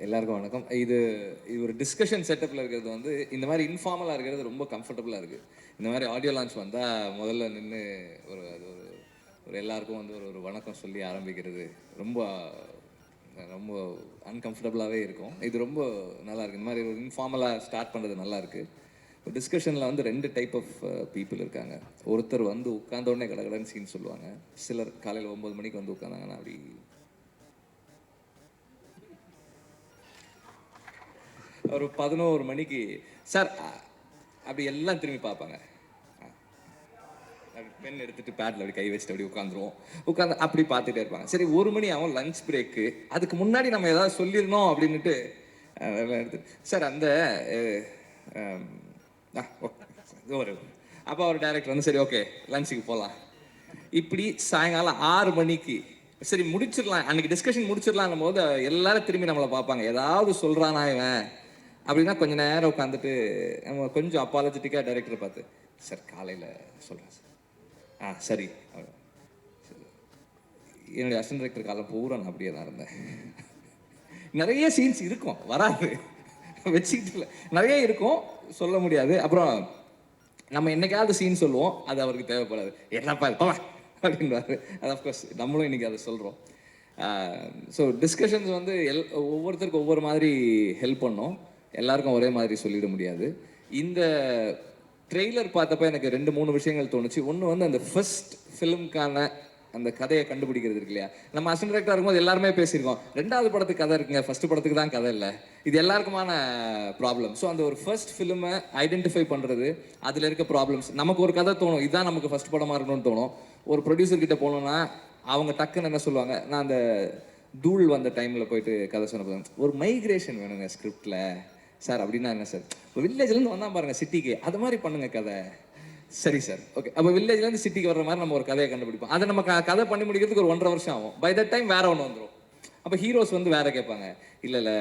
எல்லாருக்கும் வணக்கம். இது ஒரு டிஸ்கஷன் செட்டப்பில் இருக்கிறது வந்து இந்த மாதிரி இன்ஃபார்மலாக இருக்கிறது ரொம்ப கம்ஃபர்டபுளாக இருக்குது. இந்த மாதிரி ஆடியோ லான்ச் வந்தால் முதல்ல நின்று ஒரு எல்லாருக்கும் வந்து ஒரு வணக்கம் சொல்லி ஆரம்பிக்கிறது ரொம்ப அன்கம்ஃபர்டபுளாகவே இருக்கும். இது ரொம்ப நல்லா இருக்குது. இந்த மாதிரி ஒரு இன்ஃபார்மலாக ஸ்டார்ட் பண்ணுறது நல்லா இருக்குது. டிஸ்கஷனில் வந்து 2 டைப் ஆஃப் பீப்புள் இருக்காங்க. ஒருத்தர் வந்து உட்கார்ந்த உடனே கடகடன்னு சீன் சொல்லுவாங்க. சிலர் காலையில் 9 மணிக்கு வந்து உட்காந்தாங்கன்னா அப்படி ஒரு 11 மணிக்கு சார் அப்படி எல்லாம் திரும்பி பார்ப்பாங்க. பென் எடுத்துட்டு பேட்ல அப்படி கை வச்சுட்டு அப்படி உட்காந்து அப்படி பார்த்துட்டே இருப்பாங்க. சரி 1 மணி ஆகும் லஞ்ச் பிரேக்கு. அதுக்கு முன்னாடி நம்ம ஏதாவது சொல்லிடணும் அப்படின்னுட்டு எடுத்து சார் அந்த ஒரு அப்போ அவர் டைரக்டர் வந்து சரி ஓகே லஞ்சுக்கு போகலாம். இப்படி சாயங்காலம் 6 மணிக்கு சரி முடிச்சிடலாம், அன்னைக்கு டிஸ்கஷன் முடிச்சிடலாம் போது எல்லாரும் திரும்பி நம்மளை பார்ப்பாங்க. ஏதாவது சொல்கிறானா இவன் அப்படின்னா கொஞ்சம் நேரம் உட்காந்துட்டு நம்ம கொஞ்சம் அப்பாலஜெட்டிக்காக டைரக்டரை பார்த்து சார் காலையில் சொல்கிறேன் சார் சரி. என்னுடைய அசிஸ்டன்ட் டைரக்டர் காலம் பூரா நான் அப்படியே தான் இருந்தேன். நிறைய சீன்ஸ் இருக்கும், வராது வச்சுக்கிட்டு இல்லை, நிறைய இருக்கும் சொல்ல முடியாது. அப்புறம் நம்ம என்னைக்காவது சீன் சொல்லுவோம், அது அவருக்கு தேவைப்படாது. என்னப்பா அப்படின்வாரு. அது அஃப்கோர்ஸ் நம்மளும் இன்னைக்கு அதை சொல்கிறோம். ஸோ டிஸ்கஷன்ஸ் வந்து ஒவ்வொருத்தருக்கும் ஒவ்வொரு மாதிரி ஹெல்ப் பண்ணோம். எல்லாருக்கும் ஒரே மாதிரி சொல்லிட முடியாது. இந்த ட்ரெய்லர் பார்த்தப்ப எனக்கு 2-3 விஷயங்கள் தோணுச்சு. ஒன்று வந்து அந்த ஃபர்ஸ்ட் ஃபிலிம்க்கான அந்த கதையை கண்டுபிடிக்கிறது இருக்கு இல்லையா. நம்ம அசிஸ்டன்ட் டைரக்டராக இருக்கும்போது எல்லாருமே பேசியிருக்கோம், 2வது படத்துக்கு கதை இருக்குங்க, ஃபர்ஸ்ட் படத்துக்கு தான் கதை இல்லை. இது எல்லாருக்குமான ப்ராப்ளம். ஸோ அந்த ஒரு ஃபர்ஸ்ட் ஃபிலிமை ஐடென்டிஃபை பண்ணுறது, அதில் இருக்க ப்ராப்ளம்ஸ். நமக்கு ஒரு கதை தோணும், இதுதான் நமக்கு ஃபர்ஸ்ட் படமாக இருக்கணும்னு தோணும். ஒரு ப்ரொடியூசர் கிட்ட போனோம்னா அவங்க டக்குன்னு என்ன சொல்லுவாங்க, நான் அந்த தூள் வந்த டைமில் போயிட்டு கதை சொன்ன ஒரு மைக்ரேஷன் வேணுங்க ஸ்கிரிப்டில் சார். அப்படின்னா என்ன சார், இப்போ வில்லேஜ்லேருந்து வந்தால் பாருங்கள் சிட்டிக்கு, அது மாதிரி பண்ணுங்க கதை. சரி சார் ஓகே. அப்போ வில்லேஜ்லேருந்து சிட்டிக்கு வர்ற மாதிரி நம்ம ஒரு கதையை கண்டுபிடிப்போம். அதை நம்ம கதை பண்ணி முடிக்கிறதுக்கு ஒரு 1.5 வருஷம் ஆகும். பை தட் டைம் வேற ஒன்று வந்துடும். அப்போ ஹீரோஸ் வந்து வேற கேட்பாங்க, இல்லை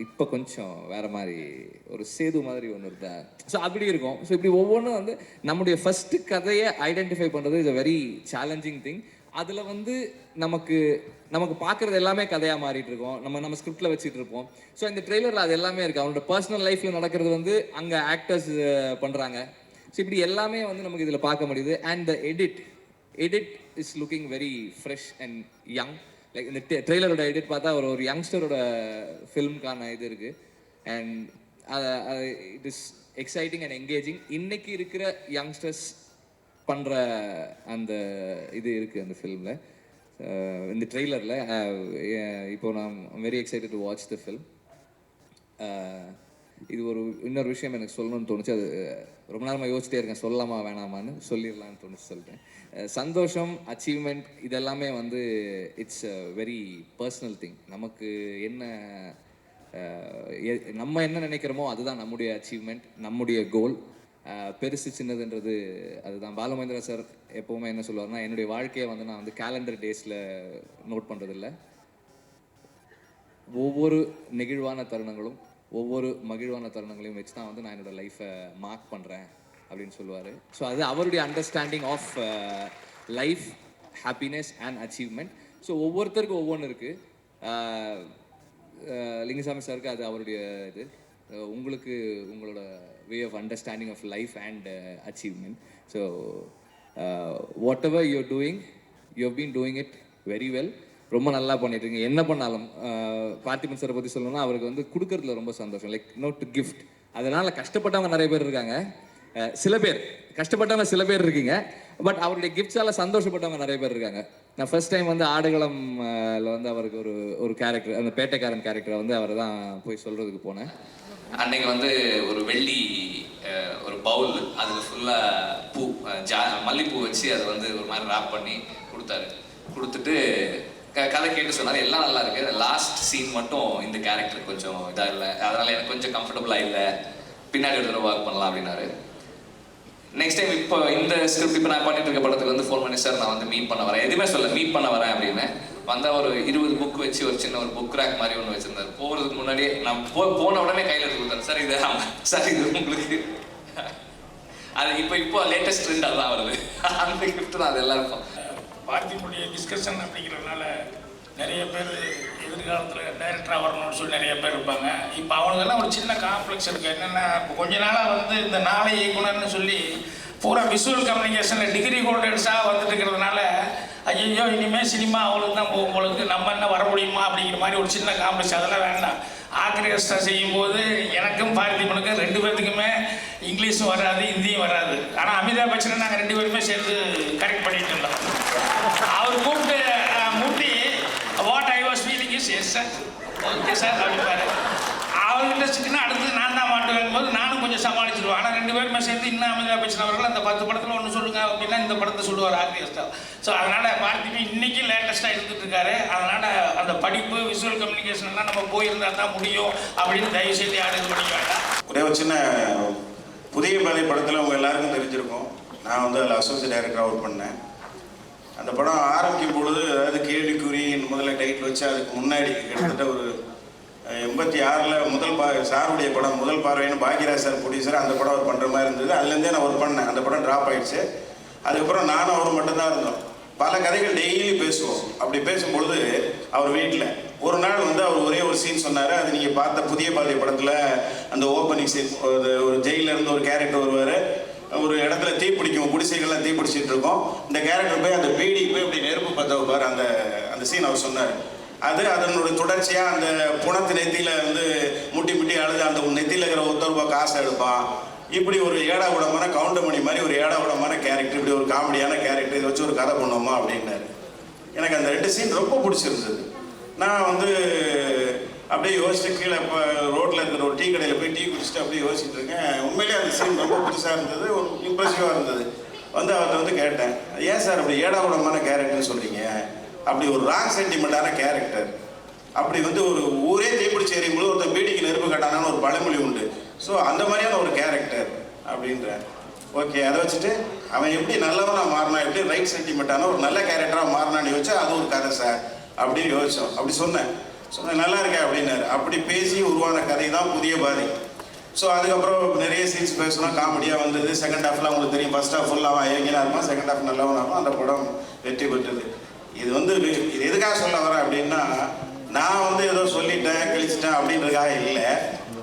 இப்போ கொஞ்சம் வேற மாதிரி ஒரு சேது மாதிரி ஒன்று இருக்கா. ஸோ அப்படி இருக்கும். ஸோ இப்படி ஒவ்வொன்றும் வந்து நம்முடைய ஃபர்ஸ்ட் கதையை ஐடென்டிஃபை பண்ணுறது is a very challenging thing. அதில் வந்து நமக்கு பார்க்குறது எல்லாமே கதையாக மாறிட்டு இருக்கோம். நம்ம ஸ்கிரிப்டில் வச்சுட்டு இருப்போம். ஸோ இந்த ட்ரெய்லரில் அது எல்லாமே இருக்குது. அவனோட பர்சனல் லைஃப்பில் நடக்கிறது வந்து அங்கே ஆக்டர்ஸ் பண்ணுறாங்க. ஸோ இப்படி எல்லாமே வந்து நமக்கு இதில் பார்க்க முடியுது. And the edit is looking very fresh and young. Like இந்த ட்ரெய்லரோட எடிட் பார்த்தா ஒரு யங்ஸ்டரோட ஃபிலிம்க்கான இது இருக்குது. And it is exciting and engaging. இன்னைக்கு இருக்கிற யங்ஸ்டர்ஸ் பண்ணுற அந்த இது இருக்குது அந்த ஃபிலிமில், இந்த ட்ரெய்லரில். இப்போ நான் very excited to watch the film. இது இன்னொரு விஷயம் எனக்கு சொல்லணும்னு தோணுச்சு. அது ரொம்ப நேரமாக யோசிச்சிட்டே இருக்கேன், சொல்லலாமா வேணாமான்னு. சொல்லிடலான்னு தோணுச்சு, சொல்லிட்டேன். சந்தோஷம், அச்சீவ்மெண்ட் இதெல்லாமே வந்து it's a very personal thing. நமக்கு என்ன நம்ம என்ன நினைக்கிறோமோ அதுதான் நம்முடைய அச்சீவ்மெண்ட், நம்முடைய கோல். பெருசு சின்னதுன்றது அதுதான். பாலுமகேந்திரா சார் எப்போவுமே என்ன சொல்லுவார்னா, என்னுடைய வாழ்க்கையை வந்து நான் வந்து கேலண்டர் டேஸில் நோட் பண்ணுறதில்ல, ஒவ்வொரு நெகிழ்வான தருணங்களும் ஒவ்வொரு மகிழ்வான தருணங்களையும் வச்சு தான் வந்து நான் என்னோடய லைஃப்பை மார்க் பண்ணுறேன் அப்படின்னு சொல்லுவார். ஸோ அது அவருடைய understanding of life, happiness and achievement. So ஒவ்வொருத்தருக்கும் ஒவ்வொன்று இருக்குது. லிங்குசாமி சாருக்கு அது அவருடைய இது. உங்களுக்கு உங்களோட way of understanding of life and achievement. So whatever you're doing, you have been doing it very well. ரொம்ப நல்லா பண்ணிட்டு இருக்கீங்க. என்ன பண்ணாலும் பார்த்திபன் சாரை பற்றி சொல்லணும்னா அவருக்கு வந்து கொடுக்கறதுல ரொம்ப சந்தோஷம். Like not to gift. அதனால் கஷ்டப்பட்டவங்க நிறைய பேர் இருக்காங்க, சில பேர் கஷ்டப்பட்டவங்க சில பேர் இருக்கீங்க. பட் அவருடைய கிஃப்ட்ஸால் சந்தோஷப்பட்டவங்க நிறைய பேர் இருக்காங்க. நான் ஃபர்ஸ்ட் டைம் வந்து ஆடுகளம்ல வந்து அவருக்கு ஒரு கேரக்டர், அந்த பேட்டைக்காரன் கேரக்டரை வந்து அவர் தான் போய் சொல்கிறதுக்கு போனேன். அன்னைக்கு வந்து ஒரு வெள்ளி ஒரு பவுல், அதில் ஃபுல்லாக பூ, மல்லிப்பூ வச்சு அதை வந்து ஒரு மாதிரி ரேப் பண்ணி கொடுத்துட்டு கதை கேட்டு சொன்னார். எல்லாம் நல்லா இருக்குது, லாஸ்ட் சீன் மட்டும் இந்த கேரக்டர் கொஞ்சம் இதாக இல்லை, அதனால் எனக்கு கொஞ்சம் கம்ஃபர்டபுளாக இல்லை, பின்னாடி ஒரு தடவை ஒர்க் பண்ணலாம் அப்படின்னாரு. நெக்ஸ்ட் டைம் இப்போ இந்த ஸ்கிரிப்ட் இப்போ நான் பண்ணிட்டு இருக்க படத்துக்கு வந்து ஃபோன் பண்ணி, சார் நான் வந்து மீட் பண்ண வரேன், எதுவுமே சொல்ல மீட் பண்ண வரேன் அப்படின்னு வந்தால் ஒரு 20 புக் வச்சு ஒரு சின்ன ஒரு புக் ரேக் மாதிரி ஒன்று வச்சுருந்தார். போகிறதுக்கு முன்னாடியே நான் போன உடனே கையில் எடுத்து கொடுத்தாரு, சார் இது சார் இது உங்களுக்கு அது இப்போ லேட்டஸ்ட் ட்ரெண்ட் அதுதான் வருது, அந்த கிஃப்ட் தான் அது எல்லாருக்கும். பார்த்திபனுடைய டிஸ்கஷன் அப்படிங்கிறதுனால நிறைய பேர் எதிர்காலத்தில் டைரக்டராக வரணும்னு சொல்லி நிறைய பேர் இருப்பாங்க. இப்போ அவனுக்கெல்லாம் ஒரு சின்ன காம்ப்ளெக்ஸ் இருக்குது. என்னென்னா, இப்போ கொஞ்ச நாளாக வந்து இந்த நாளை இயக்குனர்னு சொல்லி பூரா விஷுவல் கம்யூனிகேஷனில் டிகிரி ஹோல்டர்ஸாக வந்துட்டு இருக்கிறதுனால, ஐயோ இனிமேல் சினிமா அவங்களுக்கு தான் உங்களுக்கு நம்ம என்ன வர முடியுமா அப்படிங்கிற மாதிரி ஒரு சின்ன காம்ப்ளெக்ஸ். அதெல்லாம் வேண்டாம். ஆர்கெஸ்ட்ரா செய்யும்போது எனக்கும் பார்த்திபனுக்கும் 2 பேர்த்துக்குமே இங்கிலீஷும் வராது, ஹிந்தியும் வராது. ஆனால் அமிதாப் பச்சனை நாங்கள் 2 பேருமே சேர்ந்து கரெக்ட் பண்ணிட்டு இருந்தோம். அவர் கூப்பிட்டு மூட்டி what I was feeling is yes sir, okay sir அப்படிப்பாரு. அவர்கிட்ட சிக்கனா அடுத்து நான் தான் மாட்டுவேன் போது நானும் கொஞ்சம் சமாளிச்சிடுவேன். ஆனால் 2 பேருமே சேர்ந்து இன்னும் அமிதாப் பச்சன் அவர்கள் அந்த 10 படத்தில் ஒன்று சொல்லுங்க அப்படின்னா இந்த படத்தை சொல்லுவார் ஆர்கெஸ்ட்ரா. ஸோ அதனால் பார்த்திபன் இன்னைக்கு லேட்டஸ்ட்டாக இருந்துட்டு இருக்காரு. அதனால் அந்த படிப்பு, விஷுவல் கம்யூனிகேஷன்லாம் நம்ம போயிருந்தால் தான் முடியும் அப்படின்னு தயவு செய்து யாரும் இது பண்ணிக்க வேண்டாம். ஒரே ஒரு சின்ன புதிய பாதை படத்தில் உங்கள் எல்லாருக்கும் தெரிஞ்சிருக்கும், நான் வந்து அதில் அசோசியேட் டைரக்டராக ஒர்க் பண்ணேன். அந்த படம் ஆரம்பிக்கும் பொழுது, அதாவது கேள்விக்குறி முதல்ல டைட்டில் வச்சு, அதுக்கு முன்னாடி கிட்டத்தட்ட ஒரு 86 சாருடைய படம் முதல் பார்வைன்னு பாக்யராஜ் சார் ப்ரொடியூசர், அந்த படம் அவர் பண்ணுற மாதிரி இருந்தது. அதுலேருந்தே நான் ஒர்க் பண்ணேன். அந்த படம் ட்ராப் ஆகிடுச்சு. அதுக்கப்புறம் நானும் அவர் மட்டும்தான் இருந்தோம். பல கதைகள் டெய்லி பேசுவோம். அப்படி பேசும்பொழுது அவர் வீட்டில் ஒரு நாள் வந்து அவர் ஒரே ஒரு சீன் சொன்னார். அது நீங்கள் பார்த்த புதிய பாதை படத்தில் அந்த ஓப்பனிங் சீன், ஒரு ஜெயிலில் இருந்து ஒரு கேரக்டர் வருவார். ஒரு இடத்துல தீப்பிடிக்கும், குடிசைகள்லாம் தீப்பிடிச்சிட்டு இருக்கோம். இந்த கேரக்டர் போய் அந்த பீடிக்கு போய் இப்படி நெருப்பு பற்ற வைப்பார். அந்த சீன் அவர் சொன்னார். அதனுடைய தொடர்ச்சியாக அந்த புணத்து நெத்தியில் வந்து முட்டி அழுது அந்த நெத்தியில் இருக்கிற 1 ரூபா காசை எடுப்பான். இப்படி ஒரு ஏடாகுடமான கவுண்டமணி மாதிரி ஒரு ஏடாகுடமான கேரக்டர், இப்படி ஒரு காமெடியான கேரக்டர், இதை வச்சு ஒரு கதை பண்ணுவோமா அப்படின்னாரு. எனக்கு அந்த 2 சீன் ரொம்ப பிடிச்சிருந்தது. நான் வந்து அப்படியே யோசிச்சுட்டு கீழே இப்போ ரோட்டில் இருக்கிற ஒரு டீ கடையில் போய் டீ குடிச்சிட்டு அப்படியே யோசிச்சுட்டு இருக்கேன். உண்மையிலே அந்த சீன் ரொம்ப புதுசாக இருந்தது, ஒரு இம்ப்ரெசிவாக இருந்தது. வந்து அவர்கிட்ட வந்து கேட்டேன், ஏன் சார் அப்படி ஏடாகுடமான கேரக்டர்னு சொல்கிறீங்க? அப்படி ஒரு ராங் சென்டிமெண்ட்டான கேரக்டர், அப்படி வந்து ஒரு ஊரே தீப்பிடிச்சு எறியும்போது ஒருத்தன் பீடிக்கு நெருப்பு கட்டானான்னு ஒரு பழமொழி உண்டு. ஸோ அந்த மாதிரியான ஒரு கேரக்டர் அப்படின்ற. ஓகே, அதை வச்சுட்டு அவன் எப்படி நல்லவனாக மாறினா, எப்படி ரைட் சென்டிமெண்ட்டான ஒரு நல்ல கேரக்டராக மாறினான்னு யோசிச்சா அது ஒரு கதை சார் அப்படின்னு யோசித்தோம். அப்படி சொன்னேன் நல்லா இருக்கேன் அப்படின்னாரு. அப்படி பேசி உருவான கதை தான் புதிய பாதை. ஸோ அதுக்கப்புறம் நிறைய சீன்ஸ் பேசணும், காமெடியாக வந்தது. செகண்ட் ஹாஃப்லாம் உங்களுக்கு தெரியும், ஃபர்ஸ்ட் ஹாஃப் ஃபுல்லாக அவன் இயங்கினா இருப்பான், செகண்ட் ஹாஃப் நல்லவனாக இருக்கும். அந்த படம் வெற்றி பெற்றது. இது வந்து இது எதுக்காக சொல்ல வரேன் அப்படின்னா, நான் வந்து ஏதோ சொல்லிட்டேன் கிழிச்சிட்டேன் அப்படின்றதுக்காக இல்லை.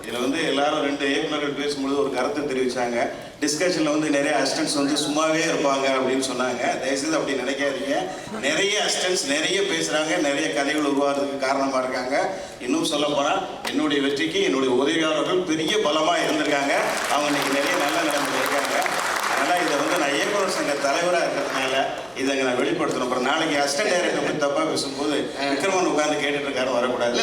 இதில் வந்து எல்லாரும் 2 இயக்குநர்கள் பேசும்பொழுது ஒரு கருத்தை தெரிவித்தாங்க. டிஸ்கஷனில் வந்து நிறைய அசிஸ்டன்ட்ஸ் வந்து சும்மாவே இருப்பாங்க அப்படின்னு சொன்னாங்க. தயவுசெய்து அப்படி நினைக்காதீங்க. நிறைய அசிஸ்டன்ட்ஸ் நிறைய பேசுகிறாங்க, நிறைய கதைகள் உருவாகிறதுக்கு காரணமாக இருக்காங்க. இன்னும் சொல்லப்போனால் என்னுடைய வெற்றிக்கு என்னுடைய உதவியாளர்கள் பெரிய பலமாக இருந்திருக்காங்க. அவங்க இன்னைக்கு நிறைய நல்ல நிலைமையில் இருக்காங்க. அதனால் இதை வந்து நான் இயக்குனர் சங்க தலைவராக இருக்கிறதுனால இதை நான் வெளிப்படுத்தணும். அப்புறம் நாளைக்கு அசிஸ்டன்ட் டைரக்டர் பற்றி தப்பாக பேசும்போது விக்ரமன் உட்காந்து கேட்டுட்டு இருக்காரு, வரக்கூடாது.